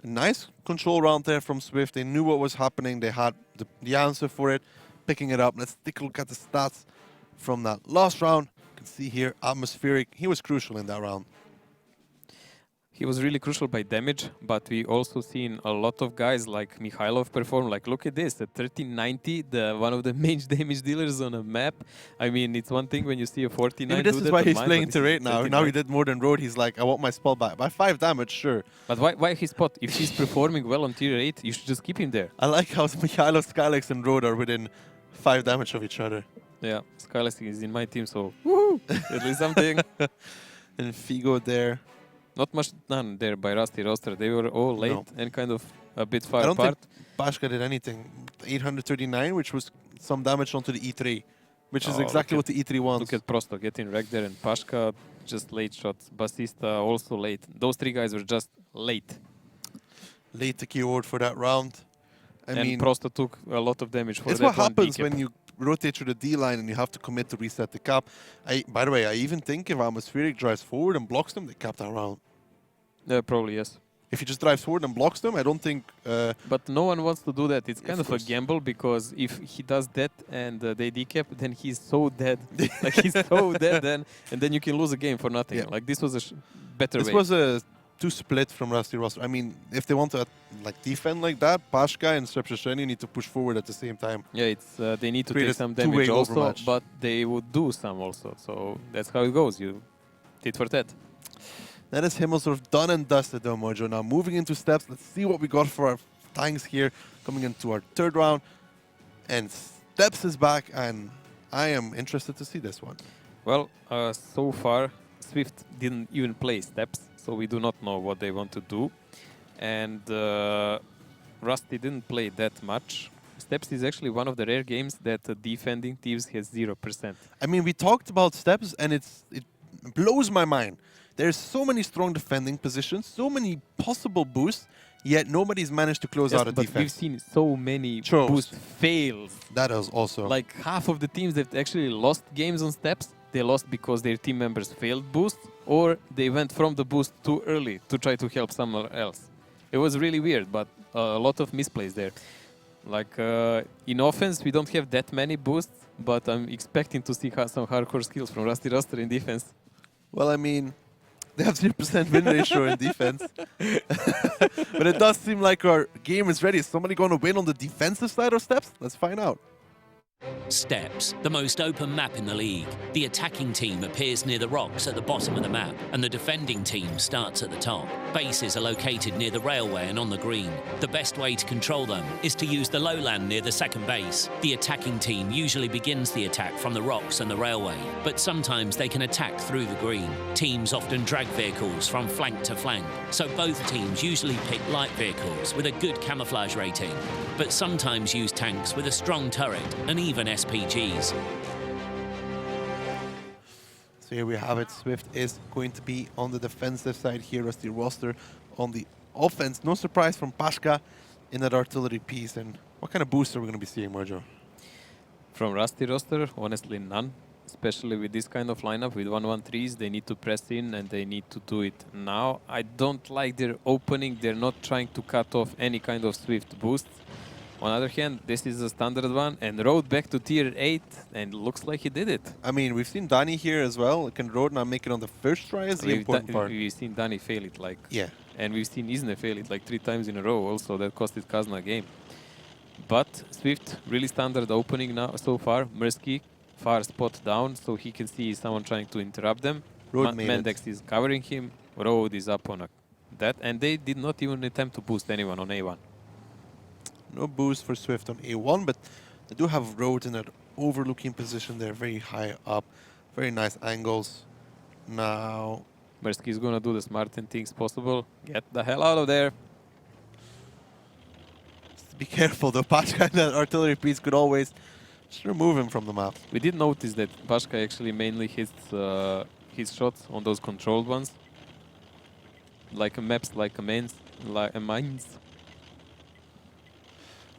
A nice control round there from Swift. They knew what was happening. They had the answer for it. Picking it up. Let's take a look at the stats from that last round. You can see here, atmospheric. He was crucial in that round. He was really crucial by damage, but we also seen a lot of guys like Mikhailov perform. Like, look at this, at 1390, one of the main damage dealers on a map. I mean, it's one thing when you see a 49 Maybe this do is that why on he's mine, playing but tier this 8 is now. 39. Now he did more than Road. He's like, I want my spell back. By 5 damage, sure. But why his spot? If he's performing well on tier 8, you should just keep him there. I like how Mikhailov, Skylex, and Road are within 5 damage of each other. Yeah, Skylex is in my team, so woohoo! At least something. And Figo there. Not much done there by Rusty Roster. They were all late No. and kind of a bit far I don't apart. think Pashka did anything. 839, which was some damage onto the E3, which is Oh, exactly what look the E3 wants. Look at Prosto getting wrecked there, and Pashka just late shots. Basista also late. Those three guys were just late. Late to keyword for that round. I And mean, Prosto took a lot of damage for it's that what one happens decap. when you rotate through the D line and you have to commit to reset the cap. By the way, I even think if Atmospheric drives forward and blocks them, they cap that round. Probably, yes. If he just drives forward and blocks them, I don't think... But no one wants to do that. It's kind Of of a course. gamble because if he does that and they decap, then he's so dead. Like he's so dead then, and then you can lose a game for nothing. Yeah. Like this was a better This way. was a two split from Rusty Roster. I mean, if they want to defend like that, Pashka and Strepshasheni need to push forward at the same time. Yeah, it's they need to Create take a some two-way damage also, overmatch. but they would do some also. So that's how it goes. You tit for tat. That is Himmelsdorf done and dusted though, Mojo. Now moving into steps, let's see what we got for our tanks here coming into our third round. And Steps is back, and I am interested to see this one. Well, so far Swift didn't even play Steps, so we do not know what they want to do. And Rusty didn't play that much. Steps is actually one of the rare games that defending teams has 0%. I mean, we talked about Steps, and it blows my mind. There's so many strong defending positions, so many possible boosts, yet nobody's managed to close Yes, out a but defense. we've seen so many Chokes. boost fails. That is also... Like half of the teams that actually lost games on Steps, they lost because their team members failed boost, or they went from the boost too early to try to help somewhere else. It was really weird, but a lot of misplays there. Like in offense, we don't have that many boosts, but I'm expecting to see some hardcore skills from Rusty Roster in defense. Well, I mean, they have 0% win ratio in defense. But it does seem like our game is ready. Is somebody going to win on the defensive side of Steps? Let's find out. Steps, the most open map in the league. The attacking team appears near the rocks at the bottom of the map, and the defending team starts at the top. Bases are located near the railway and on the green. The best way to control them is to use the lowland near the second base. The attacking team usually begins the attack from the rocks and the railway, but sometimes they can attack through the green. Teams often drag vehicles from flank to flank, so both teams usually pick light vehicles with a good camouflage rating, but sometimes use tanks with a strong turret and even SPGs. So here we have it. Swift is going to be on the defensive side here. Rusty Roster on the offense. No surprise from Pashka in that artillery piece. And what kind of boost are we going to be seeing, Mojo? From Rusty Roster, honestly none. Especially with this kind of lineup, with 1-1-3s, they need to press in and they need to do it now. I don't like their opening. They're not trying to cut off any kind of Swift boost. On the other hand, this is a standard one and Road back to tier 8 and looks like he did it. I mean, we've seen Danny here as well. Can Road now make it on the first try is the important part. We've seen Danny fail it like... Yeah. And we've seen Isne fail it like 3 times in a row also. That costed Kazna a game. But Swift, really standard opening now so far. Mirsky, far spot down so he can see someone trying to interrupt them. Road made it. Mendex is covering him. Road is up on that. And they did not even attempt to boost anyone on A1. No boost for Swift on A1, but they do have Road in that overlooking position there, very high up. Very nice angles. Now... Mirsky is gonna do the smart things possible. Get the hell out of there. Be careful, though. Pashka and that artillery piece could always just remove him from the map. We did notice that Pashka actually mainly hits his shots on those controlled ones. Like maps, like mines.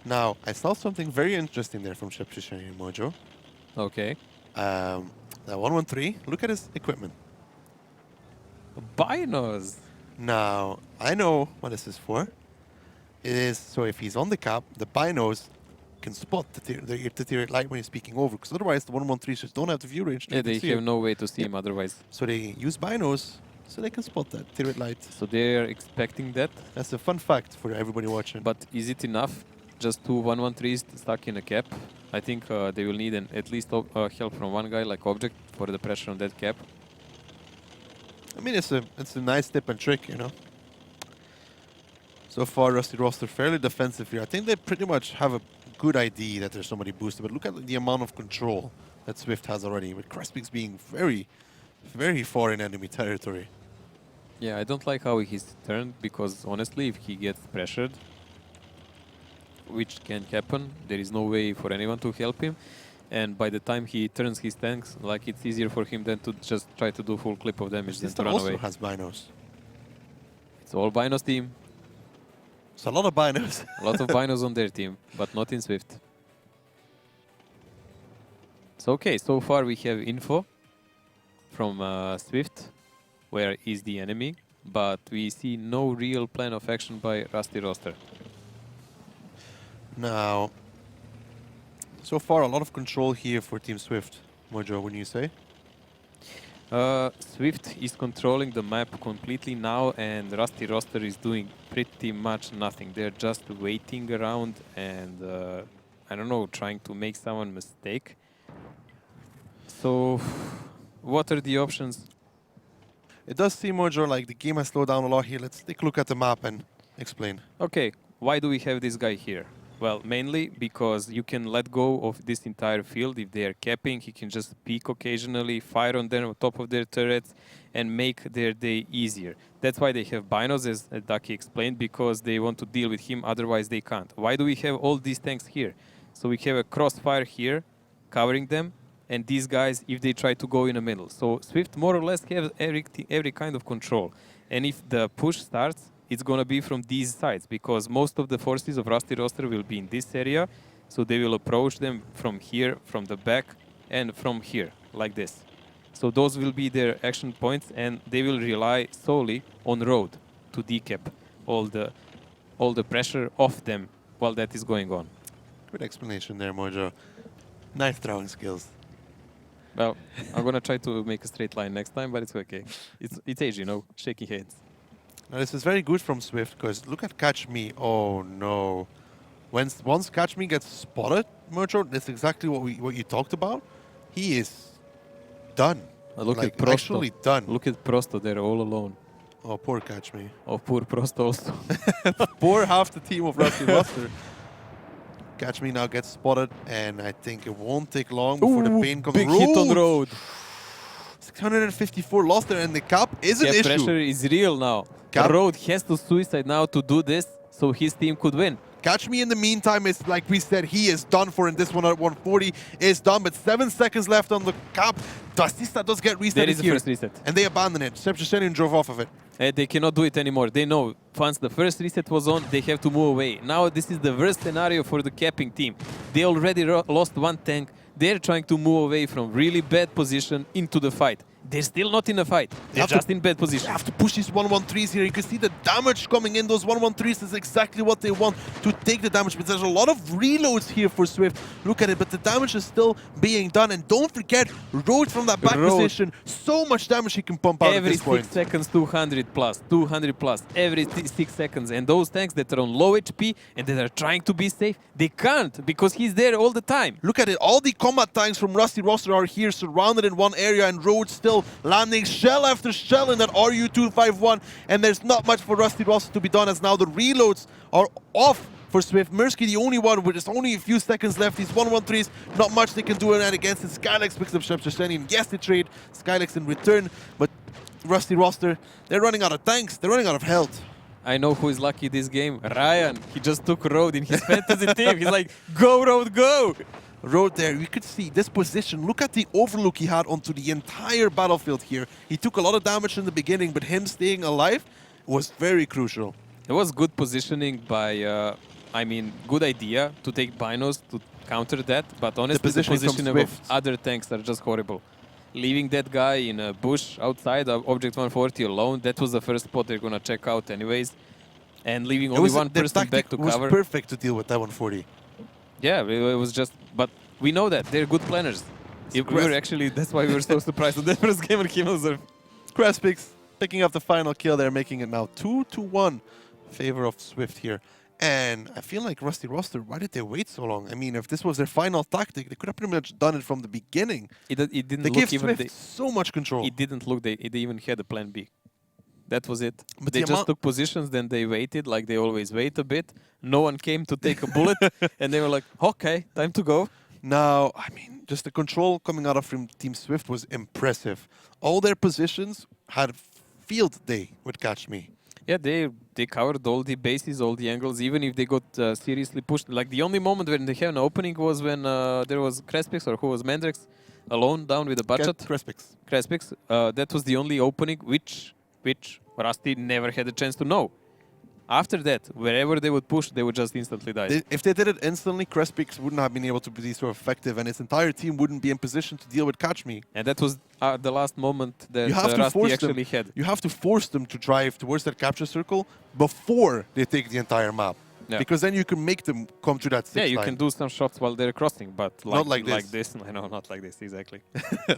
Now, I saw something very interesting there from Shepshishani Mojo. Okay. That 113, look at his equipment. Binos! Now, I know what this is for. It is so if he's on the cap, the binos can spot the tier light when he's speaking over, because otherwise the 113 just don't have the view range. Yeah, they have no way to see him otherwise. So they use binos So they can spot that, Tirit Light. So they're expecting that. That's a fun fact for everybody watching. But is it enough? Just 2 1-1-3s stuck in a cap? I think they will need at least help from one guy like Object for the pressure on that cap. I mean, it's a nice tip and trick, you know. So far, Rusty Roster fairly defensive here. I think they pretty much have a good idea that there's somebody boosted, but look at the amount of control that Swift has already, with Crespix being very, very far in enemy territory. Yeah, I don't like how he's turned, because honestly, if he gets pressured, which can happen, there is no way for anyone to help him. And by the time he turns his tanks, like, it's easier for him than to just try to do full clip of damage than to run also away. has binos. It's all binos team. It's a lot of binos. A lot of binos on their team, but not in Swift. So okay, so far we have info from Swift, where is the enemy, but we see no real plan of action by Rusty Roster. Now, so far a lot of control here for Team Swift. Mojo, wouldn't you say? Swift is controlling the map completely now, and Rusty Roster is doing pretty much nothing. They're just waiting around and, I don't know, trying to make someone mistake. So, what are the options? It does seem, Mojo, like the game has slowed down a lot here. Let's take a look at the map and explain. Okay, why do we have this guy here? Well, mainly because you can let go of this entire field. If they are capping, he can just peek occasionally, fire on them on top of their turrets, and make their day easier. That's why they have binos, as Ducky explained, because they want to deal with him, otherwise they can't. Why do we have all these tanks here? So we have a crossfire here, covering them, and these guys, if they try to go in the middle. So Swift more or less have every kind of control. And if the push starts, it's going to be from these sides, because most of the forces of Rusty Roster will be in this area, so they will approach them from here, from the back, and from here, like this. So those will be their action points, and they will rely solely on road to decap all the pressure off them while that is going on. Good explanation there, Mojo. Nice throwing skills. Well, I'm going to try to make a straight line next time, but it's okay. It's age, you know, shaking heads. Now this is very good from Swift, because look at Catch Me. Oh no. Once Catch Me gets spotted, Mojo, that's exactly what you talked about. He is done. Look like, at Prosto. actually done. Look at Prosto, they're all alone. Oh, poor Catch Me. Oh, poor Prosto also. Poor half the team of Rusty Roster. Catch Me now gets spotted, and I think it won't take long before the pain comes. Big hit on road. 654 lost there, and the cap is an Cap issue. pressure is real now. Cap Road has to suicide now to do this, so his team could win. Catch Me in the meantime is, like we said, he is done for in this one at 140. Is done, but 7 seconds left on the cap. Dustista does get reset There is the here. first reset. And they abandon it. Shepcheshenian drove off of it. And they cannot do it anymore. They know once the first reset was on, they have to move away. Now this is the worst scenario for the capping team. They already lost one tank. They're trying to move away from really bad position into the fight. They're still not in a fight. They're just in bad position. They have to push these 113s here. You can see the damage coming in. Those 113s is exactly what they want to take the damage. But there's a lot of reloads here for Swift. Look at it, but the damage is still being done. And don't forget, Road from that back position. So much damage he can pump out every at this point. 6 seconds, 200 plus, 200 plus, every 6 seconds. And those tanks that are on low HP and that are trying to be safe, they can't because he's there all the time. Look at it. All the combat tanks from Rusty Roster are here, surrounded in one area, and Road still landing shell after shell in that RU-251. And there's not much for Rusty Roster to be done, as now the reloads are off for Swift. Mirsky the only one with just only a few seconds left. These 113s, not much they can do in that against it. Skylex picks up Shepcheshenian. Yes, they trade Skylex in return, but Rusty Roster, they're running out of tanks. They're running out of health. I know who is lucky this game. Ryan. He just took Road in his fantasy team. He's like, go Road, go! Road there, you could see this position. Look at the overlook he had onto the entire battlefield here. He took a lot of damage in the beginning, but him staying alive was very crucial. It was good positioning by, I mean, good idea to take binos to counter that, but honestly the position of other tanks are just horrible. Leaving that guy in a bush outside of Object 140 alone, that was the first spot they're gonna check out anyways. And leaving only one person back to cover. It was perfect to deal with that 140. Yeah, it was just, but we know that they're good planners. We were actually, that's why we were so surprised on that first game on Himmelsdorf. Crespix, picking up the final kill there, making it now 2-1 favor of Swift here. And I feel like Rusty Roster, why did they wait so long? I mean, if this was their final tactic, they could have pretty much done it from the beginning. It didn't They look give even. Swift so much control. It didn't look. They even had a plan B. That was it. But They the just amount- took positions, then they waited, like they always wait a bit. No one came to take a bullet, and they were like, "Okay, time to go." Now, I mean, just the control coming out of from Team Swift was impressive. All their positions had field day with Catch Me. Yeah, they covered all the bases, all the angles, even if they got seriously pushed. Like the only moment when they had an opening was when there was Crespix, or who was Mandrex, alone down with a budget. Crespix. That was the only opening which Rusty never had a chance to know. After that, wherever they would push, they would just instantly die. If they did it instantly, Crespix wouldn't have been able to be so effective, and his entire team wouldn't be in position to deal with Catch Me. And that was the last moment that You have to Rusty force actually them. had. You have to force them to drive towards that capture circle before they take the entire map, Yeah. because then you can make them come to that 6 Yeah, you line. can do some shots while they're crossing, but Not like this. I know, not like this, exactly.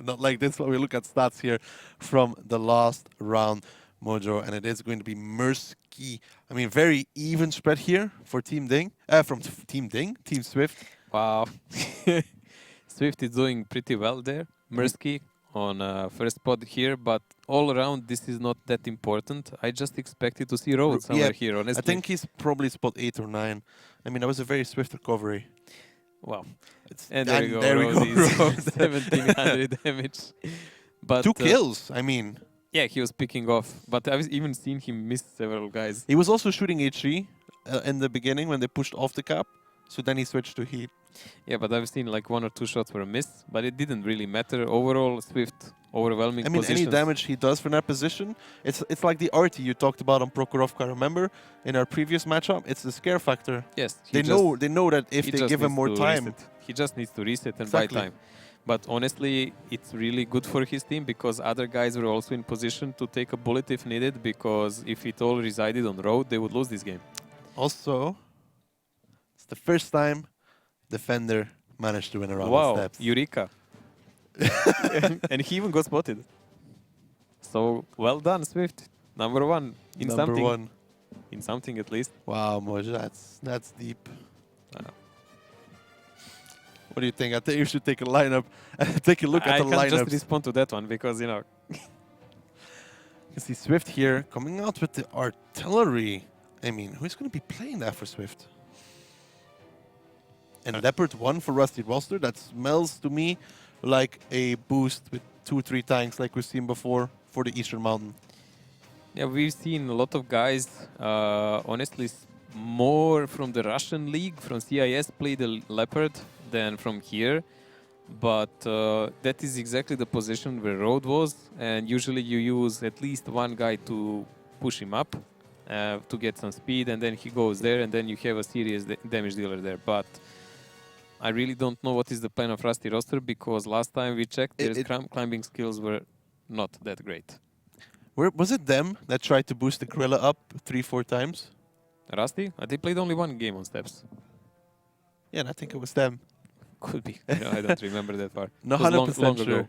Not like this. When we look at stats here from the last round, Mojo, and it is going to be Mersky. I mean, very even spread here for Team Ding. Team Swift. Wow. Swift is doing pretty well there. Mersky on first spot here, but all around this is not that important. I just expected to see Road somewhere here, honestly. I think he's probably spot 8 or 9. I mean, that was a very swift recovery. Wow. And there you go, there we Road go, is Road. 1700 damage. But 2 kills, I mean. Yeah, he was picking off, but I've even seen him miss several guys. He was also shooting H3 in the beginning when they pushed off the cap, so then he switched to heat. Yeah, but I've seen like 1 or 2 shots were a miss, but it didn't really matter. Overall, Swift overwhelming. I mean, positions. any damage he does from that position, it's like the RT you talked about on Prokhorovka. Remember in our previous matchup, it's the scare factor. Yes, they know that if they give him more time, he just needs to reset and Exactly. buy time. But honestly, it's really good for his team because other guys were also in position to take a bullet if needed, because if it all resided on Road, they would lose this game. Also, it's the first time Defender managed to win a round Wow, of steps. Eureka. And he even got spotted. So, well done, Swift. Number 1 in Number something. 1. In something at least. Wow, Moj, that's deep. What do you think? I think you should take a lineup. Take a look at the lineups. I can't just respond to that one because, you know. You can see Swift here coming out with the artillery. I mean, who's going to be playing that for Swift? And Leopard 1 for Rusty Roster. That smells to me like a boost with 2-3 tanks like we've seen before for the Eastern Mountain. Yeah, we've seen a lot of guys, honestly, more from the Russian league, from CIS, play the Leopard than from here. But that is exactly the position where Road was, and usually you use at least one guy to push him up to get some speed, and then he goes there, and then you have a serious damage dealer there. But I really don't know what is the plan of Rusty Roster, because last time we checked, their climbing skills were not that great. Was it them that tried to boost the Gorilla up 3-4 times? Rusty? They played only one game on steps. Yeah, and I think it was them. Could be. I don't remember that far. Not It was 100% long sure. ago.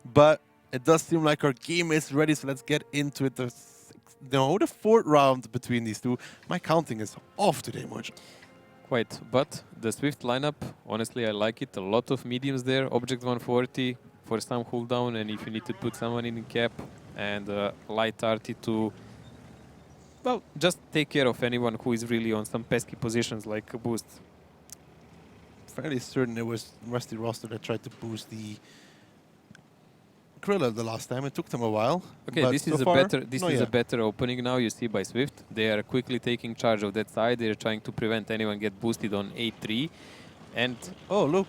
But it does seem like our game is ready, so let's get into it. The fourth round between these two. My counting is off today, Moj. Quite, but the Swift lineup, honestly, I like it. A lot of mediums there. Object 140 for some cooldown, and if you need to put someone in cap, and light RT to, well, just take care of anyone who is really on some pesky positions like a boost. Fairly certain it was Rusty Roster that tried to boost the Krilla the last time. It took them a while. Okay, this is a better opening now. You see by Swift, they are quickly taking charge of that side. They're trying to prevent anyone get boosted on 8-3, and oh look,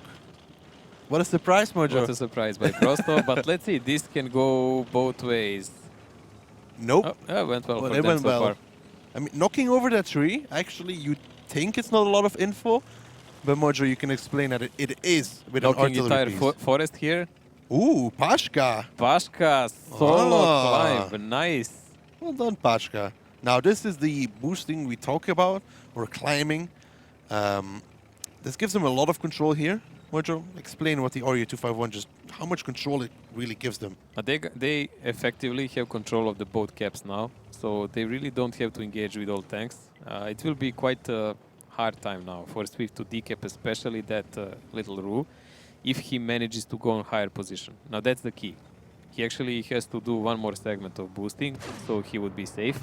what a surprise, Mojo! What a surprise by Prosto. But let's see, this can go both ways. Nope. Oh, went well for it them went so well. far. I mean, knocking over that tree. Actually, you think it's not a lot of info, but Mojo, you can explain that it is with an Knocking artillery entire piece. forest here. Ooh, Pashka. Pashka, solo climb, nice. Well done, Pashka. Now, this is the boosting we talk about, or climbing. This gives him a lot of control here, Mojo, explain what the RU251 just, how much control it really gives them. They effectively have control of the both caps now, so they really don't have to engage with all tanks. It will be quite a hard time now for Swift to decap, especially that little Ru, if he manages to go on higher position. Now that's the key. He actually has to do one more segment of boosting, so he would be safe,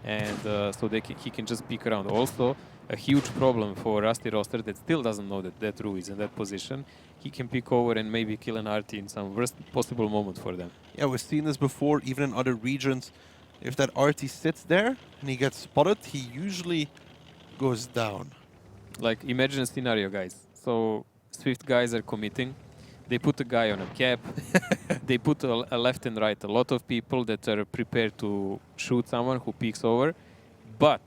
and so he can just peek around. Also, a huge problem for Rusty Roster that still doesn't know that Ru is in that position. He can pick over and maybe kill an RT in some worst possible moment for them. Yeah, we've seen this before, even in other regions. If that RT sits there and he gets spotted, he usually goes down. Like, imagine a scenario, guys. So, Swift guys are committing. They put a guy on a cap. They put a left and right, a lot of people that are prepared to shoot someone who peeks over. But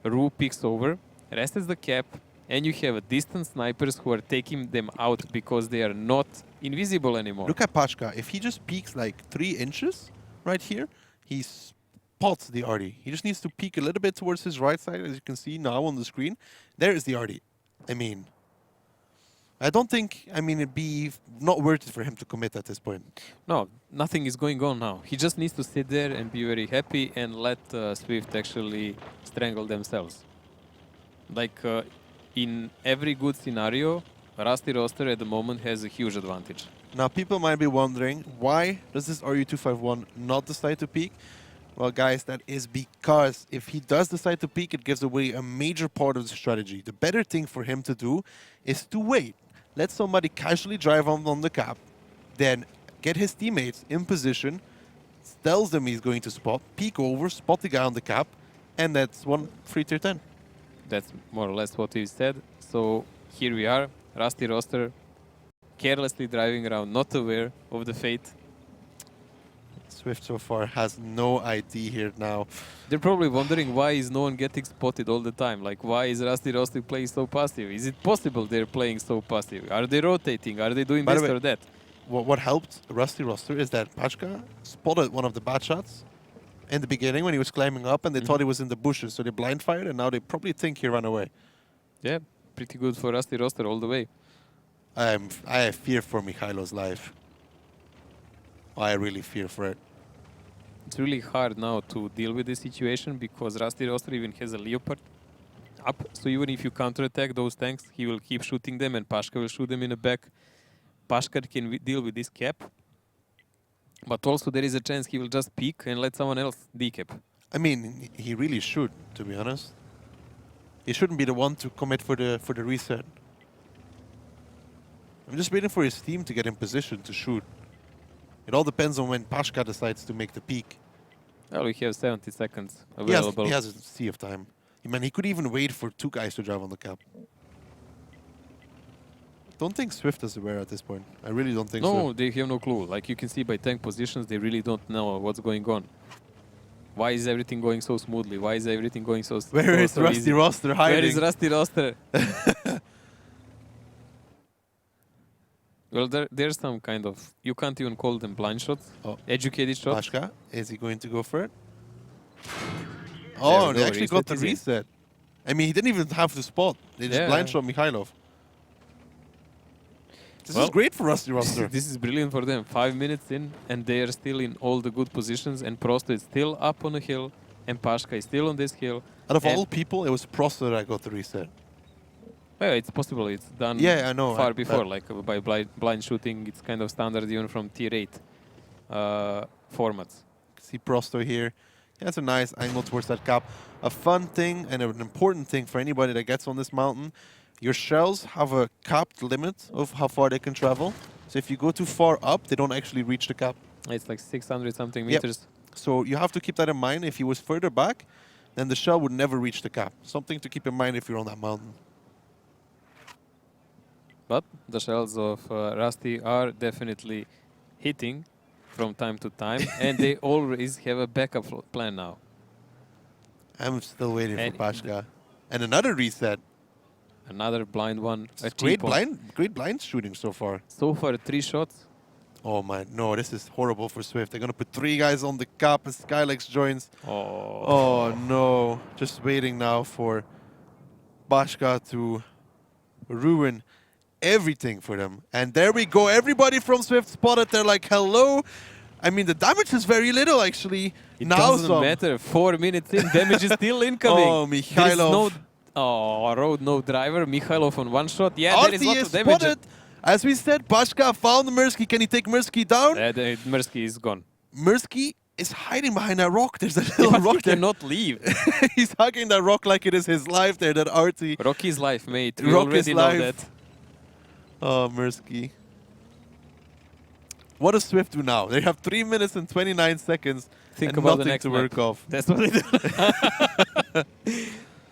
Ru peeks over, rests the cap, and you have a distant snipers who are taking them out because they are not invisible anymore. Look at Pashka. If he just peeks like 3 inches right here, he spots the RD. He just needs to peek a little bit towards his right side, as you can see now on the screen. There is the RD. I mean, I don't think, it'd be not worth it for him to commit at this point. No, nothing is going on now. He just needs to sit there and be very happy and let Swift actually strangle themselves. Like, in every good scenario, Rusty Roster at the moment has a huge advantage. Now, people might be wondering, why does this RU251 not decide to peek? Well, guys, that is because if he does decide to peek, it gives away a major part of the strategy. The better thing for him to do is to wait. Let somebody casually drive on the cap, then get his teammates in position, tells them he's going to spot, peek over, spot the guy on the cap, and that's one free tier 10. That's more or less what he said. So here we are, Rusty Roster, carelessly driving around, not aware of the fate. Swift so far has no ID here now. They're probably wondering why is no one getting spotted all the time. Like, why is Rusty Roster playing so passive? Is it possible they're playing so passive? Are they rotating? Are they doing this or that? What helped Rusty Roster is that Pachka spotted one of the bad shots in the beginning when he was climbing up, and they thought he was in the bushes, so they blind fired, and now they probably think he ran away. Yeah, pretty good for Rusty Roster all the way. I have fear for Mikhailo's life. I really fear for it. It's really hard now to deal with this situation because Rusty Roster even has a Leopard up. So even if you counterattack those tanks, he will keep shooting them and Pashka will shoot them in the back. Pashka can deal with this cap. But also there is a chance he will just peek and let someone else decap. I mean, he really should, to be honest. He shouldn't be the one to commit for the reset. I'm just waiting for his team to get in position to shoot. It all depends on when Pashka decides to make the peak. Well, we have 70 seconds available. He has a sea of time. He could even wait for 2 guys to drive on the cap. Don't think Swift is aware at this point. I really don't think so. No, they have no clue. Like you can see by tank positions, they really don't know what's going on. Why is everything going so smoothly? Why is everything going so Where is Rusty Roster hiding? Where is Rusty Roster? Well, there's some kind of... You can't even call them blind shots. Educated shots. Pashka, is he going to go for it? Oh, they actually got the reset. I mean, he didn't even have to spot. They just blind shot Mikhailov. This is great for Rusty Roster. This is brilliant for them. 5 minutes in, and they are still in all the good positions, and Prosto is still up on a hill, and Pashka is still on this hill. Out of all people, it was Prosto that got the reset. Well, it's possible. It's done I know. far before, like by blind shooting. It's kind of standard even from tier 8 formats. See Prosto here. He has a nice angle towards that cap. A fun thing and an important thing for anybody that gets on this mountain. Your shells have a capped limit of how far they can travel. So if you go too far up, they don't actually reach the cap. It's like 600 something meters. So you have to keep that in mind. If he was further back, then the shell would never reach the cap. Something to keep in mind if you're on that mountain. But the shells of Rusty are definitely hitting from time to time, and they always have a backup plan now. I'm still waiting for Pashka. And another reset. Another blind one. Great blind shooting so far. So far, 3 shots. Oh my, no, this is horrible for Swift. They're going to put 3 guys on the cap as Skylex joins. Oh no. Just waiting now for Pashka to ruin everything for them. And there we go. Everybody from Swift spotted. They're like, hello. I mean, the damage is very little, actually. It now doesn't matter. 4 minutes in, damage is still incoming. Oh, Mikhailov. Road, no driver. Mikhailov on one shot. Yeah, there is RT lots is of damage. spotted. As we said, Pashka found Mirsky. Can he take Mirsky down? Mirsky is gone. Mirsky is hiding behind that rock. There's a Yeah, little but rock he there. cannot leave. He's hugging that rock like it is his life there, that RT. Rocky's life, mate. We Rock already is know life. that. Oh, Mirsky. What does Swift do now? They have 3 minutes and 29 seconds Think and about nothing the next to map. work off. That's what they do.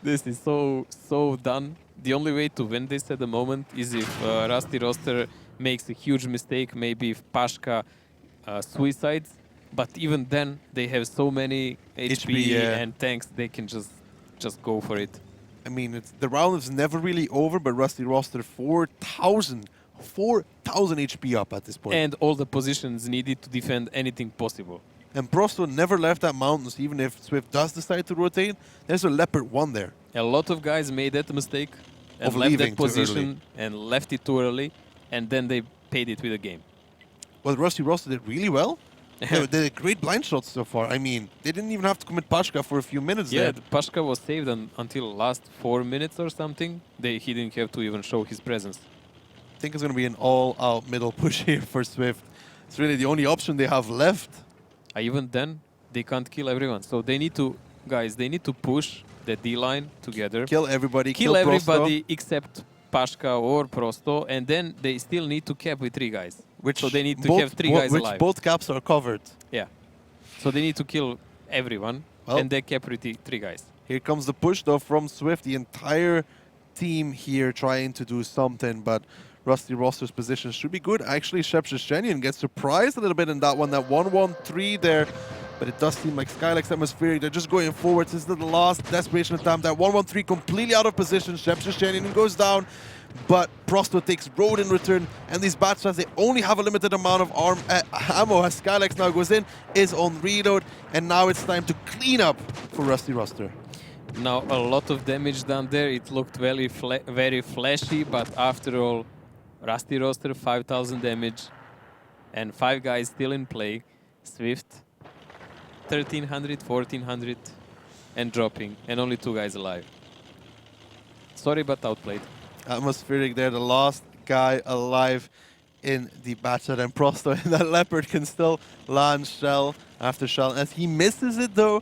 This is so done. The only way to win this at the moment is if Rusty Roster makes a huge mistake, maybe if Pashka suicides. But even then, they have so many HP yeah. and tanks, they can just go for it. I mean, the round is never really over, but Rusty Roster 4,000 HP up at this point. And all the positions needed to defend anything possible. And Prosto never left that mountains, even if Swift does decide to rotate. There's a Leopard 1 there. A lot of guys made that mistake and Of left leaving that too position and left it too early, and then they paid it with a game. Well, Rusty Roster did really well. They did great blind shots so far. I mean, they didn't even have to commit Pashka for a few minutes Yeah, there. the Pashka was saved until last 4 minutes or something. He didn't have to even show his presence. I think it's going to be an all-out middle push here for Swift. It's really the only option they have left. Even then, they can't kill everyone. So they need to, guys, they need to push the D-line together. Kill everybody, Kill Prosto. everybody except Pashka or Prosto, and then they still need to cap with 3 guys. So they need to have 3 guys which alive. both caps are covered. Yeah. So they need to kill everyone, Well, and they cap with 3 guys. Here comes the push, though, from Swift. The entire team here trying to do something, but Rusty Roster's position should be good. Actually, Shepshishenian gets surprised a little bit in that one, that 1-1-3 there. But it does seem like Skylex Atmospheric, they're just going forward. This is the last desperation attempt. That 1-1-3 completely out of position. Shepshishenian goes down, but Prosto takes road in return. And these bat shots, they only have a limited amount of ammo as Skylex now goes in, is on reload. And now it's time to clean up for Rusty Roster. Now, a lot of damage down there. It looked very flashy, but after all, Rusty Roster, 5,000 damage, and 5 guys still in play. Swift, 1,300, 1,400, and dropping, and only 2 guys alive. Sorry, but outplayed. Atmospheric there, the last guy alive in the battle, and Prosto and that Leopard can still land shell after shell. As he misses it though,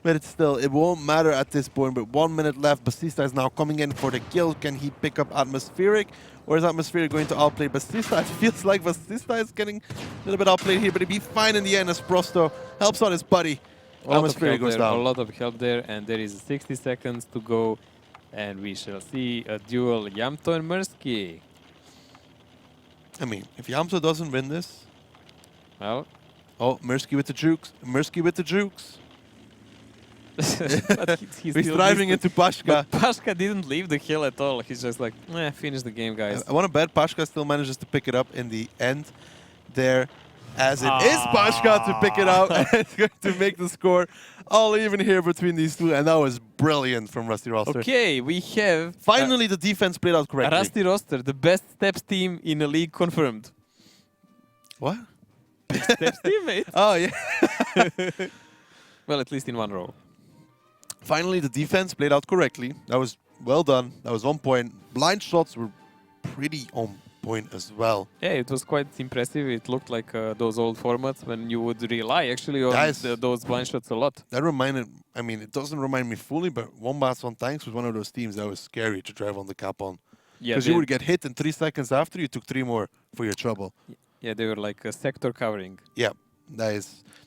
but it's still, it won't matter at this point. But 1 minute left, Basista is now coming in for the kill. Can he pick up Atmospheric? Or is Atmospheric going to outplay Basista? It feels like Basista is getting a little bit outplayed here, but he'll be fine in the end as Prosto helps on his buddy. Atmospheric goes down. A lot of help there, and there is 60 seconds to go. And we shall see a duel, Yamto and Mirsky. I mean, if Yamto doesn't win this... Well... Oh, Mirsky with the jukes. Mirsky with the jukes. But he's driving into Pashka. But Pashka didn't leave the hill at all. He's just like, finish the game, guys. I want to bet Pashka still manages to pick it up in the end there, as it is Pashka to pick it out. And it's going to make the score all even here between these two. And that was brilliant from Rusty Roster. Okay, we have... Finally, the defense played out correctly. Rusty Roster, the best steps team in the league confirmed. What? Best steps team, mate. Oh, yeah. Well, at least in one row. Finally, the defense played out correctly. That was well done. That was on point. Blind shots were pretty on point as well. Yeah, it was quite impressive. It looked like those old formats when you would rely actually on those blind shots a lot. That reminded, I mean, it doesn't remind me fully, but Wombats on Tanks was one of those teams that was scary to drive on the cap on. Yeah, because you would get hit, and 3 seconds after, you took 3 more for your trouble. Yeah, they were like sector covering. Yeah,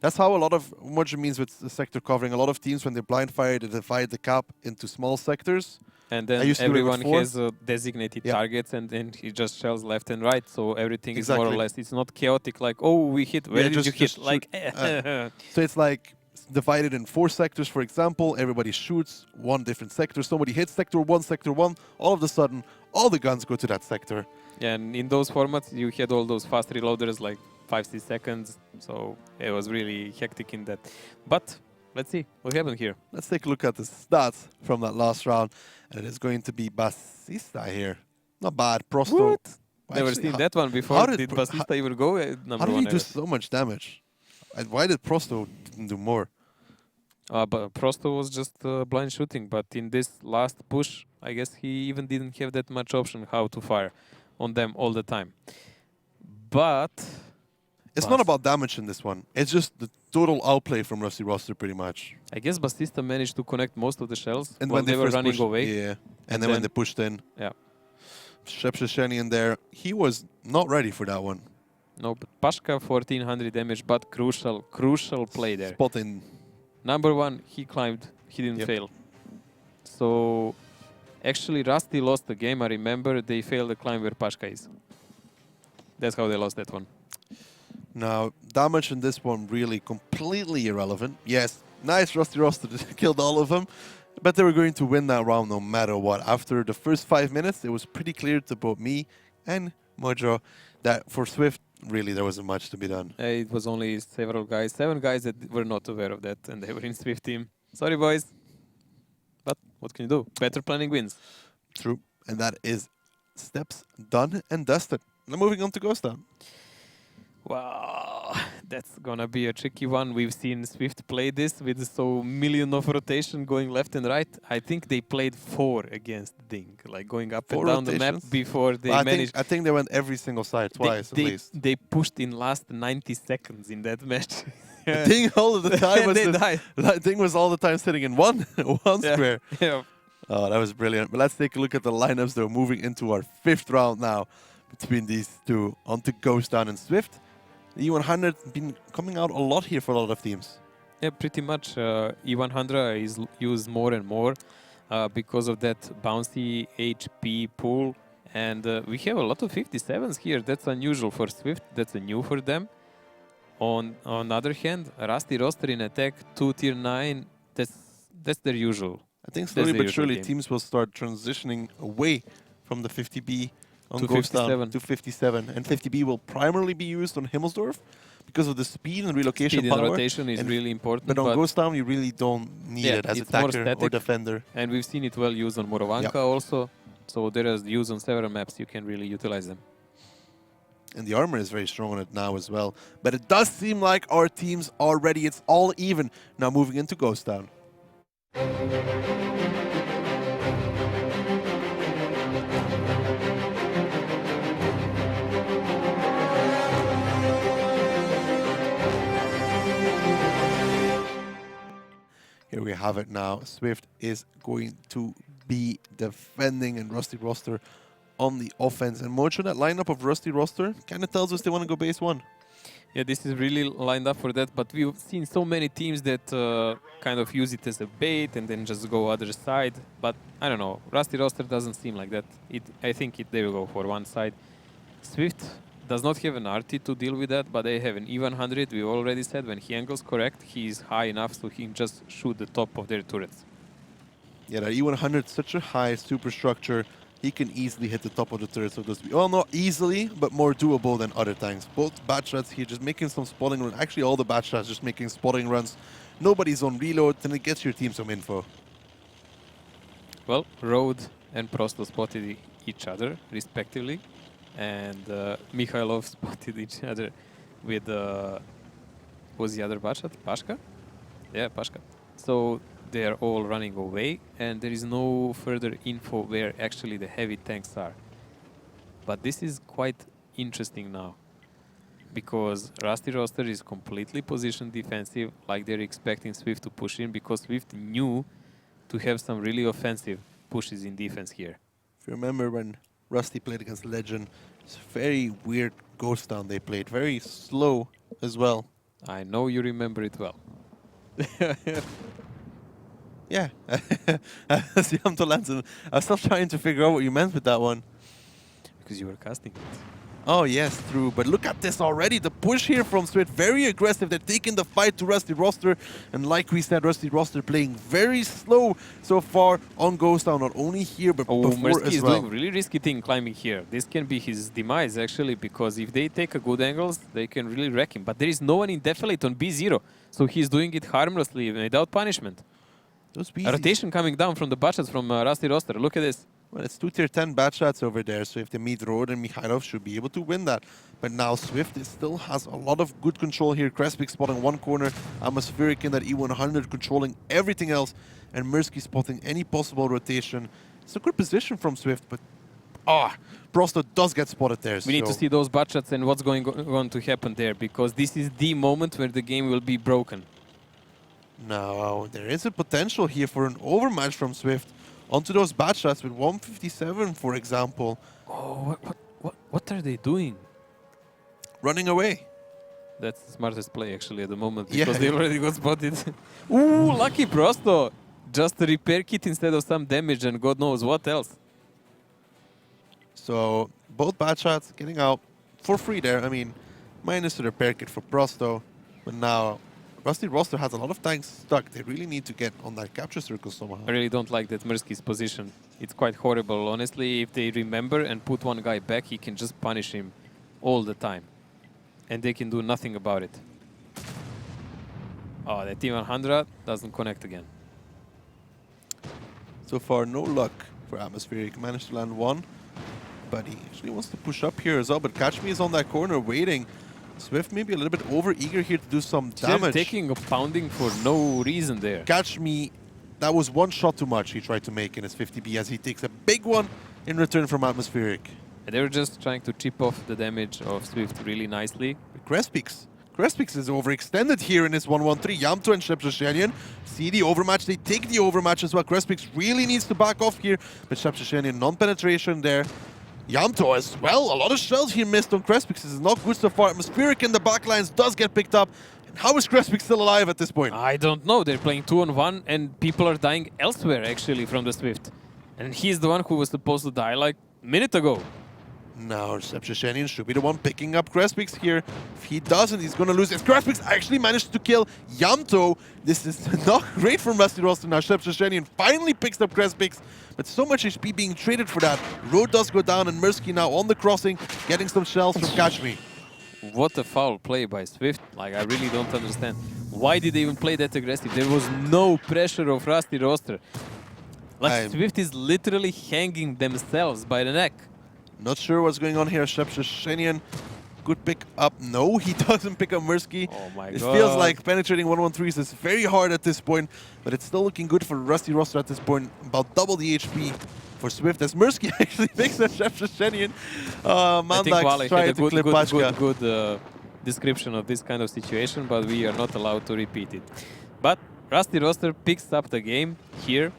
that's how a lot of what it means with the sector covering. A lot of teams, when they blind fire, they divide the cap into small sectors. And then everyone has designated targets, and then he just shells left and right. So everything is more or less, it's not chaotic like, oh, we hit, where did you hit? Like, so it's like divided in 4 sectors, for example. Everybody shoots 1 different sector. Somebody hits sector 1. All of a sudden, all the guns go to that sector. Yeah, and in those formats, you had all those fast reloaders, like 5-6 seconds. So it was really hectic in that. But let's see what happened here. Let's take a look at the stats from that last round. And it is going to be Basista here Not bad. Prosto. What? Never Actually, seen how- that one how before. did Did Pro- Basista even go number How did one he do ever? so much damage? And why did Prosto didn't do more? But Prosto was just blind shooting, but in this last push, I guess he even didn't have that much option how to fire on them all the time. But It's not about damage in this one. It's just the total outplay from Rusty Roster, pretty much. I guess Basista managed to connect most of the shells And while when they were first running pushed, away. yeah. And then when then- they pushed in, Yeah. Shepshasheni in there, he was not ready for that one. No, but Pashka 1400 damage, but crucial play there. Spot in. Number one, he climbed, he didn't Yep. fail. So actually Rusty lost the game. I remember they failed the climb where Pashka is. That's how they lost that one. Now, damage in this one really completely irrelevant. Yes, nice Rusty Roster killed all of them, but they were going to win that round no matter what. After the first 5 minutes, it was pretty clear to both me and Mojo that for Swift, really, there wasn't much to be done. It was only seven guys that were not aware of that, and they were in Swift team. Sorry, boys. But what can you do? Better planning wins. True. And that is steps done and dusted. Now moving on to Ghost Town. Wow, that's gonna be a tricky one. We've seen Swift play this with so million of rotation going left and right. I think they played 4 against Ding, like going up 4 and down the map rotations? before they I managed. think they went every single side twice they, at least. They pushed in last 90 seconds in that match. Ding all of the time was They died. Ding was all the time sitting in one Yeah. square. Yeah. Oh, that was brilliant. But let's take a look at the lineups. They're moving into our 5th round now between these two. On to Ghost Town and Swift. The E100 been coming out a lot here for a lot of teams. Yeah, pretty much. E100 is used more and more because of that bouncy HP pool. And we have a lot of 57s here. That's unusual for Swift. That's new for them. On the other hand, Rusty Roster in attack, 2 tier 9, that's their usual. I think That's slowly the but usual surely game. teams will start transitioning away from the 50B on To Ghost Town 57. to 57. And 50B will primarily be used on Himmelsdorf because of the speed and relocation Speed in power. rotation is And- really important. But on Ghost Town, you really don't need Yeah, it as it's more attacker or static. defender. And we've seen it well used on Morovanka also. So there is used on several maps. You can really utilize them. And the armor is very strong on it now as well. But it does seem like our teams are ready. It's all even. Now moving into Ghost Town. Here we have it now. Swift is going to be defending and Rusty Roster on the offense. And Mocho, that lineup of Rusty Roster kind of tells us they want to go base 1. Yeah, this is really lined up for that, but we've seen so many teams that kind of use it as a bait and then just go other side. But I don't know, Rusty Roster doesn't seem like that. I think they will go for one side. Swift does not have an RT to deal with that, but they have an E100. We already said when he angles correct, he is high enough so he can just shoot the top of their turrets. Yeah, that E100 is such a high superstructure. He can easily hit the top of the turret. So well, not easily, but more doable than other tanks. Both Batchrats here just making some spotting runs. Actually, all the Batchrats just making spotting runs. Nobody's on reload, and it gets your team some info. Well, Road and Prosto spotted each other, respectively. And Mikhailov spotted each other with, was the other Batchat? Pashka? Yeah, Pashka. So they are all running away, and there is no further info where actually the heavy tanks are. But this is quite interesting now, because Rusty Roster is completely positioned defensive, like they're expecting Swift to push in, because Swift knew to have some really offensive pushes in defense here. If you remember when Rusty played against Legend, it's a very weird Ghost Town they played. Very slow as well. I know you remember it well. Yeah. I was still trying to figure out what you meant with that one. Because you were casting it. Oh, yes, true. But look at this already. The push here from Swift, very aggressive. They're taking the fight to Rusty Roster. And like we said, Rusty Roster playing very slow so far on Ghost Town. Not only here, but before Mersky as is well. doing really risky thing climbing here. This can be his demise, actually, because if they take a good angles, they can really wreck him. But there is no one in defilate on B0. So he's doing it harmlessly, without punishment. Those A rotation coming down from the Batchets from Rusty Roster. Look at this. Well, it's 2 tier 10 bad shots over there, so if they meet Road and Mikhailov should be able to win that. But now Swift still has a lot of good control here. Crespik spotting one corner, Atmospheric in that E100 controlling everything else, and Mirsky spotting any possible rotation. It's a good position from Swift, but Prosto does get spotted there. We need to see those bad shots and what's going to happen there, because this is the moment where the game will be broken. Now, there is a potential here for an overmatch from Swift onto those bad shots with 157, for example. Oh, what are they doing? Running away. That's the smartest play, actually, at the moment, because they already got spotted. Ooh, lucky Prosto! Just a repair kit instead of some damage and God knows what else. So, both bad shots getting out for free there. I mean, minus the repair kit for Prosto. But now, Rusty Roster has a lot of tanks stuck. They really need to get on that capture circle somehow. I really don't like that Mirsky's position. It's quite horrible. Honestly, if they remember and put one guy back, he can just punish him all the time. And they can do nothing about it. Oh, that T100 doesn't connect again. So far, no luck for Atmospheric. Managed to land one. But he actually wants to push up here as well. But Catch Me is on that corner waiting. Swift maybe a little bit over-eager here to do some damage. Taking a pounding for no reason there. Catch Me, that was one shot too much he tried to make in his 50B as he takes a big one in return from Atmospheric. And they were just trying to chip off the damage of Swift really nicely. Crespix is overextended here in his 1-1-3. Yamto and Shepshashenian see the overmatch. They take the overmatch as well. Crespix really needs to back off here. But Shepshashenian non-penetration there. Yamto as well. A lot of shells he missed on Crespix. This is not good so far. Atmospheric in the backlines does get picked up. And how is Crespix still alive at this point? I don't know. They're playing 2-on-1 and people are dying elsewhere actually from the Swift. And he's the one who was supposed to die like a minute ago. Now Shepshashenian should be the one picking up Crespix here. If he doesn't, he's going to lose. If Crespix actually managed to kill Yamto, this is not great from Rusty Roster. Now Shepshashenian finally picks up Crespix, but so much HP being traded for that. Road does go down, and Mirsky now on the crossing, getting some shells from Catch Me. What a foul play by Swift. Like, I really don't understand. Why did they even play that aggressive? There was no pressure of Rusty Roster. Like, Swift is literally hanging themselves by the neck. Not sure what's going on here. Shepshashenian could pick up. No, he doesn't pick up Mirsky. Oh my God. It God. feels like penetrating 1-1-3s is very hard at this point, but it's still looking good for Rusty Roster at this point. About double the HP for Swift as Mirsky actually picks up Shepshashenian. Mandax trying to clip Pachka. Good description of this kind of situation, but we are not allowed to repeat it. But Rusty Roster picks up the game here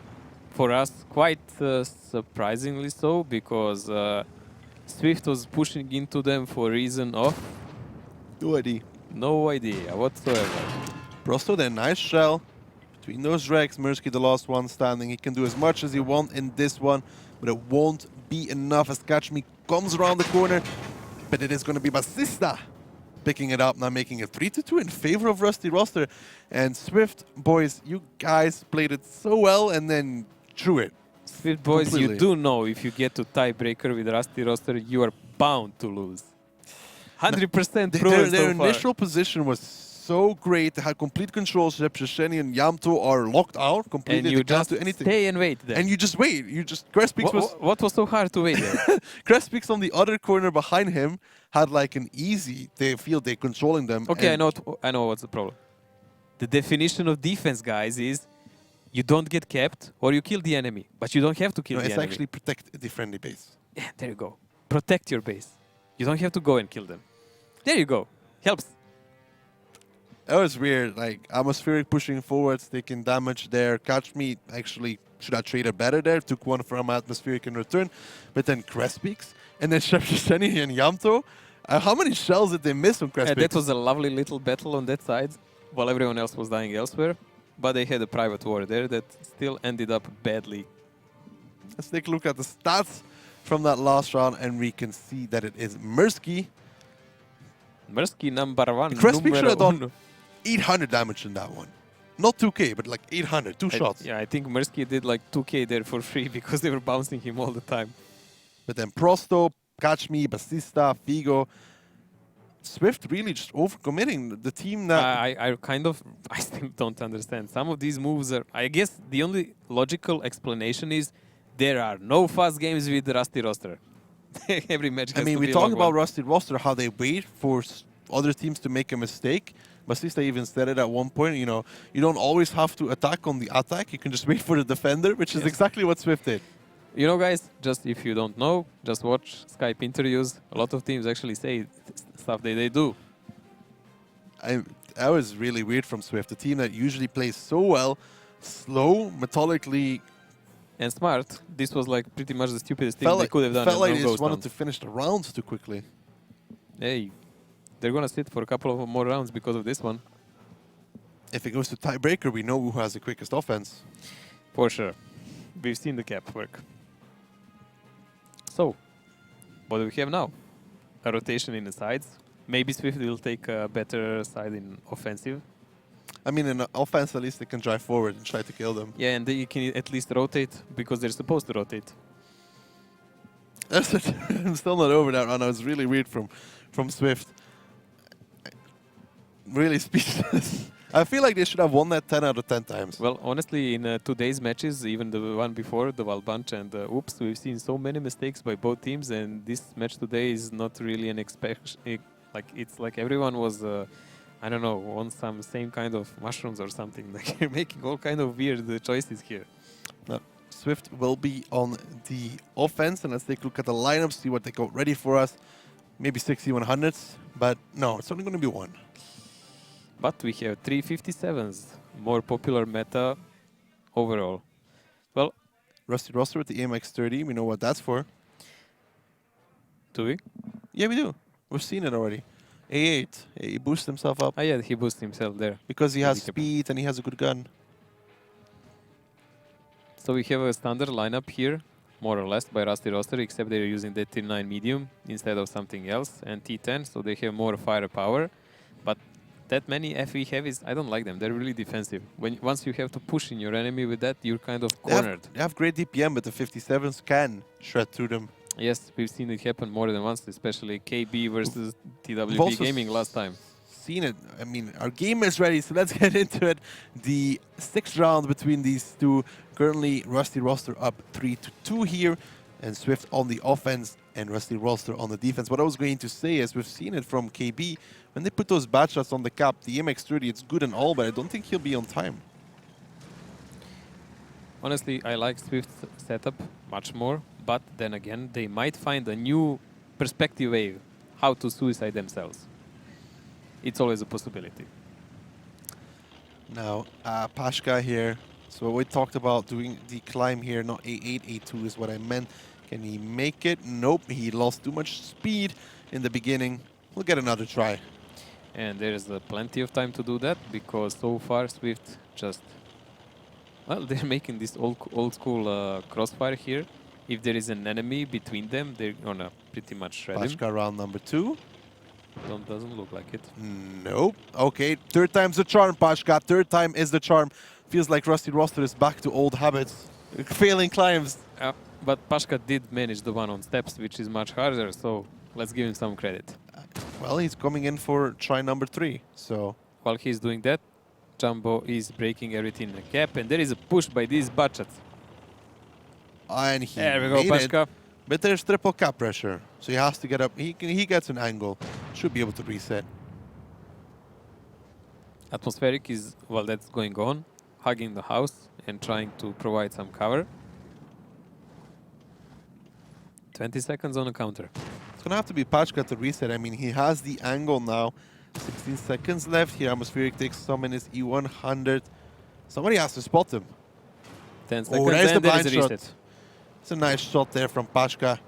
for us, quite surprisingly so, because Swift was pushing into them for a reason of... No idea whatsoever. Prosto then, nice shell. Between those wrecks, Mirsky the last one standing. He can do as much as he wants in this one, but it won't be enough as Catch Me comes around the corner. But it is going to be Basista picking it up, now making it 3-2 in favor of Rusty Roster. And Swift, boys, you guys played it so well and then drew it. Swift boys, completely. You do know if you get to tiebreaker with Rusty Roster, you are bound to lose. 100% proven Their so far. initial position was so great. They had complete control. Shepshasheni and Yamto are locked out completely. And you they can't just do anything. stay and wait there. And you just wait. Crespix was... What was so hard to wait there? Crespix on the other corner behind him had like an easy... They feel they're controlling them. Okay, I know what's the problem. The definition of defense, guys, is you don't get kept or you kill the enemy. But you don't have to kill the enemy. It's actually protect the friendly base. Yeah, there you go. Protect your base. You don't have to go and kill them. There you go. Helps. That was weird. Like, Atmospheric pushing forwards, taking damage there. Catch Me actually should have traded better there. Took one from Atmospheric in return. But then Crespix. And then Shepshasheni and Yamto. How many shells did they miss on Crespix? That was a lovely little battle on that side, while everyone else was dying elsewhere. But they had a private war there that still ended up badly. Let's take a look at the stats from that last round, and we can see that it is Mirsky. Mirsky number one. Crespix should have done 800 damage in that one. Not 2k, but like 800, two shots. Yeah, I think Mirsky did like 2k there for free because they were bouncing him all the time. But then Prosto, Catch Me, Basista, Figo. Swift really just overcommitting the team that... I still don't understand. Some of these moves are... I guess the only logical explanation is there are no fast games with Rusty roster. Every match has I mean, to we be a talk long about one. Rusty roster, how they wait for other teams to make a mistake. But since they even said it at one point, you know, you don't always have to attack on the attack. You can just wait for the defender, which is exactly what Swift did. You know, guys, just if you don't know, just watch Skype interviews. A lot of teams actually say stuff that they do. That was really weird from Swift, a team that usually plays so well, slow, methodically. And smart. This was like pretty much the stupidest thing Felt they like, could have done. felt and like no they just ghost wanted rounds. to finish the rounds too quickly. Hey, they're gonna sit for a couple of more rounds because of this one. If it goes to tiebreaker, we know who has the quickest offense. For sure. We've seen the cap work. So, what do we have now? A rotation in the sides. Maybe Swift will take a better side in offensive. I mean, in offense, at least they can drive forward and try to kill them. Yeah, and they can at least rotate because they're supposed to rotate. That's it. I'm still not over that run. That was really weird from Swift. Really speechless. I feel like they should have won that 10 out of 10 times. Well, honestly, in today's matches, even the one before, the Valbunch and Oops, we've seen so many mistakes by both teams, and this match today is not really an like it's like everyone was, I don't know, on some same kind of mushrooms or something. Like you're making all kind of weird choices here. Now, Swift will be on the offense, and let's take a look at the lineup, see what they got ready for us. Maybe 6100s, but no, it's only going to be one. But we have 357s, more popular meta overall. Well, Rusty roster with the AMX30, we know what that's for. do we? Yeah, we do. We've seen it already. A8, he boosts himself up Ah, yeah, he boosted himself there. because he has Handicap. speed and he has a good gun. So we have a standard lineup here, more or less, by Rusty roster, except they're using the T9 medium instead of something else, and T10, so they have more firepower. But that many FE heavies, I don't like them. They're really defensive. Once you have to push in your enemy with that, you're kind of cornered. They have great DPM, but the 57s can shred through them. Yes, we've seen it happen more than once, especially KB versus We've TWB also Gaming last time. Seen it. I mean, our game is ready, so let's get into it. The 6th round between these two. Currently, Rusty roster up 3-2 here, and Swift on the offense and Rusty roster on the defense. What I was going to say is we've seen it from KB. When they put those bad shots on the cap, the MX30, it's good and all, but I don't think he'll be on time. Honestly, I like Swift's setup much more, but then again, they might find a new perspective way how to suicide themselves. It's always a possibility. Now, Pashka here. So we talked about doing the climb here, not A8, A2 is what I meant. Can he make it? Nope, he lost too much speed in the beginning. We'll get another try. And there is plenty of time to do that, because so far Swift just... Well, they're making this old school crossfire here. If there is an enemy between them, they're gonna pretty much shred him. Pashka round number 2. Doesn't look like it. Nope. Okay, 3rd time's the charm, Pashka. 3rd time is the charm. Feels like Rusty roster is back to old habits. Failing climbs. But Pashka did manage the one on steps, which is much harder, so let's give him some credit. Well, he's coming in for try number 3, so... While he's doing that, Jumbo is breaking everything in the cap, and there is a push by these butchets. And he There we go, made it. Pashka. But there's triple cap pressure, so he has to get up. He gets an angle. Should be able to reset. Atmospheric is, while that's going on, hugging the house and trying to provide some cover. 20 seconds on the counter. It's gonna have to be Pashka to reset. I mean, he has the angle now. 16 seconds left. Here, Atmospheric takes some in his E100. Somebody has to spot him. 10 seconds, there's the and there is blind a shot. reset. It's a nice shot there from Pashka.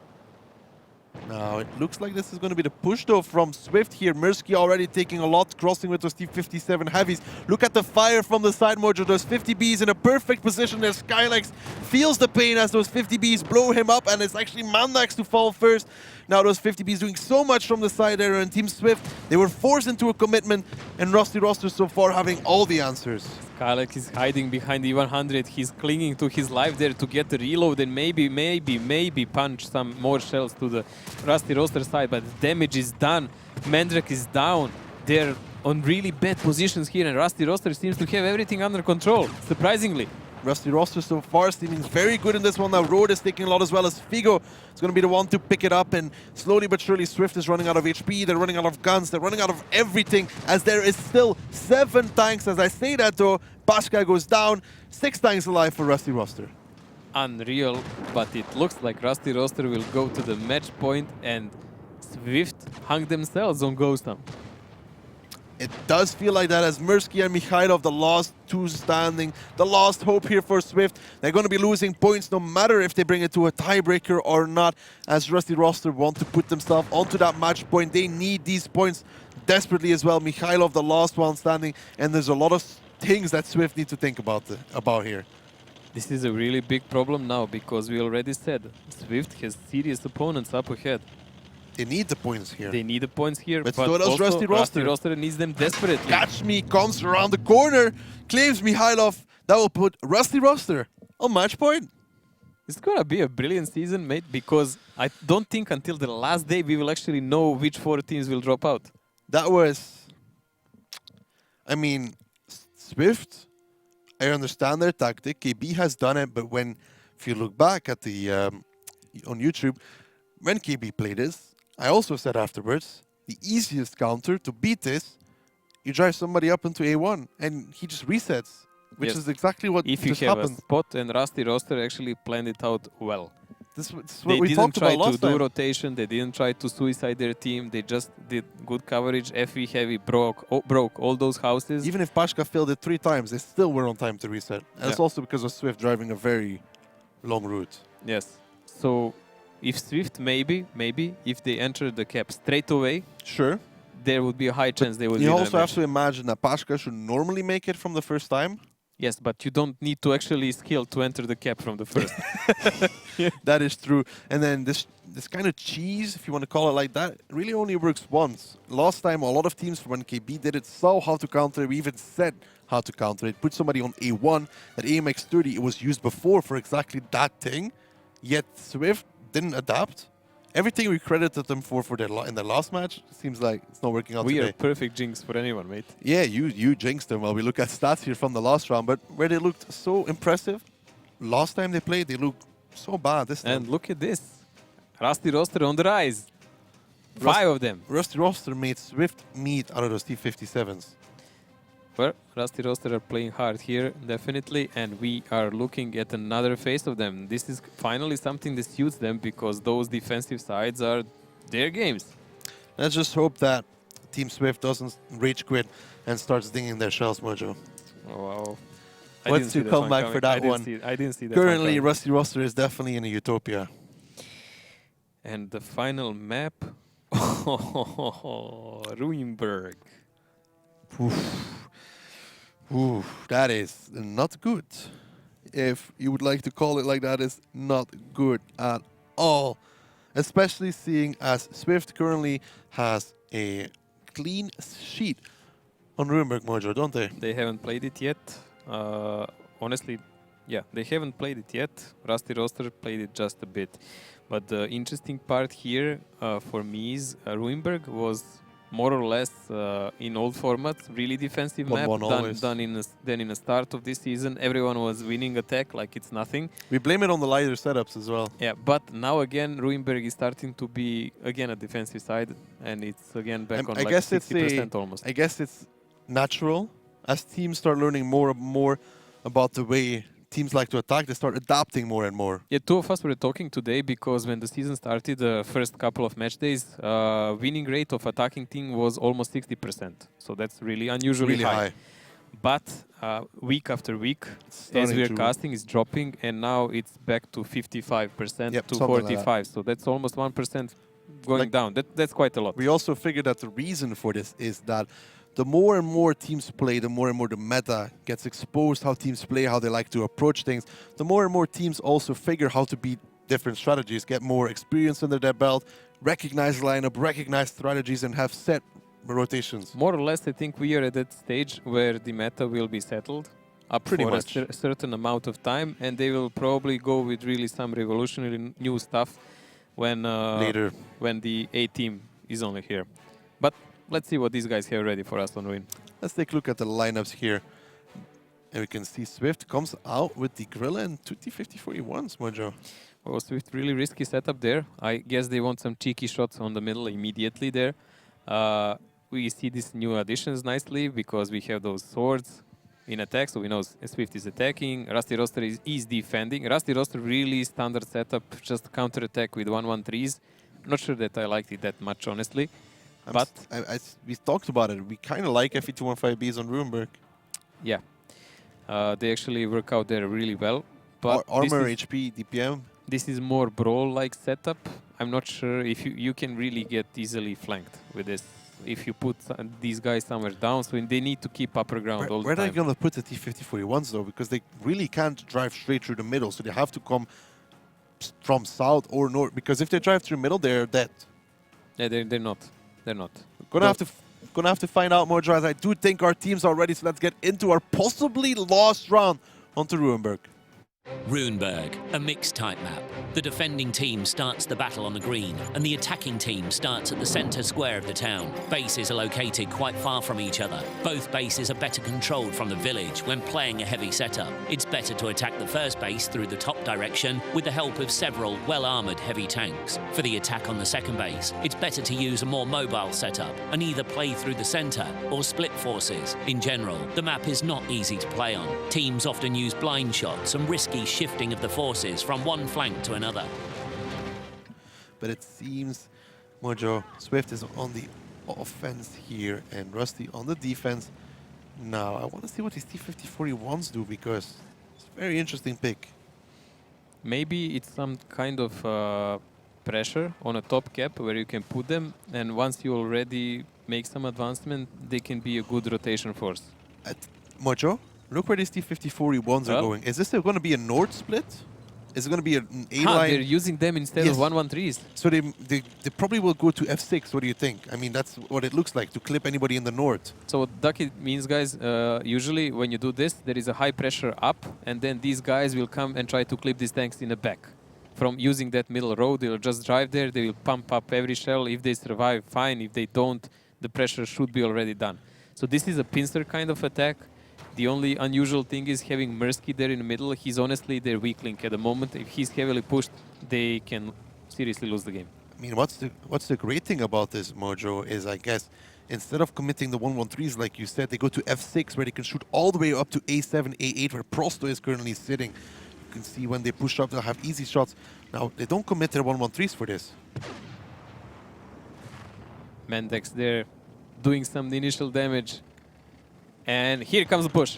Now, it looks like this is going to be the push, though, from Swift here. Mirsky already taking a lot, crossing with those T57 heavies. Look at the fire from the side, Mojo. Those 50Bs in a perfect position there. Skylex feels the pain as those 50Bs blow him up, and it's actually Mandax to fall first. Now, those 50Bs doing so much from the side there, and Team Swift, they were forced into a commitment, and Rusty roster so far having all the answers. Skylex is hiding behind the 100. He's clinging to his life there to get the reload and maybe punch some more shells to the Rusty roster side, but the damage is done. Mandrake is down. They're on really bad positions here, and Rusty roster seems to have everything under control, surprisingly. Rusty roster so far seeming very good in this one. Now Road is taking a lot as well as Figo is going to be the one to pick it up, and slowly but surely Swift is running out of HP, they're running out of guns, they're running out of everything, as there is still 7 tanks. As I say that though, Pashka goes down, 6 tanks alive for Rusty roster. Unreal, but it looks like Rusty roster will go to the match point and Swift hung themselves on Ghost Town. It does feel like that, as Mirsky and Mikhailov, the last 2 standing, the last hope here for Swift. They're going to be losing points no matter if they bring it to a tiebreaker or not, as Rusty roster want to put themselves onto that match point. They need these points desperately as well. Mikhailov, the last one standing, and there's a lot of things that Swift need to think about here. This is a really big problem now, because we already said Swift has serious opponents up ahead. They need the points here. They need the points here, But but so does also Rusty roster. roster needs them desperately. Catch Me comes around the corner, claims Mikhailov. That will put Rusty roster on match point. It's gonna be a brilliant season, mate, because I don't think until the last day we will actually know which 4 teams will drop out. That was... I mean, Swift, I understand their tactic. KB has done it, but if you look back at the on YouTube, when KB played this, I also said afterwards, the easiest counter to beat this, you drive somebody up into A1 and he just resets, which Yes. is exactly what If you just have happened. a spot, and Rusty roster actually planned it out well. This is what They we didn't talked try about to last do time. rotation, they didn't try to suicide their team, they just did good coverage. FV Heavy broke all those houses. Even if Pashka failed it 3 times, they still were on time to reset. And it's Yeah. also because of Swift driving a very long route. Yes. So if Swift maybe if they enter the cap straight away, Sure. there would be a high chance they would You win also the have match. to imagine that Pashka should normally make it from the first time. Yes, but you don't need to actually skill to enter the cap from the first. That is true. And then this kind of cheese, if you want to call it like that, really only works once. Last time, a lot of teams from KB did it, saw how to counter it. We even said how to counter it. Put somebody on A1, that AMX30, it was used before for exactly that thing. Yet Swift didn't adapt. Everything we credited them for in their last match seems like it's not working out We today. are perfect jinx for anyone, mate. Yeah, you jinxed them. Well, we look at stats here from the last round, but where they looked so impressive, last time they played, they looked so bad this time. And look at this. Rusty roster on the rise. 5 of them. Rusty roster made Swift meat out of those T57s. Well, Rusty roster are playing hard here, definitely, and we are looking at another phase of them. This is finally something that suits them, because those defensive sides are their games. Let's just hope that Team Swift doesn't rage quit and starts dinging their shells, Mojo. Oh, wow. What's your comeback for that one? I didn't see that. Currently, Rusty roster is definitely in a utopia. And the final map, Ruinberg. Ooh, that is not good. If you would like to call it like that, is not good at all. Especially seeing as Swift currently has a clean sheet on Ruinberg, Mojo, don't they? They haven't played it yet. Honestly, yeah, they haven't played it yet. Rusty roster played it just a bit. But the interesting part here for me is Ruinberg was more or less in old formats, really defensive map, done in the start of this season. Everyone was winning attack like it's nothing. We blame it on the lighter setups as well. Yeah, but now again, Ruinberg is starting to be again a defensive side, and it's again back on like 60% almost. I guess it's natural as teams start learning more and more about the way teams like to attack. They start adapting more and more. Yeah, 2 of us were talking today because when the season started, the first couple of match days, winning rate of attacking team was almost 60%. So that's really unusually high. But week after week, as we're casting, it's dropping, and now it's back to 55% to 45%. Like so that's almost 1% going down. That's quite a lot. We also figured that the reason for this is that the more and more teams play, the more and more the meta gets exposed, how teams play, how they like to approach things. The more and more teams also figure how to beat different strategies, get more experience under their belt, recognize lineup, recognize strategies, and have set rotations. More or less, I think we are at that stage where the meta will be settled up Pretty for much. a certain amount of time, and they will probably go with really some revolutionary new stuff when later, when the A team is only here. But let's see what these guys have ready for us on Ruin. Let's take a look at the lineups here. And we can see Swift comes out with the Gorilla and two T-5041s, Mojo. Well, Swift really risky setup there. I guess they want some cheeky shots on the middle immediately there. We see these new additions nicely because we have those swords in attack, so we know Swift is attacking, Rusty Roster is defending. Rusty Roster really standard setup, just counter attack with 1-1-3s. Not sure that I liked it that much, honestly. But we talked about it. We kind of like FE215Bs on Ruinberg. Yeah, they actually work out there really well. But Armor, HP, DPM. This is more brawl-like setup. I'm not sure if you can really get easily flanked with this. If you put these guys somewhere down, so they need to keep upper ground all the time. Where are they going to put the T-5041s though? Because they really can't drive straight through the middle, so they have to come from south or north. Because if they drive through the middle, they're dead. Yeah, they're not. They're not. Gonna have to find out more drives. I do think our teams are ready, so let's get into our possibly last round onto Ruinberg. Ruinberg, a mixed type map. The defending team starts the battle on the green, and the attacking team starts at the centre square of the town. Bases are located quite far from each other. Both bases are better controlled from the village when playing a heavy setup. It's better to attack the first base through the top direction with the help of several well-armoured heavy tanks. For the attack on the second base, it's better to use a more mobile setup and either play through the centre or split forces. In general, the map is not easy to play on. Teams often use blind shots and risky shifting of the forces from one flank to another. But it seems Mojo Swift is on the offense here and Rusty on the defense. Now I want to see what these T-5041s do because it's a very interesting pick. Maybe it's some kind of pressure on a top cap where you can put them, and once you already make some advancement, they can be a good rotation force. Mojo, look where these T-5041s are going. Is this going to be a north split? Is it going to be an A-line? They're using them instead of 1-1-3s. So they probably will go to F6. What do you think? I mean, that's what it looks like, to clip anybody in the north. So what Ducky means, guys, usually when you do this, there is a high pressure up, and then these guys will come and try to clip these tanks in the back. From using that middle road, they'll just drive there, they will pump up every shell. If they survive, fine. If they don't, the pressure should be already done. So this is a pincer kind of attack. The only unusual thing is having Mirsky there in the middle. He's honestly their weak link at the moment. If he's heavily pushed, they can seriously lose the game. I mean, what's the great thing about this, Mojo, is I guess instead of committing the 1-1-3s like you said, they go to F6 where they can shoot all the way up to A7, A8 where Prosto is currently sitting. You can see when they push up, they'll have easy shots. Now, they don't commit their 1-1-3s for this. Mendex there doing some initial damage. And here comes the push.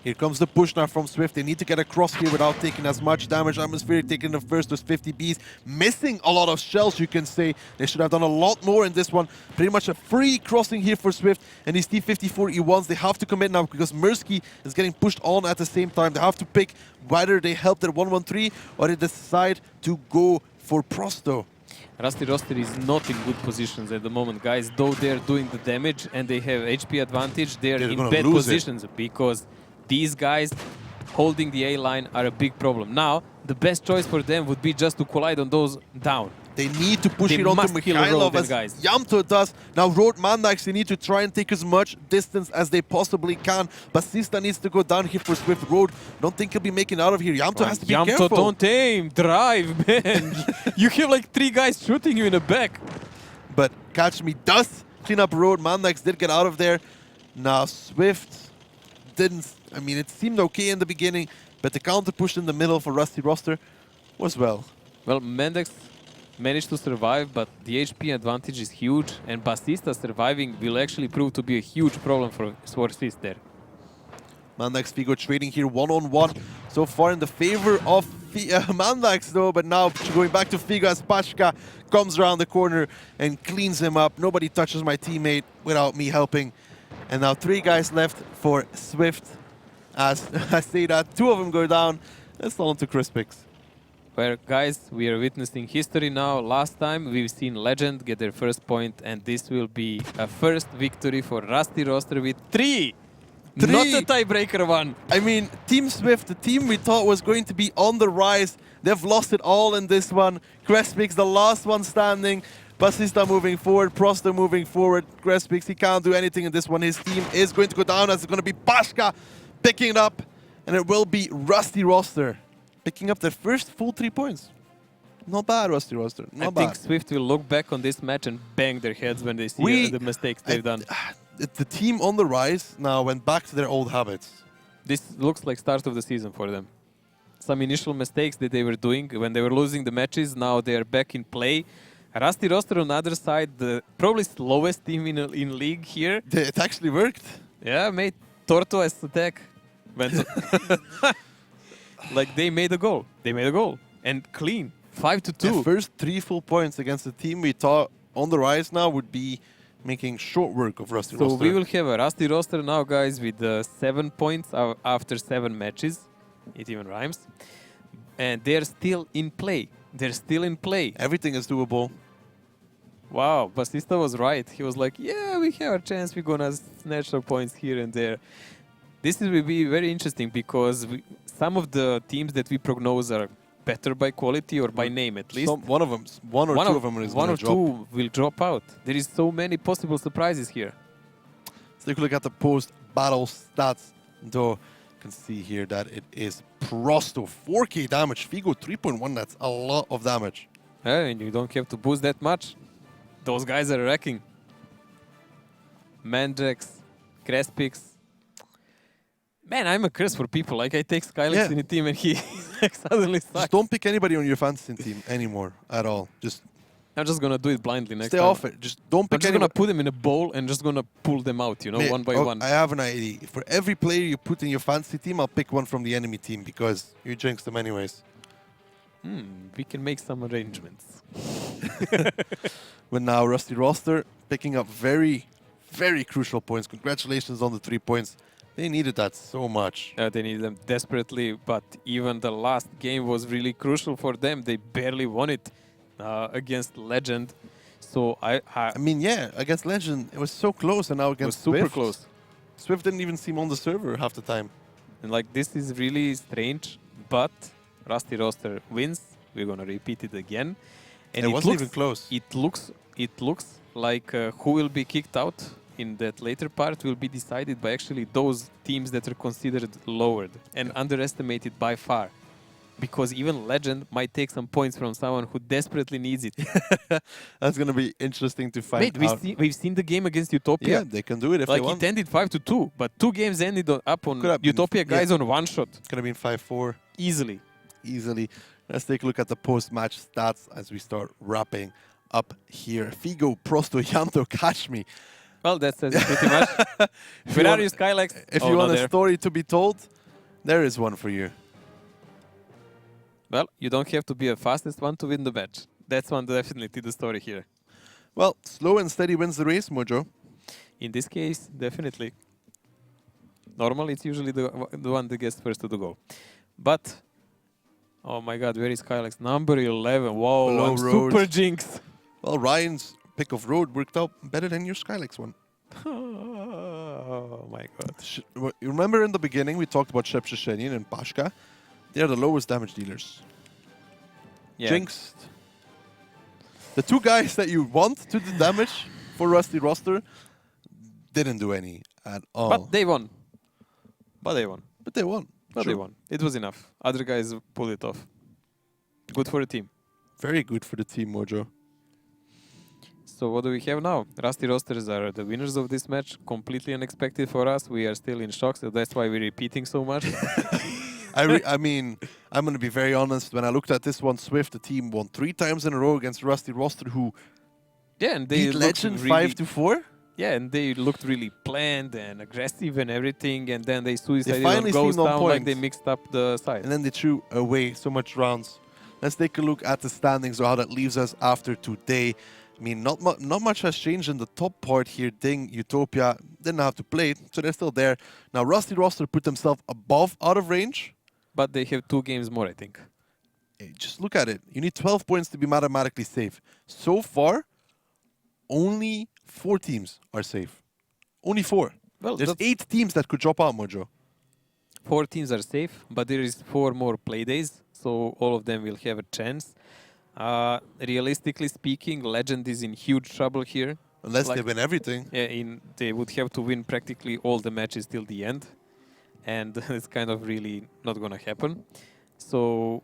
Here comes the push now from Swift. They need to get across here without taking as much damage. Atmospheric taking the first, those 50 Bs. Missing a lot of shells, you can say. They should have done a lot more in this one. Pretty much a free crossing here for Swift. And these T-54E1s, they have to commit now because Mirsky is getting pushed on at the same time. They have to pick whether they help their 1-1-3 or they decide to go for Prosto. Rusty Roster is not in good positions at the moment, guys. Though they're doing the damage and they have HP advantage, they're in bad positions because these guys holding the A-line are a big problem. Now, the best choice for them would be just to collide on those down. They need to push it onto Mikhailov as Yamto does. Now Road Mandax, they need to try and take as much distance as they possibly can. Basista needs to go down here for Swift. Road, don't think he'll be making out of here. Yamto has to be careful. Yamto, don't aim. Drive, man. You have like 3 guys shooting you in the back. But Catch Me does clean up Road. Mandax did get out of there. Now Swift didn't... I mean, it seemed okay in the beginning, but the counter push in the middle for Rusty Roster was well. Well, Mendex managed to survive, but the HP advantage is huge, and Basista surviving will actually prove to be a huge problem for Swiss there. Mandax Figo trading here one-on-one so far in the favor of Mandax though, but now going back to Figo as Pashka comes around the corner and cleans him up. Nobody touches my teammate without me helping. And now 3 guys left for Swift. As I say that, 2 of them go down. Let's on to Crispix. Where, guys, we are witnessing history now. Last time we've seen Legend get their first point, and this will be a first victory for Rusty Roster with 3. Not a tiebreaker one. I mean, Team Swift, the team we thought was going to be on the rise, they've lost it all in this one. Crespix, the last one standing. Basista moving forward, Prosto moving forward. Crespix, he can't do anything in this one. His team is going to go down as it's going to be Pashka picking it up. And it will be Rusty Roster picking up their first full 3 points. Not bad, Rusty Roster. Not I bad. think Swift will look back on this match and bang their heads when they see the mistakes they've done. The team on the rise now went back to their old habits. This looks like start of the season for them. Some initial mistakes that they were doing when they were losing the matches, now they are back in play. Rusty Roster on the other side, the probably slowest team in league here. It actually worked. Yeah, mate. Tortoise attack. Like they made a goal. They made a goal. And clean. 5-2. The first 3 full points against the team we thought on the rise now would be making short work of Rusty Roster. So we will have a Rusty Roster now, guys, with 7 points after 7 matches. It even rhymes. And they're still in play. They're still in play. Everything is doable. Wow, Basista was right. He was like, yeah, we have a chance. We're going to snatch some points here and there. This will be very interesting because some of the teams that we prognose are better by quality or by name at least. One or two of them is one or drop. two will drop out. There is so many possible surprises here. Let's take a look at the post-battle stats. Though you can see here that it is Prosto, 4k damage. Figo, 3.1, that's a lot of damage. And you don't have to boost that much. Those guys are wrecking. Mandrax, Crespix. Man, I'm a curse for people. Like, I take Skylex in a team and he like, suddenly sucks. Just don't pick anybody on your fantasy team anymore at all. I'm just going to do it blindly next time. Stay off it. Just don't pick I'm just going to put them in a bowl and just going to pull them out, you know, one by one. I have an idea. For every player you put in your fantasy team, I'll pick one from the enemy team because you jinx them anyways. We can make some arrangements. But now Rusty Roster picking up very, very crucial points. Congratulations on the 3 points. They needed that so much. They needed them desperately, but even the last game was really crucial for them. They barely won it against Legend. So I mean, yeah, against Legend, it was so close, and now against Swift, super close. Swift didn't even seem on the server half the time. And like, this is really strange, but Rusty Roster wins. We're gonna repeat it again. And it wasn't even close. It looks like who will be kicked out in that later part will be decided by actually those teams that are considered lowered and underestimated by far. Because even Legend might take some points from someone who desperately needs it. That's going to be interesting to find out. We've seen the game against Utopia. Yeah, they can do it if they want. Like, it ended 5-2, but 2 games ended up on Utopia guys on one shot. Could have been 5-4. Easily. Let's take a look at the post-match stats as we start wrapping up here. Figo, Prosto, Yanto, catch me. Well, that says it pretty much. Where are you, Skylex? If you want a story to be told, there is one for you. Well, you don't have to be the fastest one to win the match. That's one definitely the story here. Well, slow and steady wins the race, Mojo. In this case, definitely. Normally, it's usually the one that gets first to the goal. But, oh my god, where is Skylex? Number 11. Whoa, I'm super jinxed. Well, Ryan's pick of road worked out better than your Skylex one. Oh my god. You remember in the beginning we talked about Shepsheshenyan and Pashka? They're the lowest damage dealers. Yeah. Jinxed. The 2 guys that you want to do damage for Rusty Roster didn't do any at all. But they won. It was enough. Other guys pulled it off. Good for the team. Very good for the team, Mojo. So what do we have now? Rusty Rosters are the winners of this match. Completely unexpected for us. We are still in shock, so that's why we're repeating so much. I mean, I'm going to be very honest. When I looked at this one, Swift, the team won 3 times in a row against Rusty Roster, who and they beat Legend really, 5-4. Yeah, and they looked really planned and aggressive and everything, and then they suicided finally on Ghost seemed on Town point. like they mixed up the side. And then they threw away so much rounds. Let's take a look at the standings, or how that leaves us after today. I mean, not much has changed in the top part here. Ding, Utopia didn't have to play, so they're still there. Now, Rusty Roster put themselves above out of range. But they have 2 games more, I think. Hey, just look at it. You need 12 points to be mathematically safe. So far, only 4 teams are safe. Only 4. Well, there's 8 teams that could drop out, Mojo. 4 teams are safe, but there is 4 more play days, so all of them will have a chance. Realistically speaking, Legend is in huge trouble here. Unless they win everything. Yeah, they would have to win practically all the matches till the end. and it's kind of really not gonna happen. So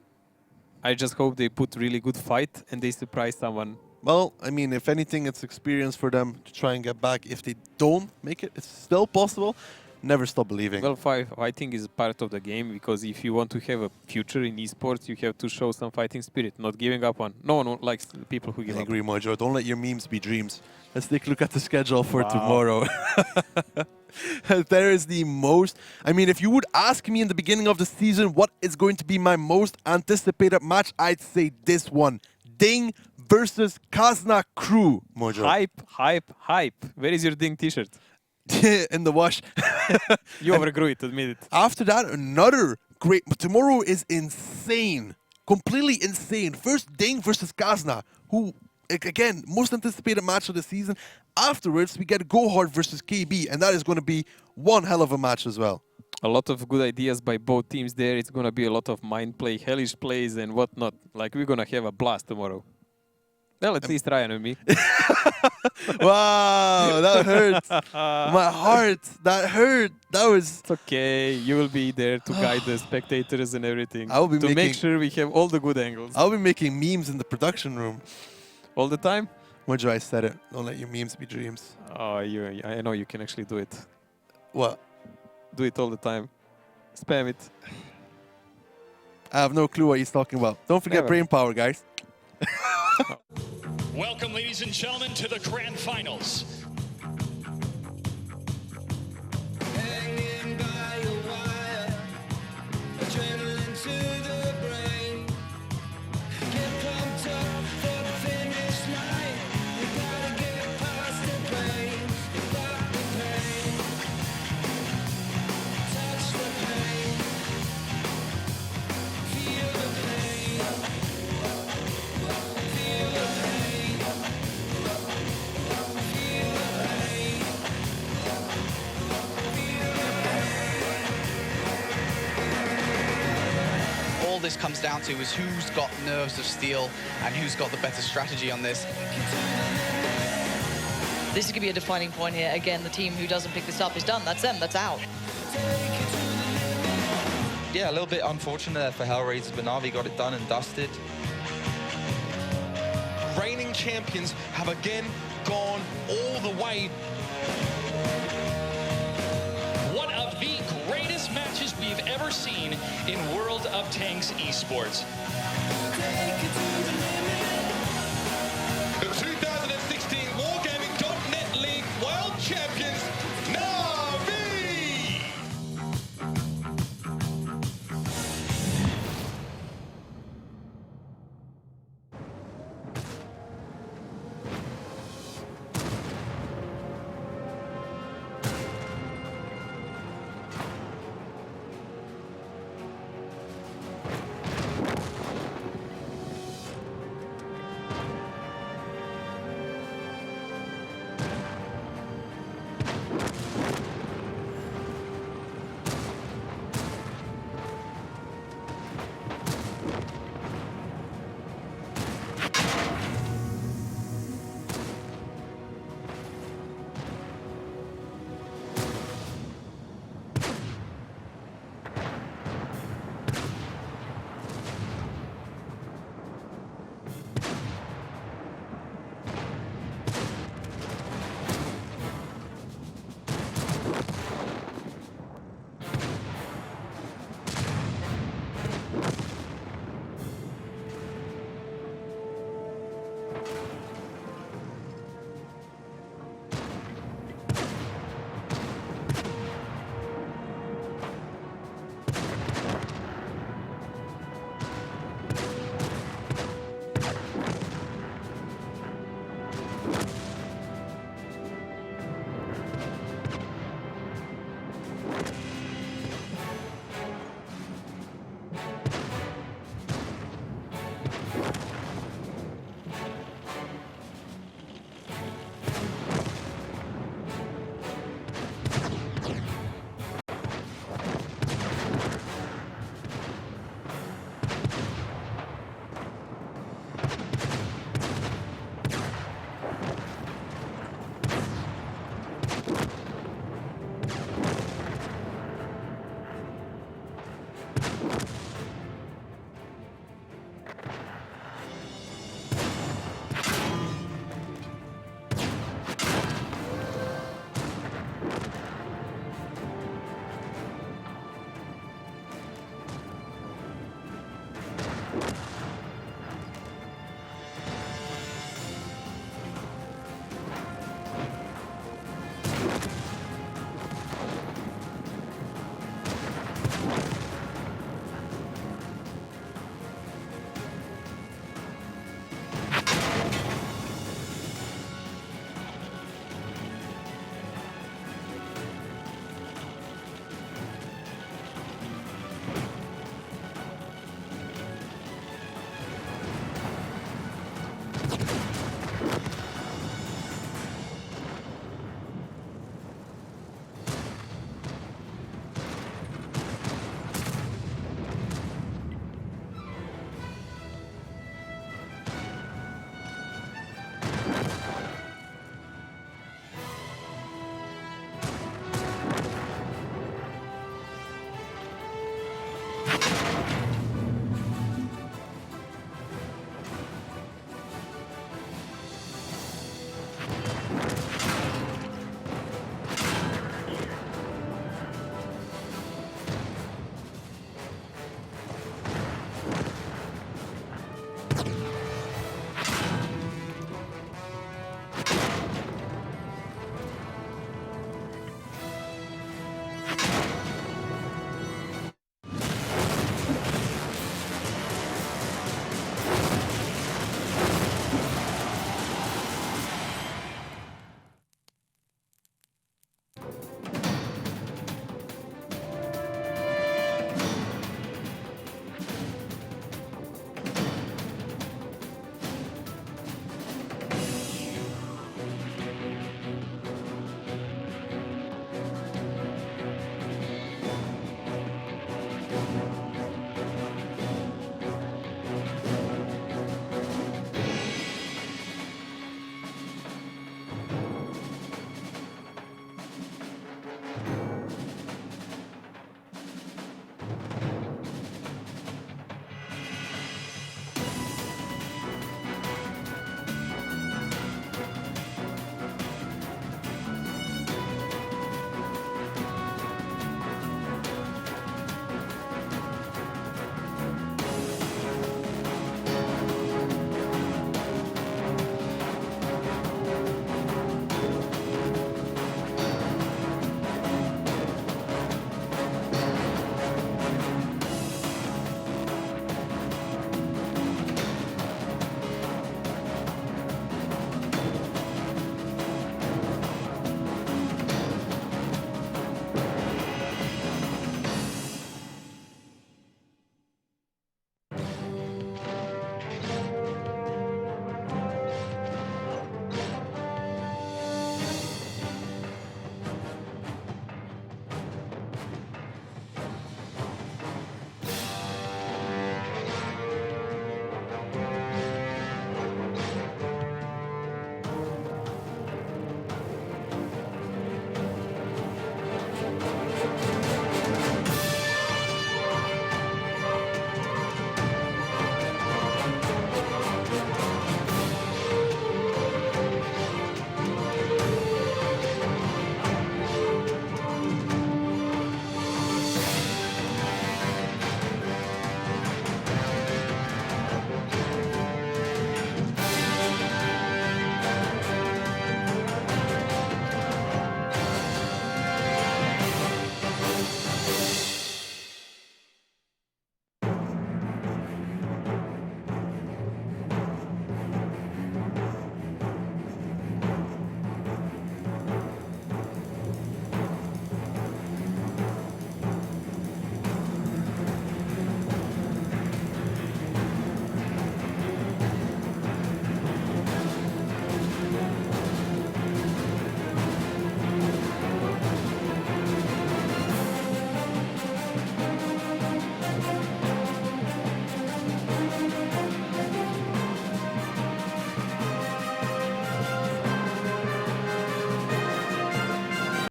I just hope they put really good fight and they surprise someone. Well, I mean, if anything, it's experience for them to try and get back. If they don't make it, it's still possible. Never stop believing. Well, fighting is part of the game, because if you want to have a future in esports, you have to show some fighting spirit, not giving up on. No one likes people who give I up. agree, Mojo. Don't let your memes be dreams. Let's take a look at the schedule for Wow. tomorrow. There is the most... I mean, if you would ask me in the beginning of the season what is going to be my most anticipated match, I'd say this one. Ding versus Kazna Crew, Mojo. Hype, hype, hype. Where is your Ding t-shirt? In the wash. You overgrew it, admit it. After that, another great... Tomorrow is insane. Completely insane. First, Ding versus Kazna, who, again, most anticipated match of the season. Afterwards, we get Gohard versus KB, and that is going to be one hell of a match as well. A lot of good ideas by both teams there. It's going to be a lot of mind play, hellish plays, and whatnot. Like, we're going to have a blast tomorrow. Well, at least Ryan and me. Wow, that hurt. My heart, that hurt. That was... It's okay. You will be there to guide the spectators and everything. I will be to make making- sure we have all the good angles. I'll be making memes in the production room. All the time? Mojo, I said it. Don't let your memes be dreams. Oh, I know you can actually do it. What? Do it all the time. Spam it. I have no clue what he's talking about. Don't forget Never. brain power, guys. Welcome, ladies and gentlemen, to the grand finals. Hanging by a wire, adrenaline to the brain. Get pumped up for the finish line. We gotta get past the pain, without the pain. Touch the pain, feel the pain, feel the pain, feel the pain. All this comes down to is who's got nerves of steel and who's got the better strategy on this. This is going to be a defining point here. Again, the team who doesn't pick this up is done. That's them. That's out. Yeah, a little bit unfortunate there for Hellraisers, but Na'Vi got it done and dusted. Reigning champions have again gone all the way. One of the greatest matches we've ever seen in World of Tanks esports. The 2016 Wargaming.net League World Champions, Na'Vi!